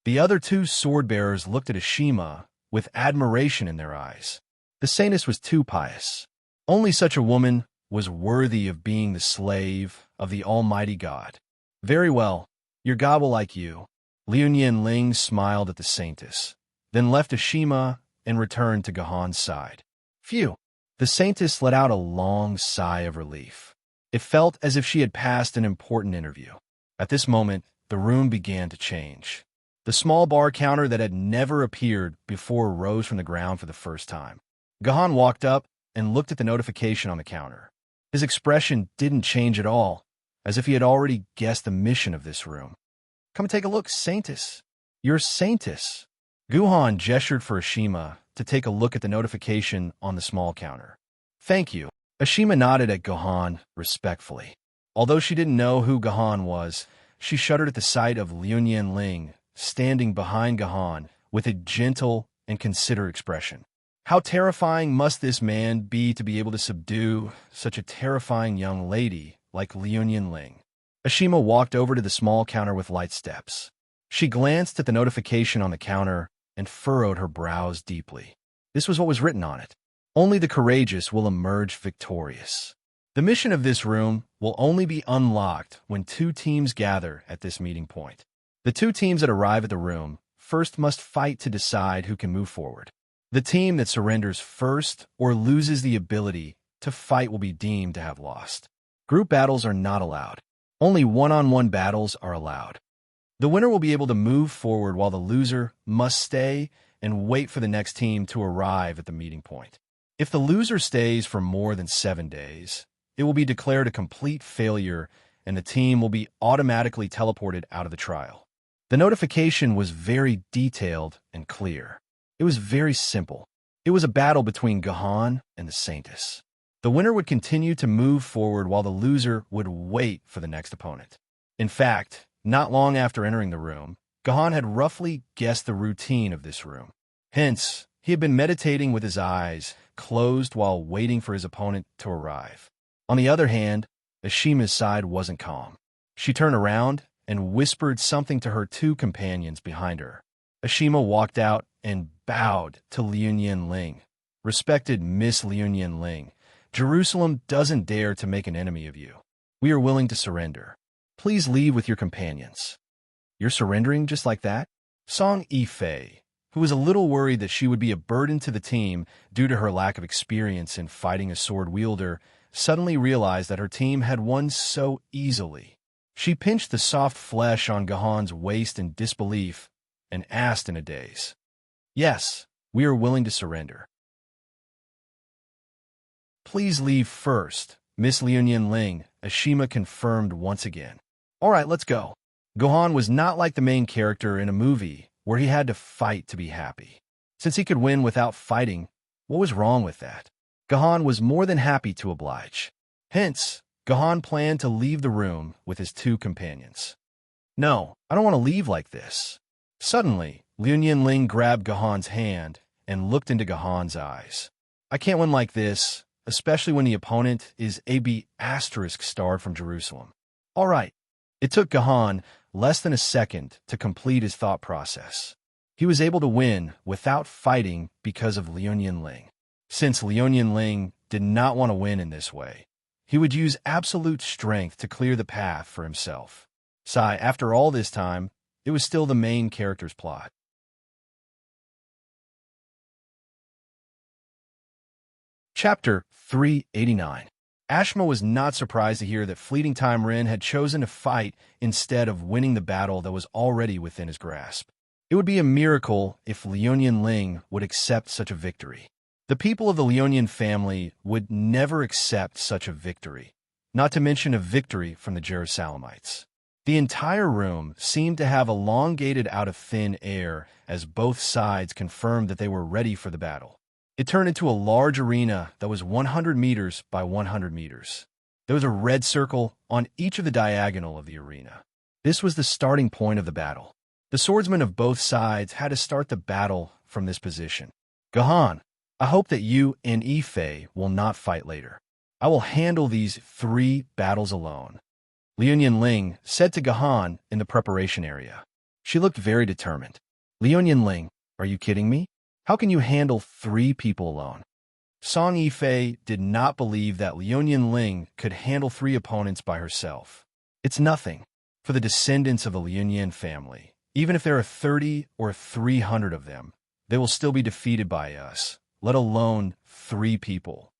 The other 2 sword-bearers looked at Ashima with admiration in their eyes. The saintess was too pious. Only such a woman was worthy of being the slave of the Almighty God. Very well, your God will like you. Liu Ling smiled at the saintess, then left Ashima and returned to Gahan's side. Phew! The saintess let out a long sigh of relief. It felt as if she had passed an important interview. At this moment, the room began to change. The small bar counter that had never appeared before rose from the ground for the first time. Gahan walked up and looked at the notification on the counter. His expression didn't change at all, as if he had already guessed the mission of this room. Come and take a look, Saintess. You're Saintess. Guhan gestured for Ashima to take a look at the notification on the small counter. Thank you. Ashima nodded at Gahan respectfully. Although she didn't know who Gahan was, she shuddered at the sight of Liu Ling standing behind Gahan with a gentle and considerate expression. How terrifying must this man be to be able to subdue such a terrifying young lady like Liu Ling? Ashima walked over to the small counter with light steps. She glanced at the notification on the counter and furrowed her brows deeply. This was what was written on it. Only the courageous will emerge victorious. The mission of this room will only be unlocked when 2 teams gather at this meeting point. The 2 teams that arrive at the room first must fight to decide who can move forward. The team that surrenders first or loses the ability to fight will be deemed to have lost. Group battles are not allowed. Only one-on-one battles are allowed. The winner will be able to move forward while the loser must stay and wait for the next team to arrive at the meeting point. If the loser stays for more than 7 days, it will be declared a complete failure and the team will be automatically teleported out of the trial. The notification was very detailed and clear. It was very simple. It was a battle between Gahan and the Saintess. The winner would continue to move forward while the loser would wait for the next opponent. In fact, not long after entering the room, Gahan had roughly guessed the routine of this room. Hence, he had been meditating with his eyes closed while waiting for his opponent to arrive. On the other hand, Ashima's side wasn't calm. She turned around and whispered something to her 2 companions behind her. Ashima walked out and bowed to Liu Ling. Respected Miss Liu Ling, Jerusalem doesn't dare to make an enemy of you. We are willing to surrender. Please leave with your companions. You're surrendering just like that? Song Yifei, who was a little worried that she would be a burden to the team due to her lack of experience in fighting a sword wielder, suddenly realized that her team had won so easily. She pinched the soft flesh on Gahan's waist in disbelief and asked in a daze, "Yes, we are willing to surrender." "Please leave first, Miss Liu Ling," Ashima confirmed once again. "All right, let's go." Gahan was not like the main character in a movie where he had to fight to be happy. Since he could win without fighting, what was wrong with that? Gahan was more than happy to oblige. Hence, Gahan planned to leave the room with his 2 companions. "No, I don't want to leave like this." Suddenly, Liu Ling grabbed Gahan's hand and looked into Gahan's eyes. "I can't win like this, especially when the opponent is a B** starred from Jerusalem." All right. It took Gahan less than a second to complete his thought process. He was able to win without fighting because of Liu Ling. Since Liu Ling did not want to win in this way, he would use absolute strength to clear the path for himself. After all this time, it was still the main character's plot. Chapter 389. Ashma was not surprised to hear that Fleeting Time Rin had chosen to fight instead of winning the battle that was already within his grasp. It would be a miracle if Liu Ling would accept such a victory. The people of the Liu family would never accept such a victory, not to mention a victory from the Jerusalemites. The entire room seemed to have elongated out of thin air as both sides confirmed that they were ready for the battle. It turned into a large arena that was 100 meters by 100 meters. There was a red circle on each of the diagonal of the arena. This was the starting point of the battle. The swordsmen of both sides had to start the battle from this position. "Gahan, I hope that you and Yifei will not fight later. I will handle these 3 battles alone," Liu Ling said to Gahan in the preparation area. She looked very determined. "Liu Ling, are you kidding me? How can you handle 3 people alone?" Song Yifei did not believe that Liu Ling could handle 3 opponents by herself. "It's nothing. For the descendants of the Liu family, even if there are 30 or 300 of them, they will still be defeated by us, let alone 3 people."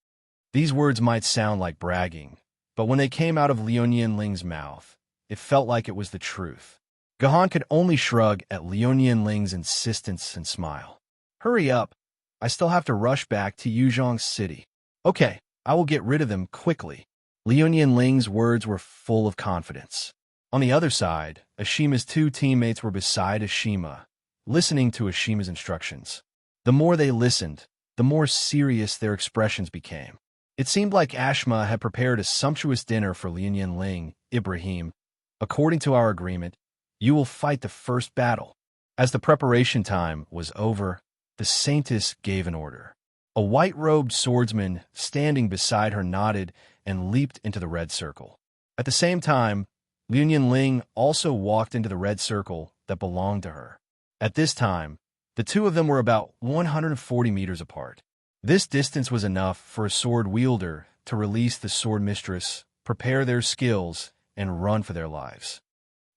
These words might sound like bragging, but when they came out of Liu Ling's mouth, it felt like it was the truth. Gahan could only shrug at Liu Ling's insistence and smile. "Hurry up. I still have to rush back to Yuzhong City." "Okay, I will get rid of them quickly." Liu Ling's words were full of confidence. On the other side, Ashima's 2 teammates were beside Ashima, listening to Ashima's instructions. The more they listened, the more serious their expressions became. It seemed like Ashima had prepared a sumptuous dinner for Liu Ling. "Ibrahim, according to our agreement, you will fight the first battle." As the preparation time was over, the Saintess gave an order. A white-robed swordsman standing beside her nodded and leaped into the red circle. At the same time, Liu Ling also walked into the red circle that belonged to her. At this time, the 2 of them were about 140 meters apart. This distance was enough for a sword wielder to release the sword mistress, prepare their skills, and run for their lives.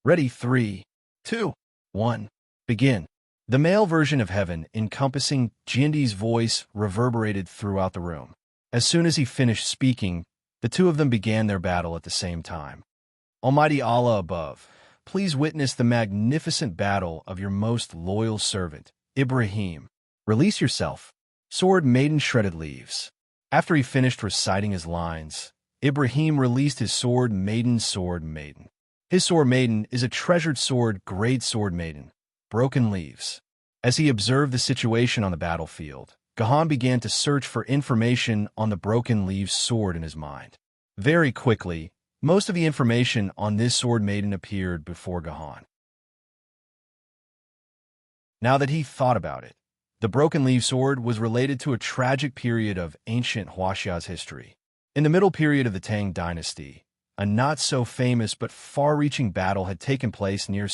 "Ready, 3, 2, 1, begin." The male version of heaven, encompassing Jindi's voice, reverberated throughout the room. As soon as he finished speaking, the 2 of them began their battle at the same time. Almighty Allah above, please witness the magnificent battle of your most loyal servant, Ibrahim. Release yourself. Sword Maiden shredded leaves. After he finished reciting his lines, Ibrahim released his sword Maiden. Sword Maiden. His sword Maiden is a treasured sword, great sword Maiden. Broken leaves. As he observed the situation on the battlefield, Gahan began to search for information on the broken leaves sword in his mind. Very quickly, most of the information on this sword Maiden appeared before Gahan. Now that he thought about it, the broken leaf sword was related to a tragic period of ancient Huaxia's history. In the middle period of the Tang dynasty, a not-so-famous but far-reaching battle had taken place near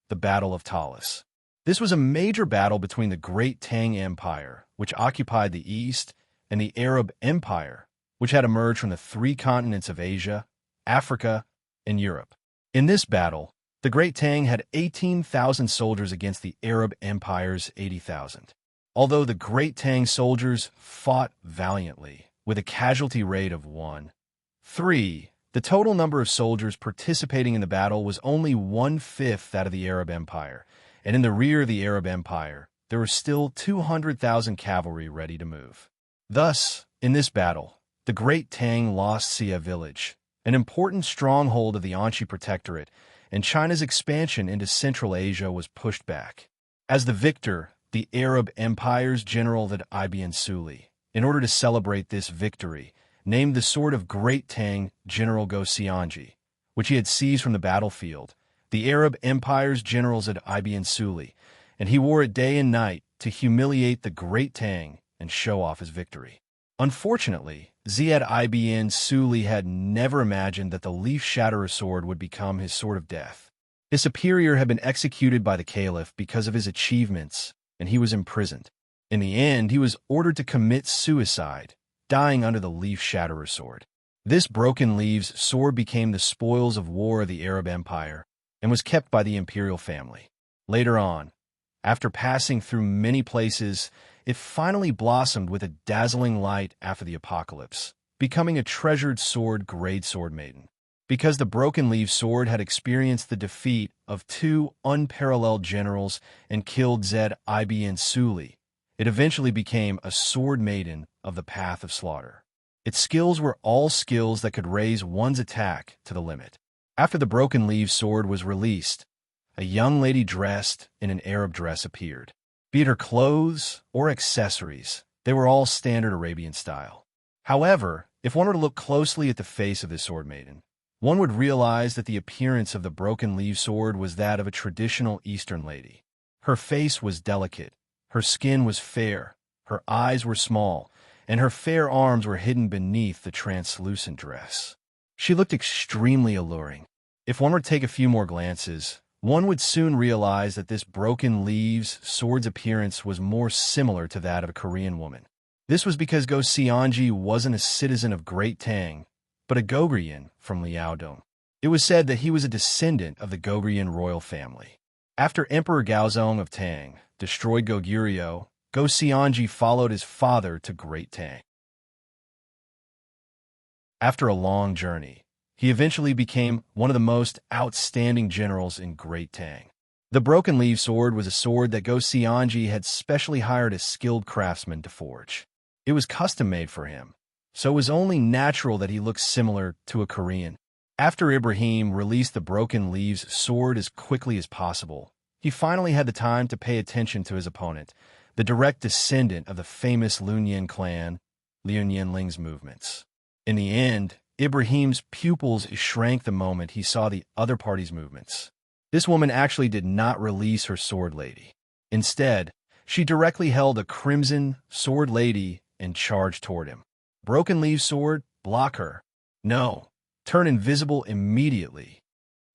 the Battle of Talas. This was a major battle between the Great Tang Empire, which occupied the East, and the Arab Empire, which had emerged from the three continents of Asia, Africa, and Europe. In this battle, the Great Tang had 18,000 soldiers against the Arab Empire's 80,000. Although the Great Tang soldiers fought valiantly, with a casualty rate of 1-3, the total number of soldiers participating in the battle was only 1/5 that of the Arab Empire, and in the rear of the Arab Empire, there were still 200,000 cavalry ready to move. Thus, in this battle, the Great Tang lost Xia village, an important stronghold of the Anxi Protectorate, and China's expansion into Central Asia was pushed back. As the victor, the Arab Empire's general the Ibn Suli, in order to celebrate this victory, named the sword of Great Tang General Go Xianji, which he had seized from the battlefield, the Arab Empire's generals at Ibn Suli, and he wore it day and night to humiliate the Great Tang and show off his victory. Unfortunately, Ziyad ibn Suli had never imagined that the Leaf Shatterer sword would become his sword of death. His superior had been executed by the Caliph because of his achievements, and he was imprisoned. In the end, he was ordered to commit suicide, dying under the Leaf Shatterer sword. This broken leaves sword became the spoils of war of the Arab Empire and was kept by the imperial family. Later on, after passing through many places, it finally blossomed with a dazzling light after the apocalypse, becoming a treasured sword, Great Sword Maiden. Because the broken leaf sword had experienced the defeat of two unparalleled generals and killed Zed ibn Suli, it eventually became a sword maiden of the path of slaughter. Its skills were all skills that could raise one's attack to the limit. After the broken leaf sword was released, a young lady dressed in an Arab dress appeared. Be it her clothes or accessories, they were all standard Arabian style. However, if one were to look closely at the face of this sword maiden, one would realize that the appearance of the broken leaf sword was that of a traditional Eastern lady. Her face was delicate, her skin was fair, her eyes were small, and her fair arms were hidden beneath the translucent dress. She looked extremely alluring. If one were to take a few more glances, one would soon realize that this broken leaves sword's appearance was more similar to that of a Korean woman. This was because Go Xianji wasn't a citizen of Great Tang, but a Goguryeo from Liaodong. It was said that he was a descendant of the Goguryeo royal family. After Emperor Gaozong of Tang destroyed Goguryeo, Go Xianji followed his father to Great Tang. After a long journey, he eventually became one of the most outstanding generals in Great Tang. The broken leaf sword was a sword that Go Xianji had specially hired a skilled craftsman to forge. It was custom-made for him, so it was only natural that he looked similar to a Korean. After Ibrahim released the broken leaves sword as quickly as possible, he finally had the time to pay attention to his opponent, the direct descendant of the famous Lunyan clan, Liu Yanling's movements. In the end, Ibrahim's pupils shrank the moment he saw the other party's movements. This woman actually did not release her sword lady. Instead, she directly held a crimson sword lady and charged toward him. Broken leaf sword, block her. No, turn invisible immediately.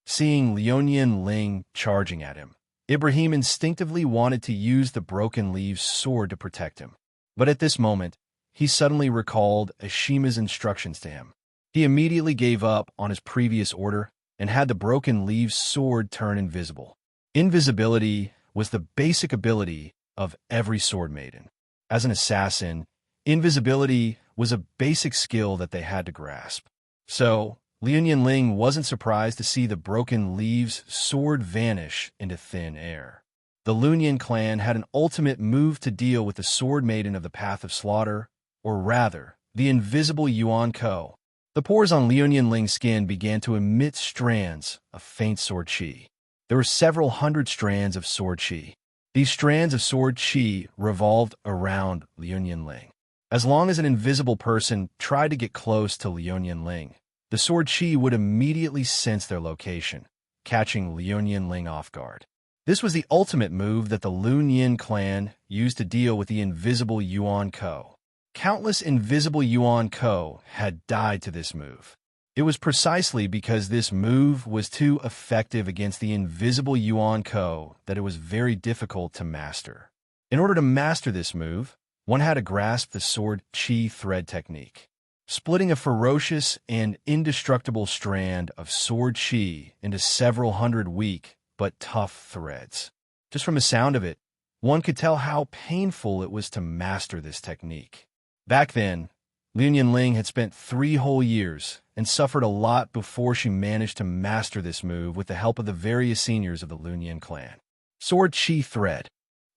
Seeing Liu Yanling charging at him, Ibrahim instinctively wanted to use the broken leaves sword to protect him. But at this moment, he suddenly recalled Ashima's instructions to him. He immediately gave up on his previous order and had the broken leaves sword turn invisible. Invisibility was the basic ability of every sword maiden. As an assassin, invisibility was a basic skill that they had to grasp. So, Liu Ling wasn't surprised to see the broken leaves sword vanish into thin air. The Lunyan clan had an ultimate move to deal with the sword maiden of the Path of Slaughter, or rather, the invisible Yuan Ko. The pores on Liu Ling's skin began to emit strands of faint sword qi. There were several hundred strands of sword qi. These strands of sword qi revolved around Liu Ling. As long as an invisible person tried to get close to Liu Ling, the sword qi would immediately sense their location, catching Liu Ling off guard. This was the ultimate move that the Lunyan clan used to deal with the invisible Yuan Ko. Countless invisible Yuan Ko had died to this move. It was precisely because this move was too effective against the invisible Yuan Ko that it was very difficult to master. In order to master this move, one had to grasp the sword qi thread technique, splitting a ferocious and indestructible strand of sword qi into several hundred weak but tough threads. Just from the sound of it, one could tell how painful it was to master this technique. Back then, Liu Ling had spent 3 whole years and suffered a lot before she managed to master this move with the help of the various seniors of the Lunyan clan. Sword qi thread.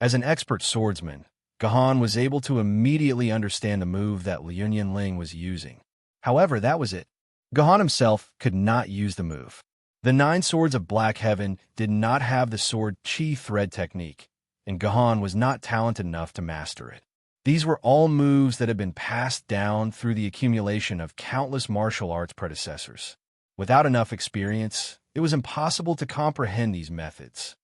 As an expert swordsman, Gahan was able to immediately understand the move that Liu Ling was using. However, that was it. Gahan himself could not use the move. The 9 swords of Black Heaven did not have the sword qi thread technique, and Gahan was not talented enough to master it. These were all moves that had been passed down through the accumulation of countless martial arts predecessors. Without enough experience, it was impossible to comprehend these methods.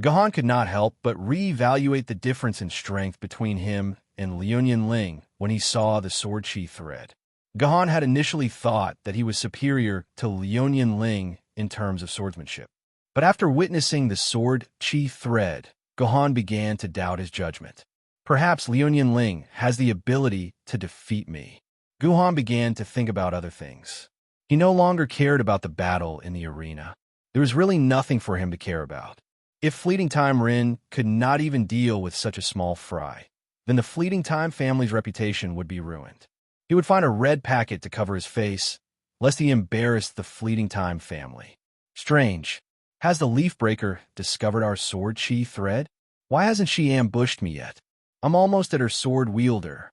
Gahan could not help but re-evaluate the difference in strength between him and Liu Ling when he saw the sword qi thread. Gahan had initially thought that he was superior to Liu Ling in terms of swordsmanship. But after witnessing the sword qi thread, Gahan began to doubt his judgment. Perhaps Liu Ling has the ability to defeat me. Gahan began to think about other things. He no longer cared about the battle in the arena. There was really nothing for him to care about. If Fleeting Time Rin could not even deal with such a small fry, then the Fleeting Time family's reputation would be ruined. He would find a red packet to cover his face, lest he embarrassed the Fleeting Time family. Strange. Has the Leaf Breaker discovered our sword qi thread? Why hasn't she ambushed me yet? I'm almost at her sword wielder.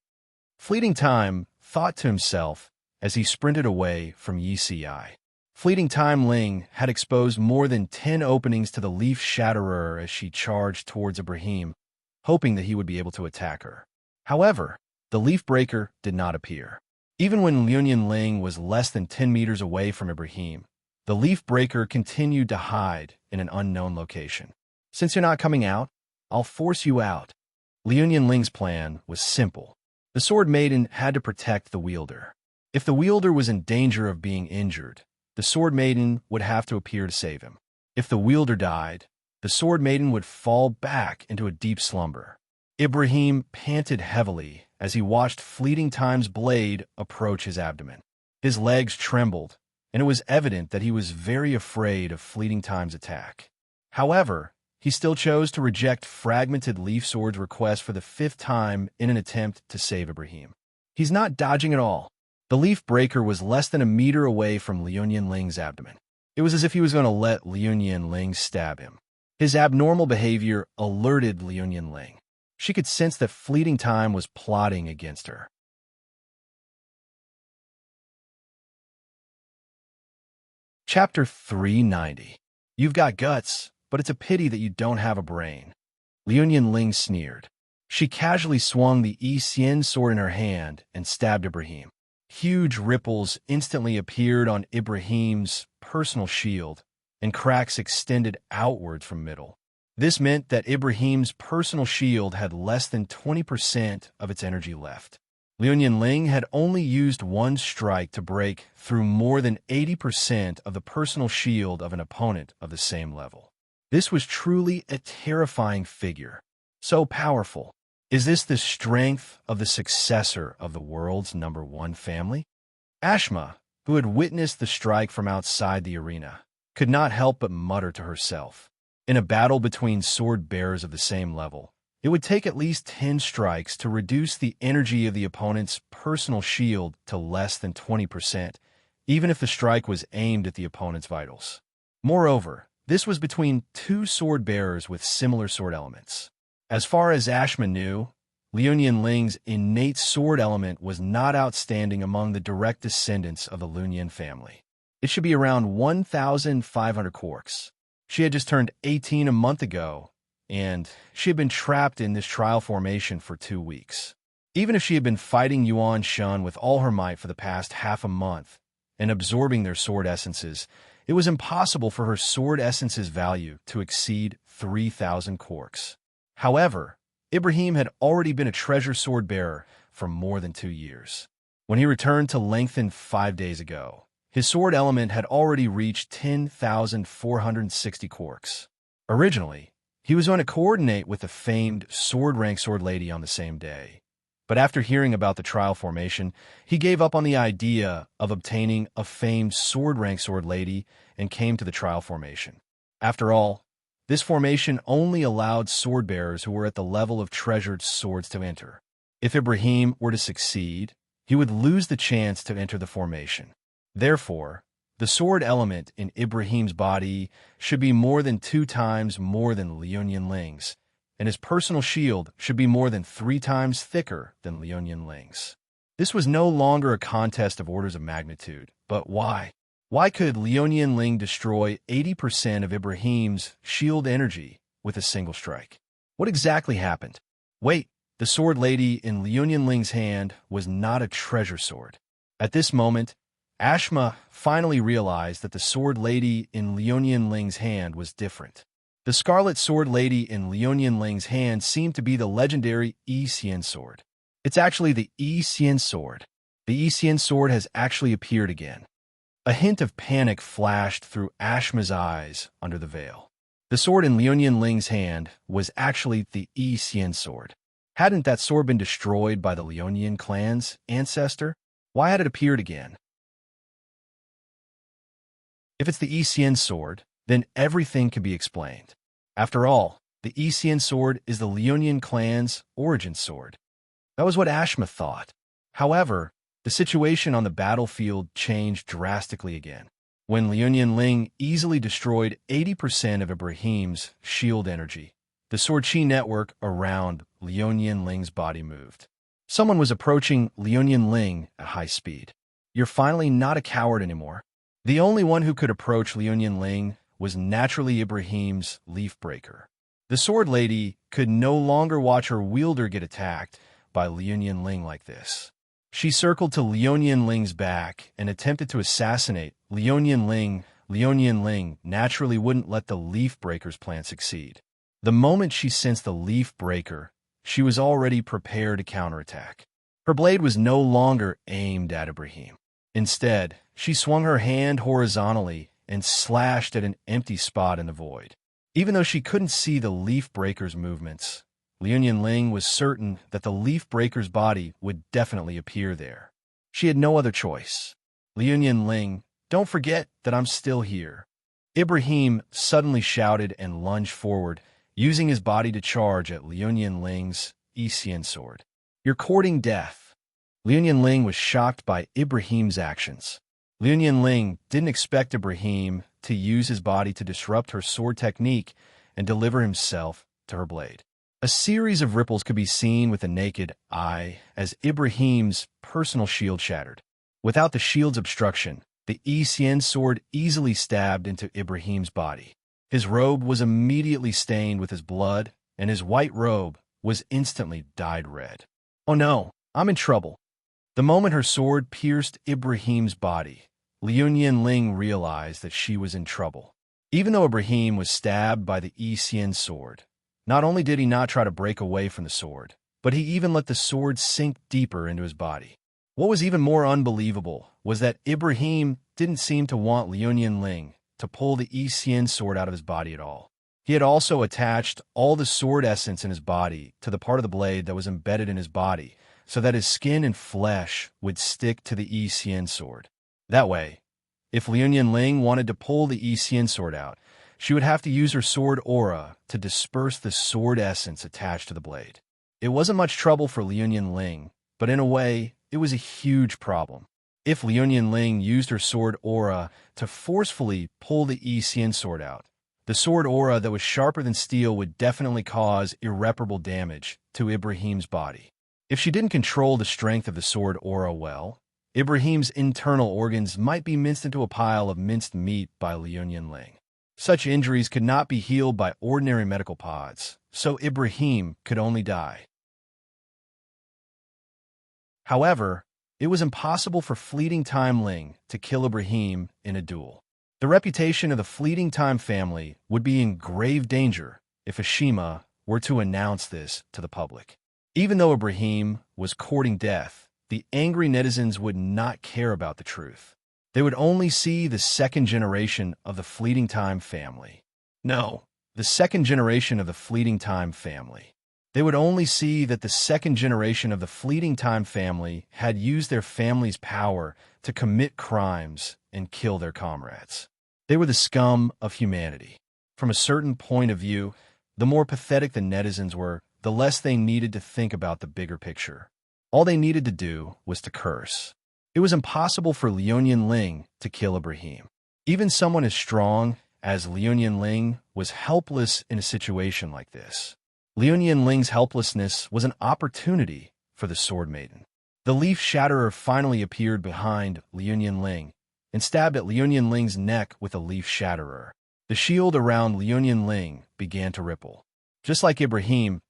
Fleeting Time thought to himself as he sprinted away from Yi Si. Fleeting Time Ling had exposed more than 10 openings to the Leaf Shatterer as she charged towards Ibrahim, hoping that he would be able to attack her. However, the Leaf Breaker did not appear. Even when Liu Ling was less than 10 meters away from Ibrahim, the Leaf Breaker continued to hide in an unknown location. Since you're not coming out, I'll force you out. Liu Ling's plan was simple. The Sword Maiden had to protect the wielder. If the wielder was in danger of being injured, the Sword Maiden would have to appear to save him. If the wielder died, the Sword Maiden would fall back into a deep slumber. Ibrahim panted heavily as he watched Fleeting Time's blade approach his abdomen. His legs trembled, and it was evident that he was very afraid of Fleeting Time's attack. However, he still chose to reject Fragmented Leaf Sword's request for the 5th time in an attempt to save Ibrahim. He's not dodging at all. The Leaf Breaker was less than a meter away from Liu Ling's abdomen. It was as if he was going to let Liu Ling stab him. His abnormal behavior alerted Liu Ling. She could sense that Fleeting Time was plotting against her. Chapter 390. You've got guts, but it's a pity that you don't have a brain. Liu Ling sneered. She casually swung the Yi Xian sword in her hand and stabbed Ibrahim. Huge ripples instantly appeared on Ibrahim's personal shield, and cracks extended outwards from middle. This meant that Ibrahim's personal shield had less than 20% of its energy left. Liu Ling had only used one strike to break through more than 80% of the personal shield of an opponent of the same level. This was truly a terrifying figure. So powerful. Is this the strength of the successor of the world's #1 family? Ashma, who had witnessed the strike from outside the arena, could not help but mutter to herself. In a battle between sword bearers of the same level, It would take at least 10 strikes to reduce the energy of the opponent's personal shield to less than 20%, even if the strike was aimed at the opponent's vitals. Moreover, this was between two sword bearers with similar sword elements. As far as Ashma knew, Liu Ling's innate sword element was not outstanding among the direct descendants of the Lunyan family. It should be around 1,500 quarks. She had just turned 18 a month ago, and she had been trapped in this trial formation for 2 weeks. Even if she had been fighting Yuan Shun with all her might for the past half a month and absorbing their sword essences, it was impossible for her sword essence's value to exceed 3,000 quarks. However, Ibrahim had already been a treasure sword bearer for more than 2 years. When he returned to Lengthen 5 days ago, his sword element had already reached 10,460 quarks. Originally, he was going to coordinate with the famed sword rank sword lady on the same day. But after hearing about the trial formation, he gave up on the idea of obtaining a famed sword rank sword lady and came to the trial formation. After all, this formation only allowed sword bearers who were at the level of treasured swords to enter. If Ibrahim were to succeed, he would lose the chance to enter the formation. Therefore, the sword element in Ibrahim's body should be more than 2 times more than Liu Ling's, and his personal shield should be more than 3 times thicker than Liu Ling's. This was no longer a contest of orders of magnitude, but why? Why could Liu Ling destroy 80% of Ibrahim's shield energy with a single strike? What exactly happened? Wait, the sword lady in Liu Ling's hand was not a treasure sword. At this moment, Ashma finally realized that the sword lady in Liu Ling's hand was different. The scarlet sword lady in Liu Ling's hand seemed to be the legendary Yi Xian sword. It's actually the Yi Xian sword. The Yi Xian sword has actually appeared again. A hint of panic flashed through Ashma's eyes under the veil. The sword in Liu Ling's hand was actually the Yi Xian sword. Hadn't that sword been destroyed by the Liu clan's ancestor? Why had it appeared again? If it's the Yi Xian sword, then everything can be explained. After all, the Yi Xian sword is the Liu clan's origin sword. That was what Ashma thought. However, the situation on the battlefield changed drastically again. When Liu Ling easily destroyed 80% of Ibrahim's shield energy, the sword chi network around Liu Ling's body moved. Someone was approaching Liu Ling at high speed. You're finally not a coward anymore. The only one who could approach Liu Ling was naturally Ibrahim's leaf breaker. The sword lady could no longer watch her wielder get attacked by Liu Ling like this. She circled to Liu Ling's back and attempted to assassinate Liu Ling. Liu Ling naturally wouldn't let the leaf breaker's plan succeed. The moment she sensed the leaf breaker, she was already prepared to counterattack. Her blade was no longer aimed at Ibrahim. Instead, she swung her hand horizontally and slashed at an empty spot in the void. Even though she couldn't see the leaf breaker's movements, Liu Ling was certain that the leaf breaker's body would definitely appear there. She had no other choice. Liu Ling, don't forget that I'm still here. Ibrahim suddenly shouted and lunged forward, using his body to charge at Liu Ling's Yi Xian sword. You're courting death. Liu Ling was shocked by Ibrahim's actions. Liu Ling didn't expect Ibrahim to use his body to disrupt her sword technique and deliver himself to her blade. A series of ripples could be seen with the naked eye as Ibrahim's personal shield shattered. Without the shield's obstruction, the Yi Xian sword easily stabbed into Ibrahim's body. His robe was immediately stained with his blood, and his white robe was instantly dyed red. Oh no, I'm in trouble. The moment her sword pierced Ibrahim's body, Liu Ling realized that she was in trouble. Even though Ibrahim was stabbed by the Yi Xian sword, not only did he not try to break away from the sword, but he even let the sword sink deeper into his body. What was even more unbelievable was that Ibrahim didn't seem to want Liu Ling to pull the Yi Xian sword out of his body at all. He had also attached all the sword essence in his body to the part of the blade that was embedded in his body, so that his skin and flesh would stick to the Yi Xian sword. That way, if Liu Ling wanted to pull the Yi Xian sword out, She would have to use her sword aura to disperse the sword essence attached to the blade. It wasn't much trouble for Liu Ling, but in a way, it was a huge problem. If Liu Ling used her sword aura to forcefully pull the Yi Xian sword out, the sword aura that was sharper than steel would definitely cause irreparable damage to Ibrahim's body. If she didn't control the strength of the sword aura well, Ibrahim's internal organs might be minced into a pile of minced meat by Liu Ling. Such injuries could not be healed by ordinary medical pods, so Ibrahim could only die. However, it was impossible for Fleeting Time Ling to kill Ibrahim in a duel. The reputation of the Fleeting Time family would be in grave danger if Ashima were to announce this to the public. Even though Ibrahim was courting death, the angry netizens would not care about the truth. They would only see the second generation of the Fleeting Time family. No, the second generation of the Fleeting Time family. They would only see that the second generation of the Fleeting Time family had used their family's power to commit crimes and kill their comrades. They were the scum of humanity. From a certain point of view, the more pathetic the netizens were, the less they needed to think about the bigger picture. All they needed to do was to curse. It was impossible for Liu Ling to kill Ibrahim. Even someone as strong as Liu Ling was helpless in a situation like this. Liu Ling's helplessness was an opportunity for the Sword Maiden. The Leaf Shatterer finally appeared behind Liu Ling and stabbed at Liu Ling's neck with a Leaf Shatterer. The shield around Liu Ling began to ripple. Just like Ibrahim,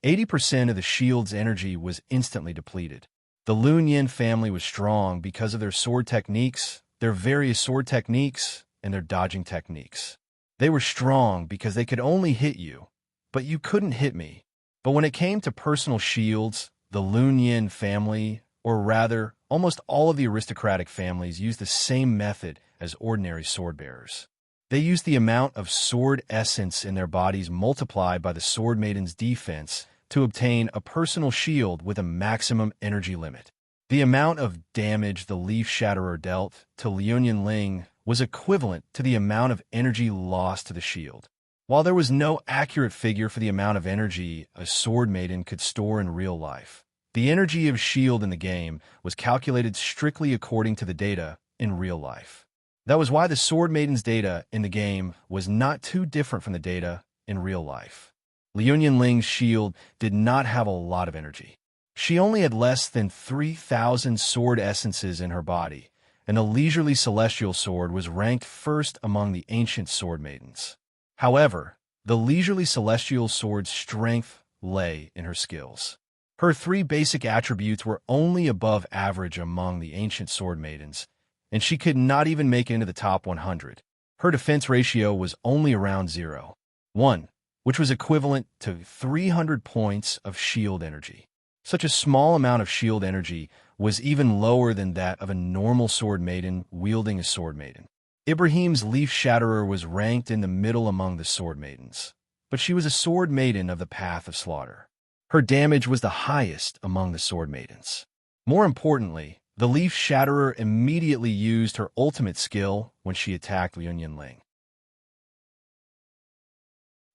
80% of the shield's energy was instantly depleted. The Lun Yin family was strong because of their sword techniques, their various sword techniques, and their dodging techniques. They were strong because they could only hit you, but you couldn't hit me. But when it came to personal shields, the Lun Yin family, or rather, almost all of the aristocratic families used the same method as ordinary sword bearers. They used the amount of sword essence in their bodies multiplied by the Sword Maiden's defense to obtain a personal shield with a maximum energy limit. The amount of damage the Leaf Shatterer dealt to Liu Ling was equivalent to the amount of energy lost to the shield. While there was no accurate figure for the amount of energy a Sword Maiden could store in real life, the energy of shield in the game was calculated strictly according to the data in real life. That was why the Sword Maiden's data in the game was not too different from the data in real life. Liu Ling's shield did not have a lot of energy. She only had less than 3,000 sword essences in her body, and the Leisurely Celestial Sword was ranked first among the ancient Sword Maidens. However, the Leisurely Celestial Sword's strength lay in her skills. Her 3 basic attributes were only above average among the ancient Sword Maidens, and she could not even make it into the top 100. Her defense ratio was only around 0.1, which was equivalent to 300 points of shield energy. Such a small amount of shield energy was even lower than that of a normal Sword Maiden wielding a Sword Maiden. Ibrahim's Leaf Shatterer was ranked in the middle among the Sword Maidens, but she was a Sword Maiden of the Path of Slaughter. Her damage was the highest among the Sword Maidens. More importantly, the Leaf Shatterer immediately used her ultimate skill when she attacked Liu Ling.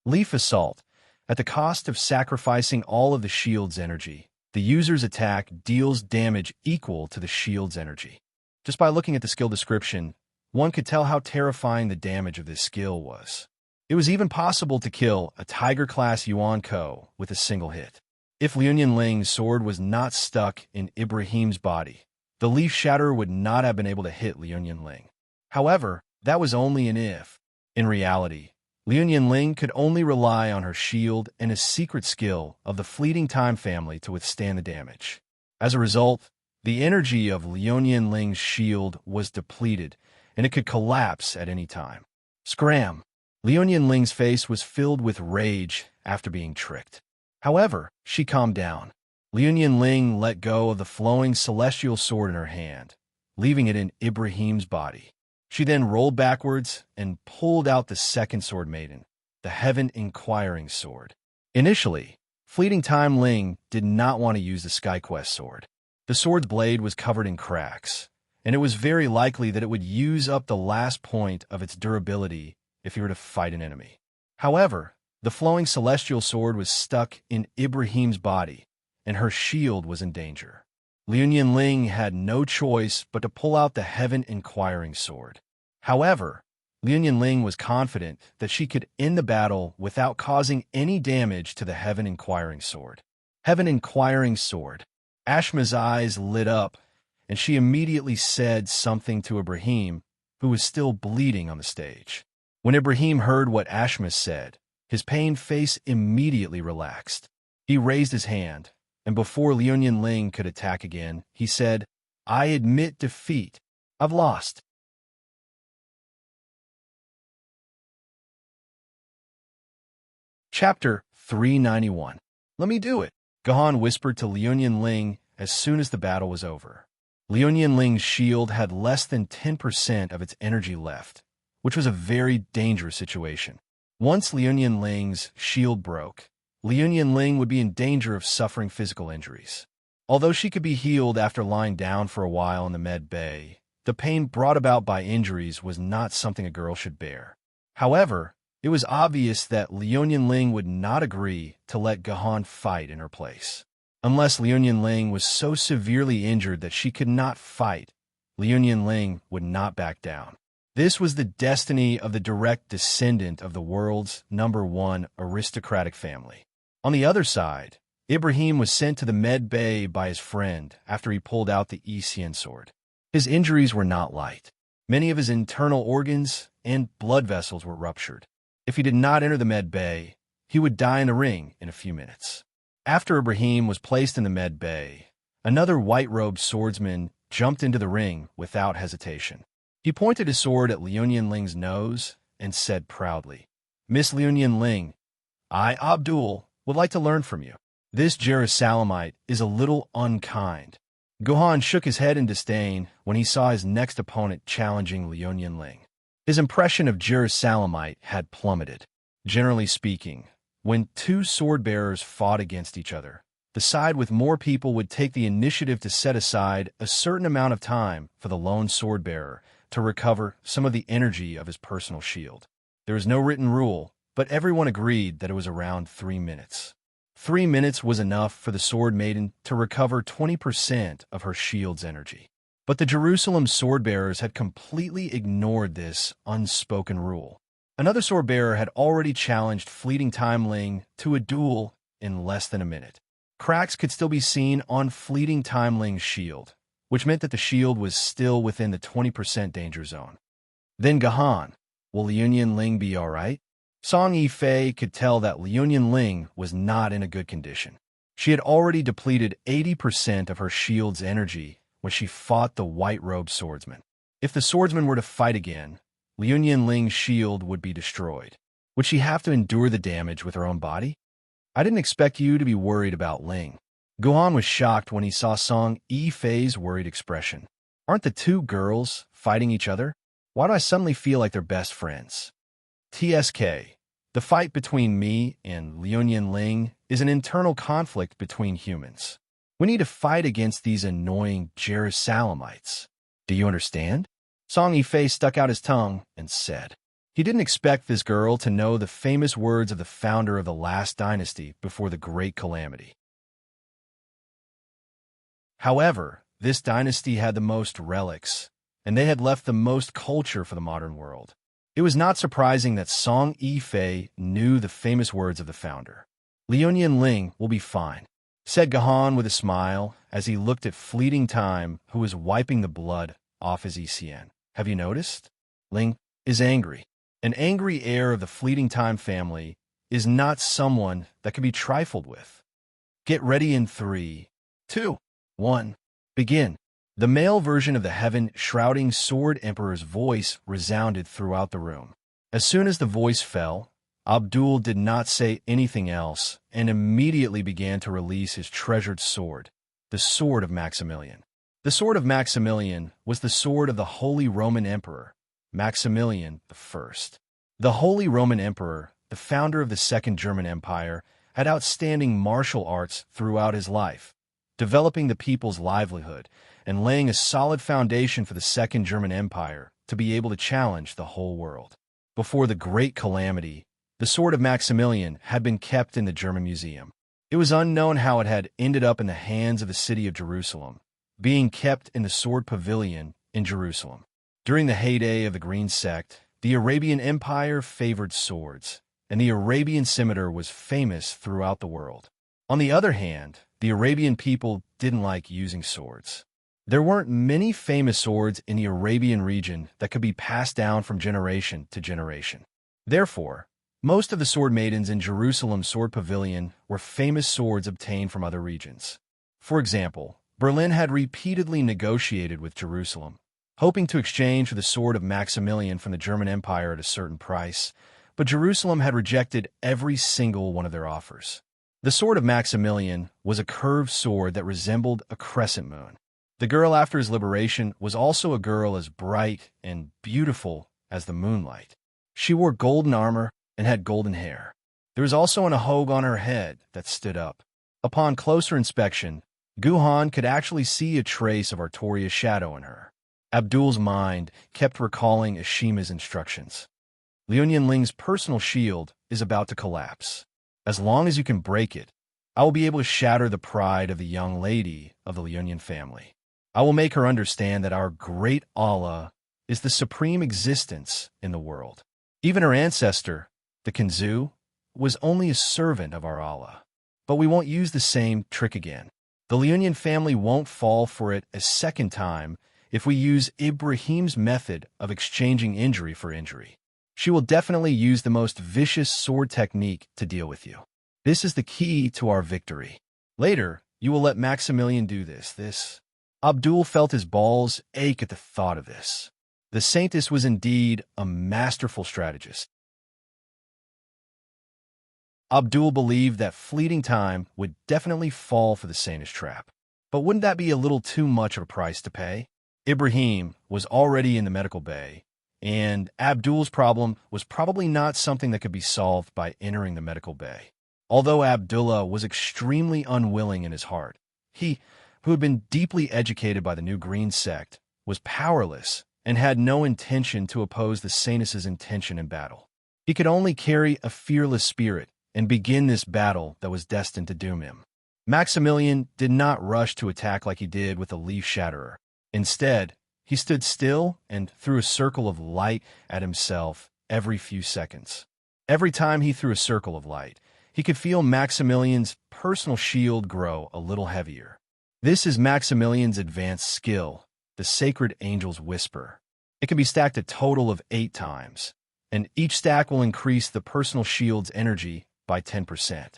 Leaf Assault. At the cost of sacrificing all of the shield's energy, the user's attack deals damage equal to the shield's energy. Just by looking at the skill description, one could tell how terrifying the damage of this skill was. It was even possible to kill a Tiger-class Yuan Ko with a single hit. If Liu Ling's sword was not stuck in Ibrahim's body, the Leaf Shatterer would not have been able to hit Liu Ling. However, that was only an if. In reality, Liu Ling could only rely on her shield and a secret skill of the Fleeting Time family to withstand the damage. As a result, the energy of Liu Ling's shield was depleted, and it could collapse at any time. Scram! Liu Ling's face was filled with rage after being tricked. However, she calmed down. Liu Ling let go of the flowing celestial sword in her hand, leaving it in Ibrahim's body. She then rolled backwards and pulled out the second Sword Maiden, the Heaven Inquiring Sword. Initially, Fleeting Time Ling did not want to use the SkyQuest sword. The sword's blade was covered in cracks, and it was very likely that it would use up the last point of its durability if he were to fight an enemy. However, the flowing celestial sword was stuck in Ibrahim's body, and her shield was in danger. Liu Ling had no choice but to pull out the heaven-inquiring sword. However, Liu Ling was confident that she could end the battle without causing any damage to the heaven-inquiring sword. Heaven-inquiring sword. Ashma's eyes lit up, and she immediately said something to Ibrahim, who was still bleeding on the stage. When Ibrahim heard what Ashma said, his pained face immediately relaxed. He raised his hand, and before Liu Ling could attack again, he said, "I admit defeat. I've lost." Chapter 391. "Let me do it," Gahan whispered to Liu Ling as soon as the battle was over. Liu Ling's shield had less than 10% of its energy left, which was a very dangerous situation. Once Liu Ling's shield broke, Liu Ling would be in danger of suffering physical injuries. Although she could be healed after lying down for a while in the med bay, the pain brought about by injuries was not something a girl should bear. However, it was obvious that Liu Ling would not agree to let Gahan fight in her place. Unless Liu Ling was so severely injured that she could not fight, Liu Ling would not back down. This was the destiny of the direct descendant of the world's #1 aristocratic family. On the other side, Ibrahim was sent to the med bay by his friend after he pulled out the Isian sword. His injuries were not light. Many of his internal organs and blood vessels were ruptured. If he did not enter the med bay, he would die in the ring in a few minutes. After Ibrahim was placed in the med bay, another white-robed swordsman jumped into the ring without hesitation. He pointed his sword at Liu Ling's nose and said proudly, "Miss Liu Ling, I, Abdul, would like to learn from you. This Jerusalemite is a little unkind." Gahan shook his head in disdain when he saw his next opponent challenging Liu Ling. His impression of Jerusalemite had plummeted. Generally speaking, when two sword-bearers fought against each other, the side with more people would take the initiative to set aside a certain amount of time for the lone sword-bearer to recover some of the energy of his personal shield. There was no written rule, but everyone agreed that it was around 3 minutes. 3 minutes was enough for the sword maiden to recover 20% of her shield's energy. But the Jerusalem sword-bearers had completely ignored this unspoken rule. Another sword-bearer had already challenged Fleeting Timeling to a duel in less than a minute. Cracks could still be seen on Fleeting Timeling's shield, which meant that the shield was still within the 20% danger zone. Then Gahan, will Liu Ling be all right? Song Yifei could tell that Liu Ling was not in a good condition. She had already depleted 80% of her shield's energy when she fought the white-robed swordsman. If the swordsman were to fight again, Liu Ling's shield would be destroyed. Would she have to endure the damage with her own body? I didn't expect you to be worried about Ling. Gahan was shocked when he saw Song Yifei's worried expression. Aren't the two girls fighting each other? Why do I suddenly feel like they're best friends? TSK. The fight between me and Liu Ling is an internal conflict between humans. We need to fight against these annoying Jerusalemites. Do you understand? Song Yifei stuck out his tongue and said. He didn't expect this girl to know the famous words of the founder of the last dynasty before the Great Calamity. However, this dynasty had the most relics, and they had left the most culture for the modern world. It was not surprising that Song Yifei knew the famous words of the founder. Liu Ling will be fine, said Gahan with a smile as he looked at Fleeting Time, who was wiping the blood off his ECN. Have you noticed? Ling is angry. An angry heir of the Fleeting Time family is not someone that can be trifled with. Get ready in 3, 2, 1. Begin. The male version of the heaven-shrouding Sword Emperor's voice resounded throughout the room. As soon as the voice fell, Abdul did not say anything else and immediately began to release his treasured sword, the Sword of Maximilian. The Sword of Maximilian was the sword of the Holy Roman Emperor, Maximilian I. The Holy Roman Emperor, the founder of the Second German Empire, had outstanding martial arts throughout his life, developing the people's livelihood and laying a solid foundation for the Second German Empire to be able to challenge the whole world. before the Great Calamity, the sword of Maximilian had been kept in the German museum. It was unknown how it had ended up in the hands of the city of Jerusalem, being kept in the sword pavilion in Jerusalem. During the heyday of the Green Sect, the Arabian Empire favored swords, and the Arabian scimitar was famous throughout the world. On the other hand, the Arabian people didn't like using swords. There weren't many famous swords in the Arabian region that could be passed down from generation to generation. Therefore, most of the sword maidens in Jerusalem's sword pavilion were famous swords obtained from other regions. For example, Berlin had repeatedly negotiated with Jerusalem, hoping to exchange for the sword of Maximilian from the German Empire at a certain price, but Jerusalem had rejected every single one of their offers. The sword of Maximilian was a curved sword that resembled a crescent moon. The girl after his liberation was also a girl as bright and beautiful as the moonlight. She wore golden armor and had golden hair. There was also an ahogue on her head that stood up. Upon closer inspection, Guhan could actually see a trace of Artoria's shadow in her. Abdul's mind kept recalling Ashima's instructions. Liu Ling's personal shield is about to collapse. As long as you can break it, I will be able to shatter the pride of the young lady of the Liu family. I will make her understand that our great Allah is the supreme existence in the world. Even her ancestor, the Kinzu, was only a servant of our Allah. But we won't use the same trick again. The Liu family won't fall for it a second time if we use Ibrahim's method of exchanging injury for injury. She will definitely use the most vicious sword technique to deal with you. This is the key to our victory. Later, you will let Maximilian do this. Abdul felt his balls ache at the thought of this. The Saintess was indeed a masterful strategist. Abdul believed that fleeting time would definitely fall for the Saintess trap. But wouldn't that be a little too much of a price to pay? Ibrahim was already in the medical bay, and Abdul's problem was probably not something that could be solved by entering the medical bay. Although Abdullah was extremely unwilling in his heart, he, who had been deeply educated by the new Green Sect, was powerless and had no intention to oppose the Saintess's intention in battle. He could only carry a fearless spirit and begin this battle that was destined to doom him. Maximilian did not rush to attack like he did with the Leaf Shatterer. Instead, he stood still and threw a circle of light at himself every few seconds. Every time he threw a circle of light, he could feel Maximilian's personal shield grow a little heavier. This is Maximilian's advanced skill, the Sacred Angel's Whisper. It can be stacked a total of 8 times, and each stack will increase the personal shield's energy by 10%.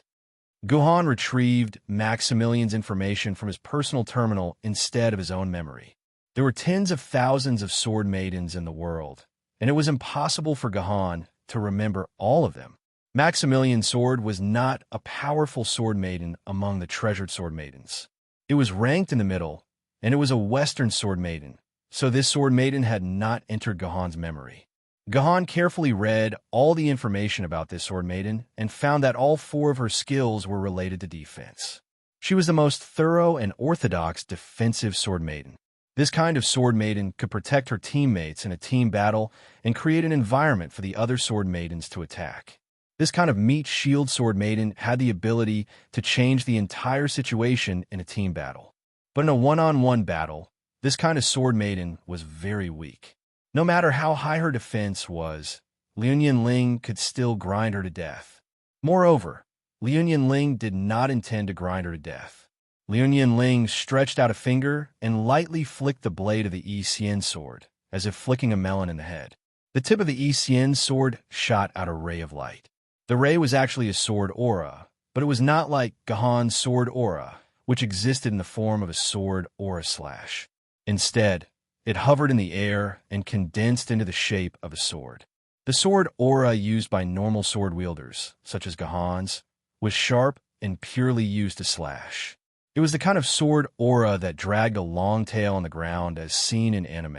Guhan retrieved Maximilian's information from his personal terminal instead of his own memory. There were tens of thousands of sword maidens in the world, and it was impossible for Guhan to remember all of them. Maximilian's sword was not a powerful sword maiden among the treasured sword maidens. It was ranked in the middle, and it was a Western sword maiden, so this sword maiden had not entered Guhan's memory. Guhan carefully read all the information about this sword maiden and found that all 4 of her skills were related to defense. She was the most thorough and orthodox defensive sword maiden. This kind of sword maiden could protect her teammates in a team battle and create an environment for the other sword maidens to attack. This kind of meat shield sword maiden had the ability to change the entire situation in a team battle. But in a one-on-one battle, this kind of sword maiden was very weak. No matter how high her defense was, Liu Ling could still grind her to death. Moreover, Liu Ling did not intend to grind her to death. Liu Ling stretched out a finger and lightly flicked the blade of the Yi Xian sword, as if flicking a melon in the head. The tip of the Yi Xian sword shot out a ray of light. The ray was actually a sword aura, but it was not like Guhan's sword aura, which existed in the form of a sword aura slash. Instead, it hovered in the air and condensed into the shape of a sword. The sword aura used by normal sword wielders, such as Guhan's, was sharp and purely used to slash. It was the kind of sword aura that dragged a long tail on the ground as seen in anime.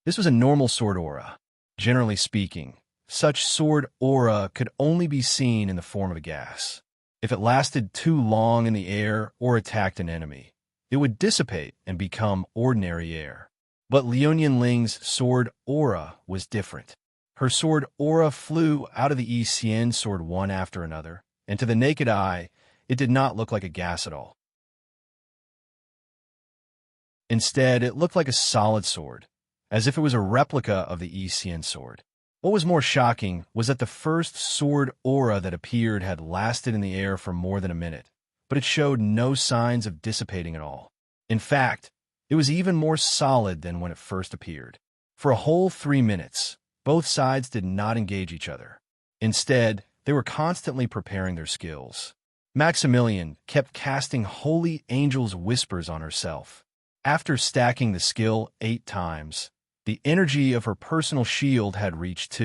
This was a normal sword aura. Generally speaking, such sword aura could only be seen in the form of a gas. If it lasted too long in the air or attacked an enemy, it would dissipate and become ordinary air. But Liu Ling's sword aura was different. Her sword aura flew out of the Yi Xian sword one after another, and to the naked eye, it did not look like a gas at all. Instead, it looked like a solid sword, as if it was a replica of the Yi Xian sword. What was more shocking was that the first sword aura that appeared had lasted in the air for more than a minute, but it showed no signs of dissipating at all. In fact, it was even more solid than when it first appeared. For a whole 3 minutes, both sides did not engage each other. Instead, they were constantly preparing their skills. Maximilian kept casting Holy Angel's Whispers on herself. After stacking the skill 8 times, the energy of her personal shield had reached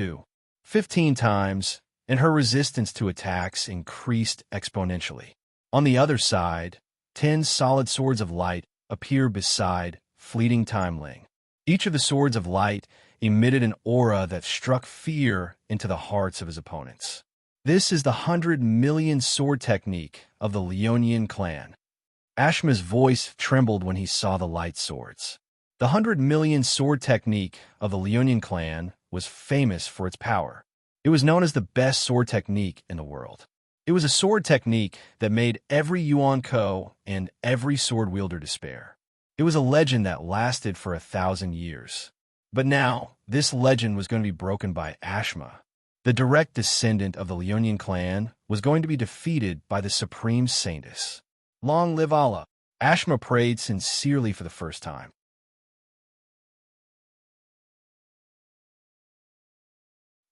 15 times, and her resistance to attacks increased exponentially. On the other side, 10 solid swords of light appeared beside fleeting Timeling. Each of the swords of light emitted an aura that struck fear into the hearts of his opponents. This is the 100 million sword technique of the Leonian clan. Ashma's voice trembled when he saw the light swords. The 100 million sword technique of the Leonian clan was famous for its power. It was known as the best sword technique in the world. It was a sword technique that made every Yuan Ko and every sword wielder despair. It was a legend that lasted for 1,000 years. But now, this legend was going to be broken by Ashma. The direct descendant of the Leonian clan was going to be defeated by the Supreme Saintess. Long live Allah! Ashma prayed sincerely for the first time.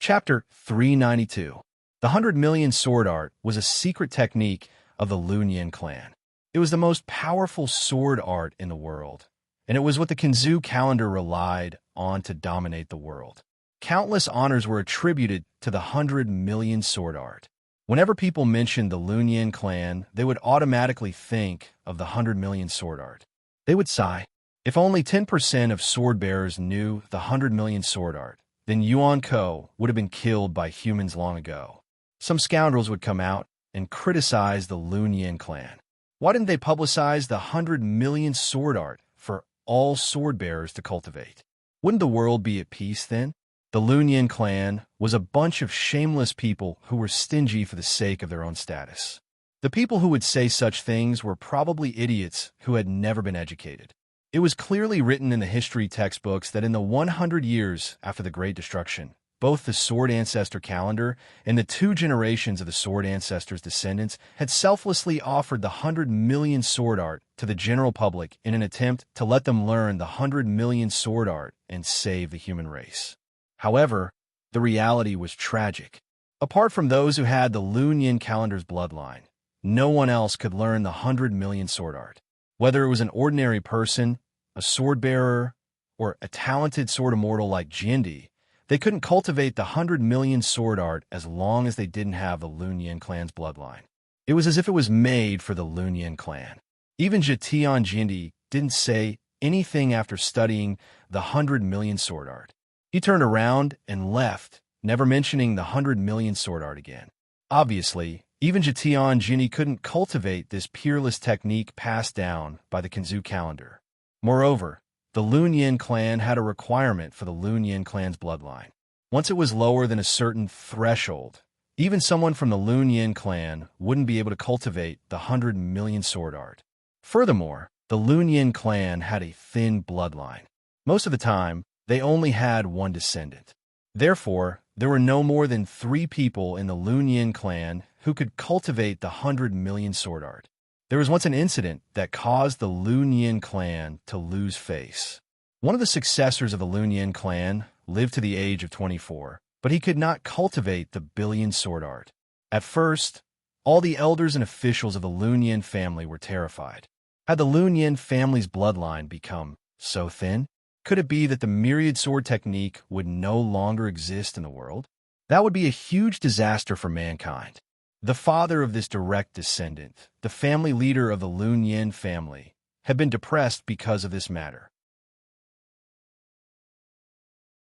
Chapter 392. The 100 million sword art was a secret technique of the Lunyan clan. It was the most powerful sword art in the world, and it was what the Kinzu calendar relied on to dominate the world. Countless honors were attributed to the 100 million sword art. Whenever people mentioned the Lunyan clan, they would automatically think of the 100 million sword art. They would sigh. If only 10% of sword bearers knew the 100 million sword art, then Yuan Ko would have been killed by humans long ago. Some scoundrels would come out and criticize the Lunyan clan. Why didn't they publicize the 100 million sword art for all sword bearers to cultivate? Wouldn't the world be at peace then? The Lunyan clan was a bunch of shameless people who were stingy for the sake of their own status. The people who would say such things were probably idiots who had never been educated. It was clearly written in the history textbooks that in the 100 years after the Great Destruction, both the Sword Ancestor calendar and the 2 generations of the Sword Ancestor's descendants had selflessly offered the 100 million sword art to the general public in an attempt to let them learn the 100 million sword art and save the human race. However, the reality was tragic. Apart from those who had the Lunyan calendar's bloodline, no one else could learn the 100 million sword art. Whether it was an ordinary person, a sword bearer, or a talented sword immortal like Jindi, they couldn't cultivate the 100 million sword art as long as they didn't have the Lunyan clan's bloodline. It was as if it was made for the Lunyan clan. Even Jatian Jindi didn't say anything after studying the 100 million sword art. He turned around and left, never mentioning the 100 million sword art again. Obviously, even Jatian Jindi couldn't cultivate this peerless technique passed down by the Kinzu calendar. Moreover, the Lunyan clan had a requirement for the Lunyan clan's bloodline. Once it was lower than a certain threshold, even someone from the Lunyan clan wouldn't be able to cultivate the 100 million sword art. Furthermore, the Lunyan clan had a thin bloodline. Most of the time, they only had one descendant. Therefore, there were no more than 3 people in the Lunyan clan who could cultivate the 100 million sword art. There was once an incident that caused the Lunyan clan to lose face. One of the successors of the Lunyan clan lived to the age of 24, but he could not cultivate the billion sword art. At first, all the elders and officials of the Lunyan family were terrified. Had the Lunyan family's bloodline become so thin? Could it be that the myriad sword technique would no longer exist in the world? That would be a huge disaster for mankind. The father of this direct descendant, the family leader of the Lunyan family, had been depressed because of this matter.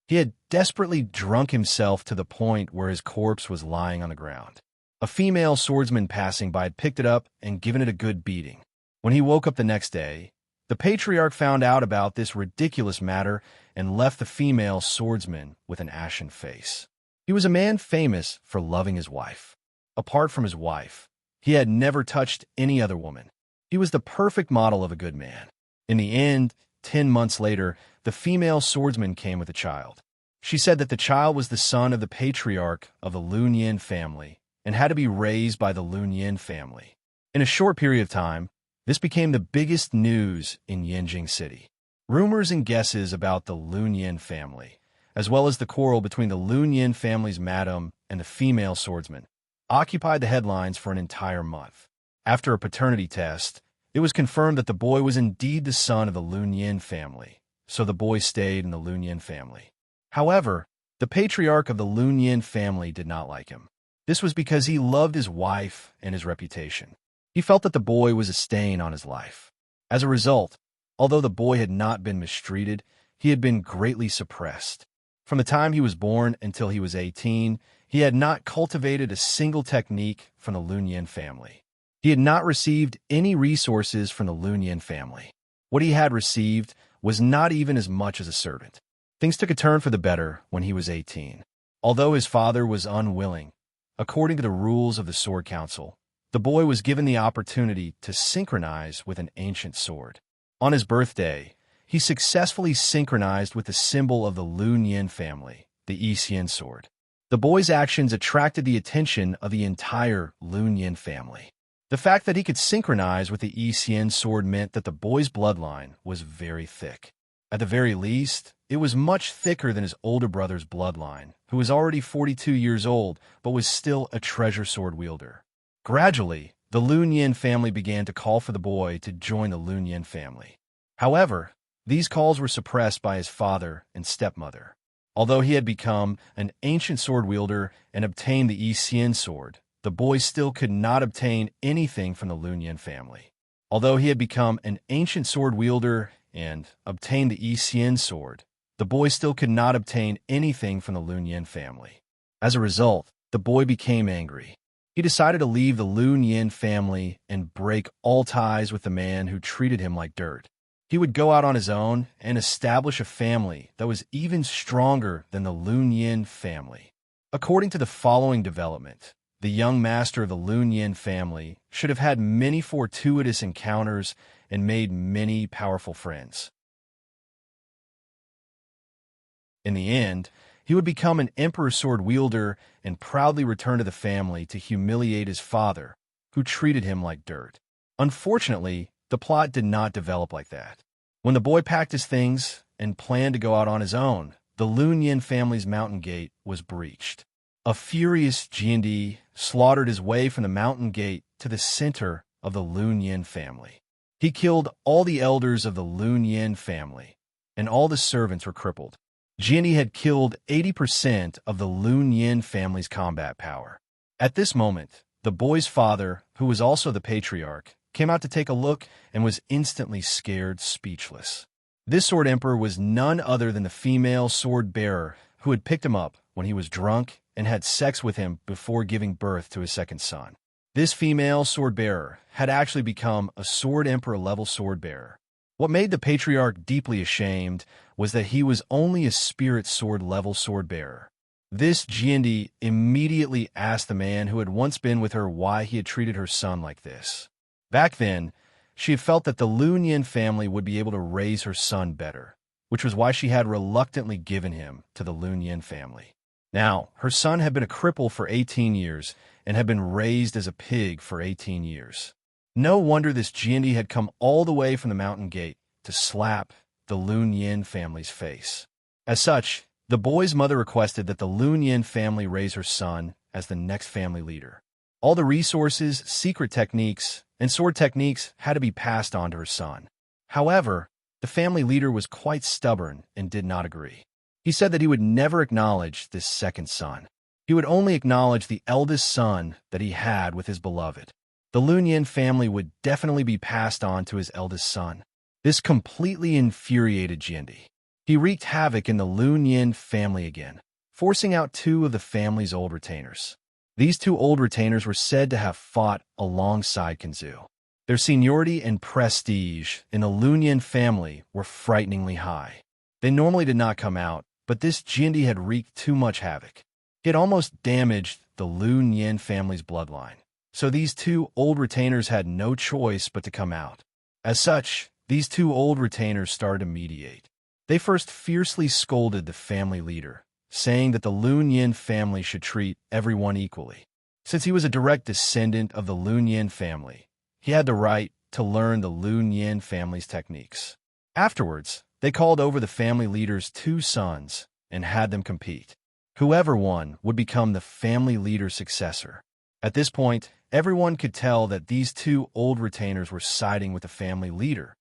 He had desperately drunk himself to the point where his corpse was lying on the ground. A female swordsman passing by had picked it up and given it a good beating. When he woke up the next day, the patriarch found out about this ridiculous matter and left the female swordsman with an ashen face. He was a man famous for loving his wife. Apart from his wife, he had never touched any other woman. He was the perfect model of a good man. In the end, 10 months later, the female swordsman came with a child. She said that the child was the son of the patriarch of the Lunyan family and had to be raised by the Lunyan family. In a short period of time, this became the biggest news in Yanjing City. Rumors and guesses about the Lunyan family, as well as the quarrel between the Lunyan family's madam and the female swordsman, occupied the headlines for an entire month. After a paternity test, it was confirmed that the boy was indeed the son of the Lunyan family, so the boy stayed in the Lunyan family. However, the patriarch of the Lunyan family did not like him. This was because he loved his wife and his reputation. He felt that the boy was a stain on his life. As a result, although the boy had not been mistreated, he had been greatly suppressed. From the time he was born until he was 18, he had not cultivated a single technique from the Lunyan family. He had not received any resources from the Lunyan family. What he had received was not even as much as a servant. Things took a turn for the better when he was 18. Although his father was unwilling, according to the rules of the Sword Council, the boy was given the opportunity to synchronize with an ancient sword. On his birthday, he successfully synchronized with the symbol of the Lunyan family, the Xian sword. The boy's actions attracted the attention of the entire Lunyan family. The fact that he could synchronize with the Xian sword meant that the boy's bloodline was very thick. At the very least, it was much thicker than his older brother's bloodline, who was already 42 years old but was still a treasure sword wielder. Gradually, the Lunyan family began to call for the boy to join the Lunyan family. However, these calls were suppressed by his father and stepmother. Although he had become an ancient sword wielder and obtained the Xian sword, the boy still could not obtain anything from the Lunyan family. Although he had become an ancient sword wielder and obtained the Xian sword, the boy still could not obtain anything from the Lunyan family. As a result, the boy became angry. He decided to leave the Lunyan family and break all ties with the man who treated him like dirt. He would go out on his own and establish a family that was even stronger than the Lunyan family. According to the following development, the young master of the Lunyan family should have had many fortuitous encounters and made many powerful friends. In the end, he would become an emperor sword wielder and proudly return to the family to humiliate his father, who treated him like dirt. Unfortunately, the plot did not develop like that. When the boy packed his things and planned to go out on his own, the Lunyan family's mountain gate was breached. A furious Jiandi slaughtered his way from the mountain gate to the center of the Lunyan family. He killed all the elders of the Lunyan family, and all the servants were crippled. Jiandi had killed 80% of the Lunyan family's combat power. At this moment, the boy's father, who was also the patriarch, came out to take a look and was instantly scared speechless. This sword emperor was none other than the female sword bearer who had picked him up when he was drunk and had sex with him before giving birth to his second son. This female sword bearer had actually become a sword emperor level sword bearer. What made the patriarch deeply ashamed was that he was only a spirit sword level sword bearer. This Jiandi immediately asked the man who had once been with her why he had treated her son like this. Back then, she had felt that the Lunyan family would be able to raise her son better, which was why she had reluctantly given him to the Lunyan family. Now, her son had been a cripple for 18 years and had been raised as a pig for 18 years. No wonder this Jiandi had come all the way from the mountain gate to slap the Lunyan family's face. As such, the boy's mother requested that the Lunyan family raise her son as the next family leader. All the resources, secret techniques, and sword techniques had to be passed on to her son. However, the family leader was quite stubborn and did not agree. He said that he would never acknowledge this second son. He would only acknowledge the eldest son that he had with his beloved. The Lunyan family would definitely be passed on to his eldest son. This completely infuriated Jiandi. He wreaked havoc in the Lunyan family again, forcing out two of the family's old retainers. These two old retainers were said to have fought alongside Kinzu. Their seniority and prestige in the Lunyan family were frighteningly high. They normally did not come out, but this Jindy had wreaked too much havoc. He had almost damaged the Lun Yin family's bloodline. So these two old retainers had no choice but to come out. As such, these two old retainers started to mediate. They first fiercely scolded the family leader, saying that the Lun Yin family should treat everyone equally. Since he was a direct descendant of the Lun Yin family, he had the right to learn the Lun Yin family's techniques. Afterwards, they called over the family leader's two sons and had them compete. Whoever won would become the family leader's successor. At this point, everyone could tell that these two old retainers were siding with the family leader.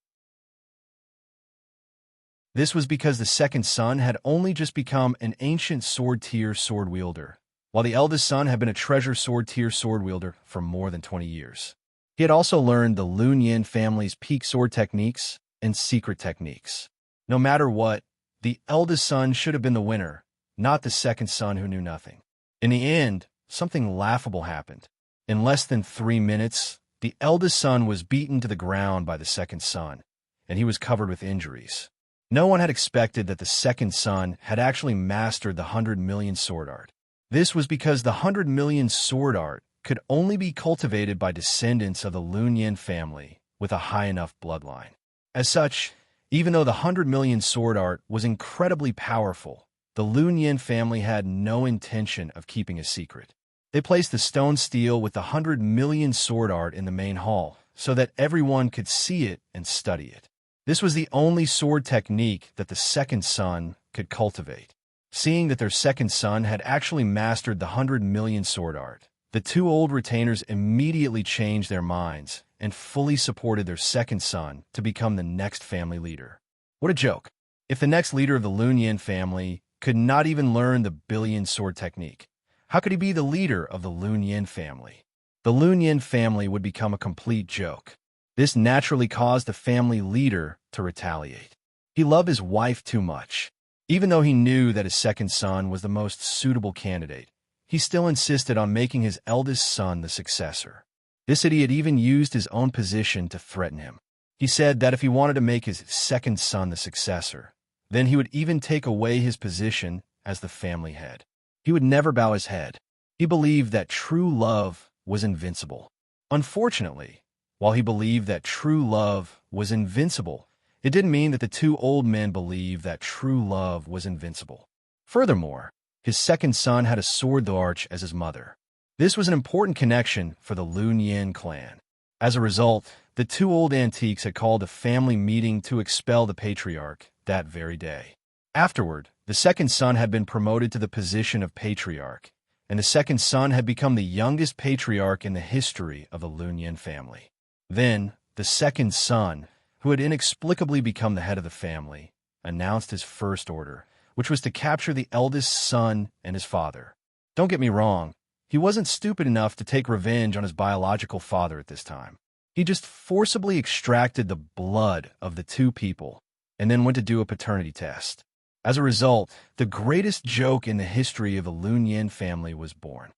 This was because the second son had only just become an ancient sword-tier sword wielder, while the eldest son had been a treasure sword-tier sword wielder for more than 20 years. He had also learned the Lun Yin family's peak sword techniques and secret techniques. No matter what, the eldest son should have been the winner, not the second son who knew nothing. In the end, something laughable happened. In less than 3 minutes, the eldest son was beaten to the ground by the second son, and he was covered with injuries. No one had expected that the second son had actually mastered the 100 million sword art. This was because the 100 million sword art could only be cultivated by descendants of the Lun Yin family with a high enough bloodline. As such, even though the 100 million sword art was incredibly powerful, the Lun Yin family had no intention of keeping a secret. They placed the stone stele with the 100 million sword art in the main hall so that everyone could see it and study it. This was the only sword technique that the second son could cultivate. Seeing that their second son had actually mastered the 100 million sword art, the two old retainers immediately changed their minds and fully supported their second son to become the next family leader. What a joke. If the next leader of the Lun Yin family could not even learn the billion sword technique, how could he be the leader of the Lun Yin family? The Lun Yin family would become a complete joke. This naturally caused the family leader to retaliate. He loved his wife too much. Even though he knew that his second son was the most suitable candidate, he still insisted on making his eldest son the successor. This idiot even used his own position to threaten him. He said that if he wanted to make his second son the successor, then he would even take away his position as the family head. He would never bow his head. He believed that true love was invincible. Unfortunately, while he believed that true love was invincible, it didn't mean that the two old men believed that true love was invincible. Furthermore, his second son had a sword arch as his mother. This was an important connection for the Lun Yin clan. As a result, the two old antiques had called a family meeting to expel the patriarch that very day. Afterward, the second son had been promoted to the position of patriarch, and the second son had become the youngest patriarch in the history of the Lun Yin family. Then, the second son, who had inexplicably become the head of the family, announced his first order, which was to capture the eldest son and his father. Don't get me wrong, he wasn't stupid enough to take revenge on his biological father at this time. He just forcibly extracted the blood of the two people and then went to do a paternity test. As a result, the greatest joke in the history of the Lun Yin family was born.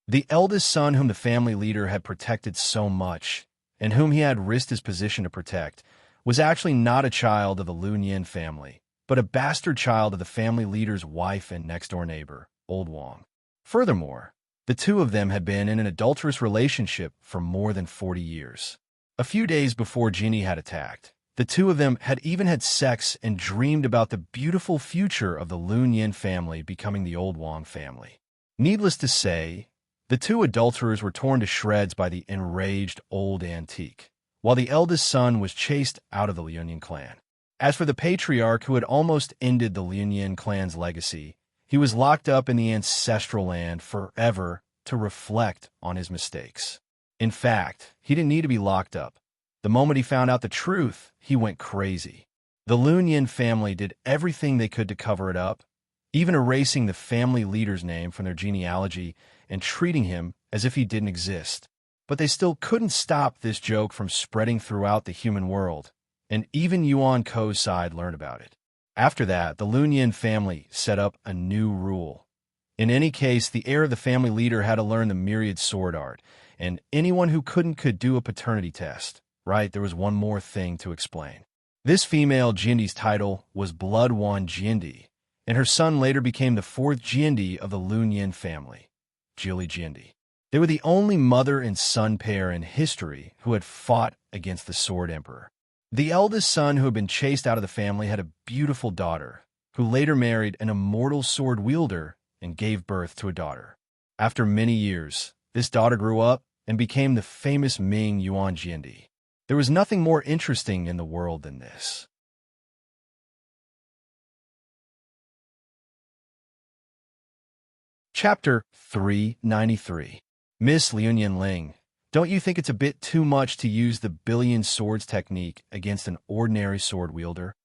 The eldest son whom the family leader had protected so much, and whom he had risked his position to protect, was actually not a child of the Lun Yin family, but a bastard child of the family leader's wife and next-door neighbor, Old Wang. Furthermore, the two of them had been in an adulterous relationship for more than 40 years. A few days before Jinny had attacked, the two of them had even had sex and dreamed about the beautiful future of the Lun Yin family becoming the Old Wang family. Needless to say, the two adulterers were torn to shreds by the enraged old antique, while the eldest son was chased out of the Lun Yin clan. As for the patriarch who had almost ended the Lun Yin clan's legacy, he was locked up in the ancestral land forever to reflect on his mistakes. In fact, he didn't need to be locked up. The moment he found out the truth, he went crazy. The Lun Yin family did everything they could to cover it up, even erasing the family leader's name from their genealogy and treating him as if he didn't exist. But they still couldn't stop this joke from spreading throughout the human world, and even Yuan Ko's side learned about it. After that, the Lun Yin family set up a new rule. In any case, the heir of the family leader had to learn the myriad sword art, and anyone who couldn't could do a paternity test. Right, there was one more thing to explain. This female Jindi's title was Blood One Jindi, and her son later became the fourth Jindi of the Lunyin family, Jili Jindi. They were the only mother and son pair in history who had fought against the Sword Emperor. The eldest son who had been chased out of the family had a beautiful daughter, who later married an immortal sword wielder and gave birth to a daughter. After many years, this daughter grew up and became the famous Ming Yuan Jindi. There was nothing more interesting in the world than this. Chapter 393. Miss Liuyan Ling, don't you think it's a bit too much to use the billion swords technique against an ordinary sword wielder?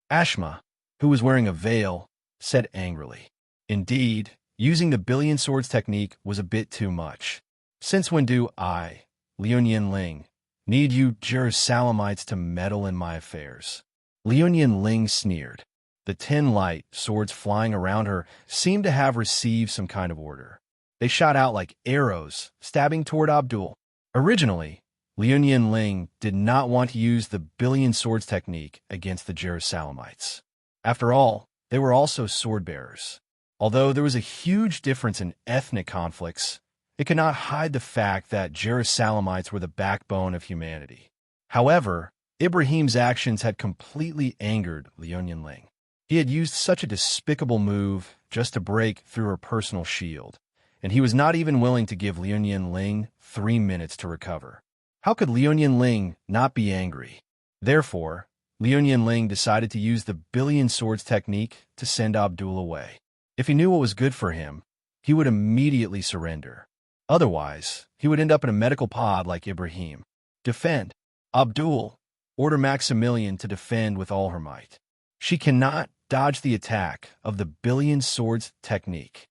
Ashma, who was wearing a veil, said angrily. Indeed, using the billion swords technique was a bit too much. Since when do I, Liuyan Ling, need you Jerusalemites to meddle in my affairs? Liuyan Ling sneered. The 10 light swords flying around her seemed to have received some kind of order. They shot out like arrows, stabbing toward Abdul. Originally, Liuyan Ling did not want to use the billion swords technique against the Jerusalemites. After all, they were also sword-bearers. Although there was a huge difference in ethnic conflicts, it could not hide the fact that Jerusalemites were the backbone of humanity. However, Ibrahim's actions had completely angered Liuyan Ling. He had used such a despicable move just to break through her personal shield, and he was not even willing to give Liuyan Ling 3 minutes to recover. How could Liuyan Ling not be angry? Therefore, Liuyan Ling decided to use the billion swords technique to send Abdul away. If he knew what was good for him, he would immediately surrender. Otherwise, he would end up in a medical pod like Ibrahim. Defend. Abdul, order Maximilian to defend with all her might. She cannot dodge the attack of the billion swords technique.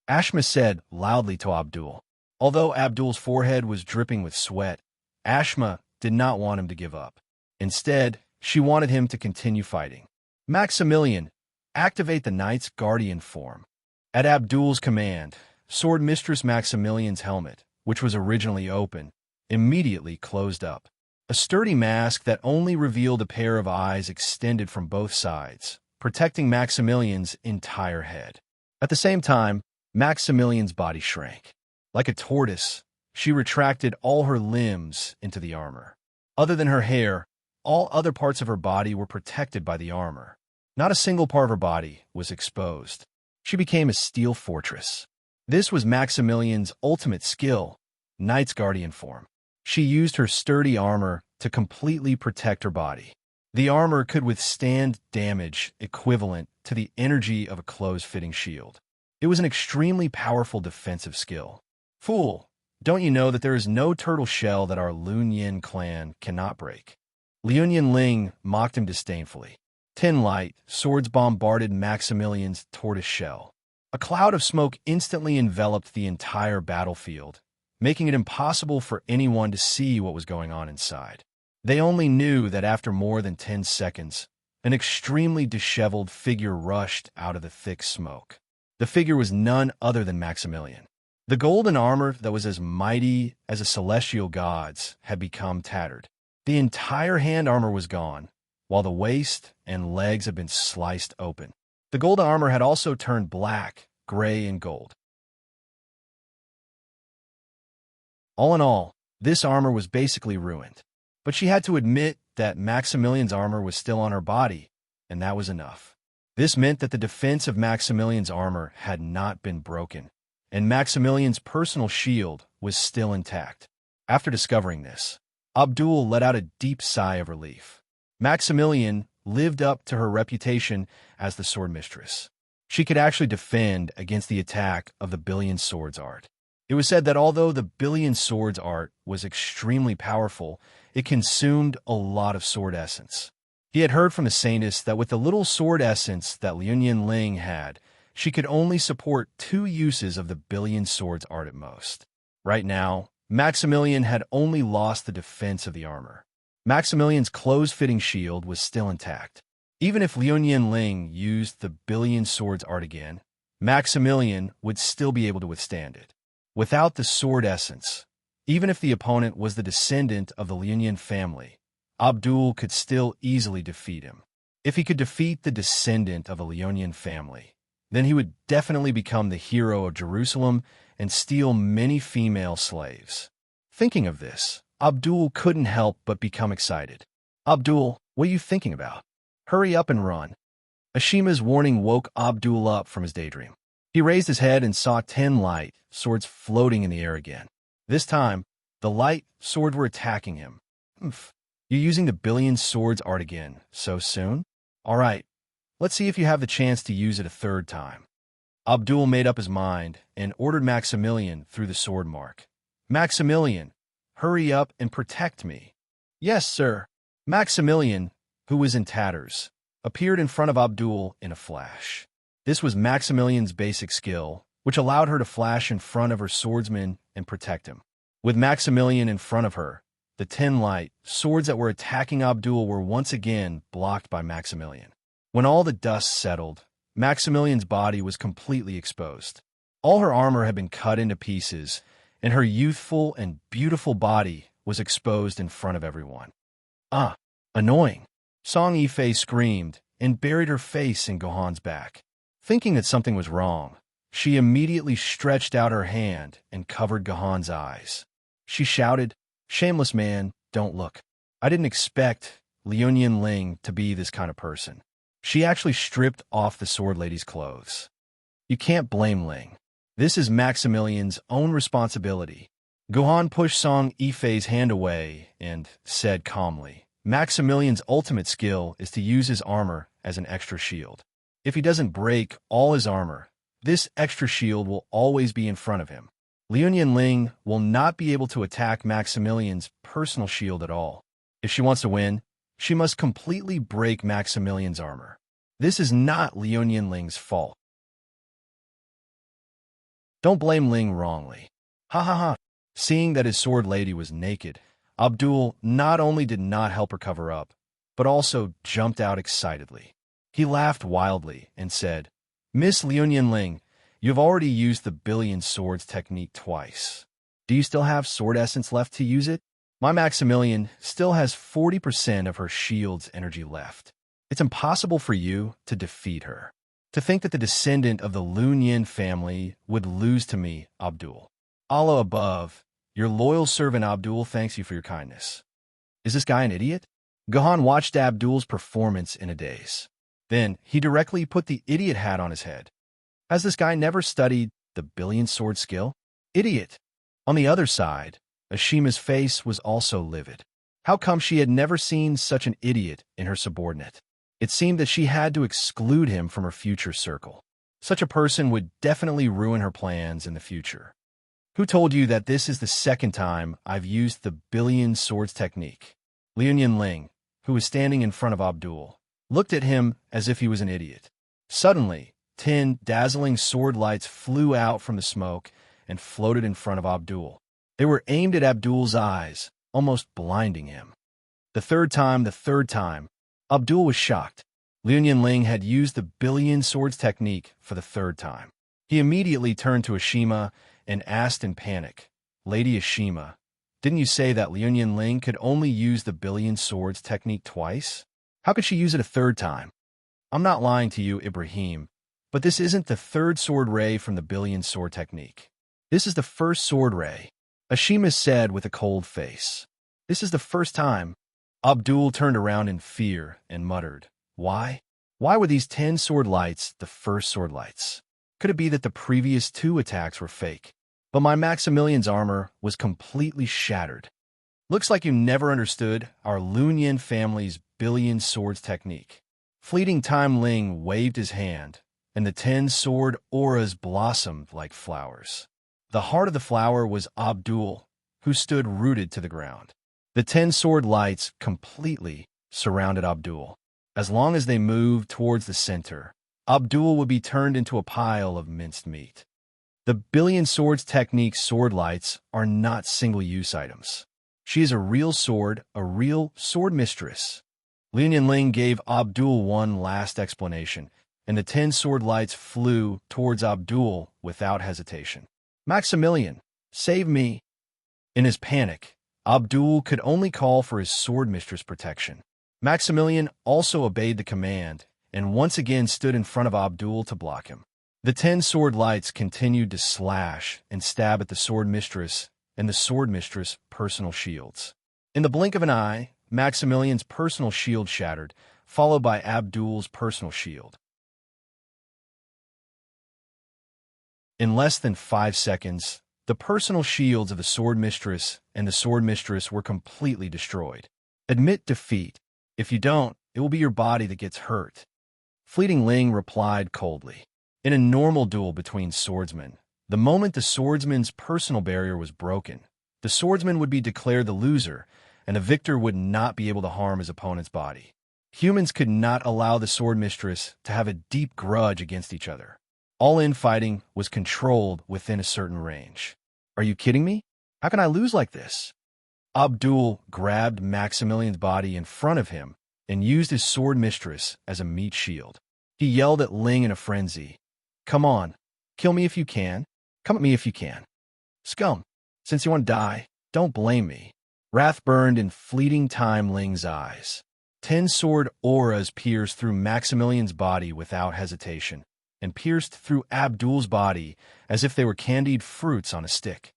Ashma said loudly to Abdul. Although Abdul's forehead was dripping with sweat, Ashma did not want him to give up. Instead, she wanted him to continue fighting. Maximilian, activate the Knight's Guardian form. At Abdul's command, Sword Mistress Maximilian's helmet, which was originally open, immediately closed up. A sturdy mask that only revealed a pair of eyes extended from both sides, protecting Maximilian's entire head. At the same time, Maximilian's body shrank. Like a tortoise, she retracted all her limbs into the armor. Other than her hair, all other parts of her body were protected by the armor. Not a single part of her body was exposed. She became a steel fortress. This was Maximilian's ultimate skill, Knight's Guardian form. She used her sturdy armor to completely protect her body. The armor could withstand damage equivalent to the energy of a close-fitting shield. It was an extremely powerful defensive skill. Fool, don't you know that there is no turtle shell that our Lunyin clan cannot break? Liuyan Ling mocked him disdainfully. 10 light swords bombarded Maximilian's tortoise shell. A cloud of smoke instantly enveloped the entire battlefield, making it impossible for anyone to see what was going on inside. They only knew that after more than 10 seconds, an extremely disheveled figure rushed out of the thick smoke. The figure was none other than Maximilian. The golden armor that was as mighty as a celestial god's had become tattered. The entire hand armor was gone, while the waist and legs had been sliced open. The gold armor had also turned black, gray, and gold. All in all, this armor was basically ruined. But she had to admit that Maximilian's armor was still on her body, and that was enough. This meant that the defense of Maximilian's armor had not been broken, and Maximilian's personal shield was still intact. After discovering this, Abdul let out a deep sigh of relief. Maximilian lived up to her reputation as the sword mistress. She could actually defend against the attack of the billion swords art. It was said that although the billion swords art was extremely powerful, it consumed a lot of sword essence. He had heard from the saintess that with the little sword essence that Liuyan Ling had, she could only support 2 uses of the billion swords art at most. Right now, Maximilian had only lost the defense of the armor. Maximilian's close-fitting shield was still intact. Even if Liuyan Ling used the billion swords art again, Maximilian would still be able to withstand it. Without the sword essence, even if the opponent was the descendant of the Liuyan family, Abdul could still easily defeat him. If he could defeat the descendant of a Leonian family, then he would definitely become the hero of Jerusalem and steal many female slaves. Thinking of this, Abdul couldn't help but become excited. Abdul, what are you thinking about? Hurry up and run. Ashima's warning woke Abdul up from his daydream. He raised his head and saw 10 light swords floating in the air again. This time, the light swords were attacking him. You're using the billion swords art again, so soon? All right, let's see if you have the chance to use it a third time. Abdul made up his mind and ordered Maximilian through the sword mark. Maximilian, hurry up and protect me. Yes, sir. Maximilian, who was in tatters, appeared in front of Abdul in a flash. This was Maximilian's basic skill, which allowed her to flash in front of her swordsman and protect him. With Maximilian in front of her, the 10 light swords that were attacking Abdul were once again blocked by Maximilian. When all the dust settled, Maximilian's body was completely exposed. All her armor had been cut into pieces, and her youthful and beautiful body was exposed in front of everyone. Annoying. Song Yifei screamed and buried her face in Gohan's back. Thinking that something was wrong, she immediately stretched out her hand and covered Gohan's eyes. She shouted, "Shameless man, don't look. I didn't expect Leonian Ling to be this kind of person." She actually stripped off the sword lady's clothes. You can't blame Ling. This is Maximilian's own responsibility. Gohan pushed Song Yifei's hand away and said calmly, Maximilian's ultimate skill is to use his armor as an extra shield. If he doesn't break all his armor, this extra shield will always be in front of him. Leonian Ling will not be able to attack Maximilian's personal shield at all. If she wants to win, she must completely break Maximilian's armor. This is not Leonian Ling's fault. Don't blame Ling wrongly. Ha ha ha. Seeing that his sword lady was naked, Abdul not only did not help her cover up, but also jumped out excitedly. He laughed wildly and said, Miss Leonian Ling, you have already used the billion swords technique twice. Do you still have sword essence left to use it? My Maximilian still has 40% of her shield's energy left. It's impossible for you to defeat her. To think that the descendant of the Lunyan family would lose to me, Abdul. Allah above, your loyal servant Abdul thanks you for your kindness. Is this guy an idiot? Gohan watched Abdul's performance in a daze. Then he directly put the idiot hat on his head. Has this guy never studied the billion sword skill? Idiot! On the other side, Ashima's face was also livid. How come she had never seen such an idiot in her subordinate? It seemed that she had to exclude him from her future circle. Such a person would definitely ruin her plans in the future. Who told you that this is the second time I've used the billion swords technique? Leonian Ling, who was standing in front of Abdul, looked at him as if he was an idiot. Suddenly, 10 dazzling sword lights flew out from the smoke and floated in front of Abdul. They were aimed at Abdul's eyes, almost blinding him. The third time, Abdul was shocked. Leonian Ling had used the billion swords technique for the third time. He immediately turned to Ashima and asked in panic, Lady Ashima, didn't you say that Leonian Ling could only use the billion swords technique twice? How could she use it a third time? I'm not lying to you, Ibrahim, but this isn't the third sword ray from the billion sword technique. This is the first sword ray, Ashima said with a cold face. This is the first time. Abdul turned around in fear and muttered, Why? Why were these 10 sword lights the first sword lights? Could it be that the previous 2 attacks were fake? But my Maximilian's armor was completely shattered. Looks like you never understood our Lunyan family's billion swords technique. Fleeting Time Ling waved his hand, and the 10 sword auras blossomed like flowers. The heart of the flower was Abdul, who stood rooted to the ground. The 10 sword lights completely surrounded Abdul. As long as they moved towards the center, Abdul would be turned into a pile of minced meat. The billion swords technique sword lights are not single-use items. She is a real sword mistress. Leonian Ling gave Abdul one last explanation, and the 10 sword lights flew towards Abdul without hesitation. Maximilian, save me! In his panic, Abdul could only call for his sword mistress' protection. Maximilian also obeyed the command and once again stood in front of Abdul to block him. The 10 sword lights continued to slash and stab at the sword mistress and the sword mistress' personal shields. In the blink of an eye, Maximilian's personal shield shattered, followed by Abdul's personal shield. In less than 5 seconds, the personal shields of the sword mistress and the sword mistress were completely destroyed. Admit defeat. If you don't, it will be your body that gets hurt. Fleeting Ling replied coldly. In a normal duel between swordsmen, the moment the swordsman's personal barrier was broken, the swordsman would be declared the loser, and the victor would not be able to harm his opponent's body. Humans could not allow the sword mistress to have a deep grudge against each other. All infighting was controlled within a certain range. Are you kidding me? How can I lose like this? Abdul grabbed Maximilian's body in front of him and used his sword mistress as a meat shield. He yelled at Ling in a frenzy. Come on, kill me if you can. Come at me if you can. Scum, since you want to die, don't blame me. Wrath burned in fleeting time Ling's eyes. 10 sword auras pierced through Maximilian's body without hesitation, and pierced through Abdul's body as if they were candied fruits on a stick.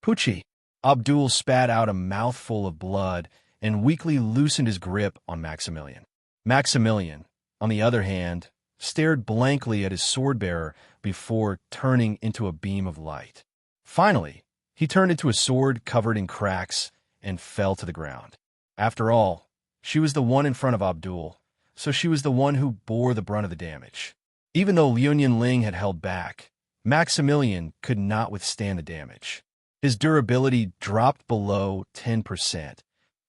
Poochie! Abdul spat out a mouthful of blood and weakly loosened his grip on Maximilian. Maximilian, on the other hand, stared blankly at his sword-bearer before turning into a beam of light. Finally, he turned into a sword covered in cracks and fell to the ground. After all, she was the one in front of Abdul, so she was the one who bore the brunt of the damage. Even though Liu Ling had held back, Maximilian could not withstand the damage. His durability dropped below 10%,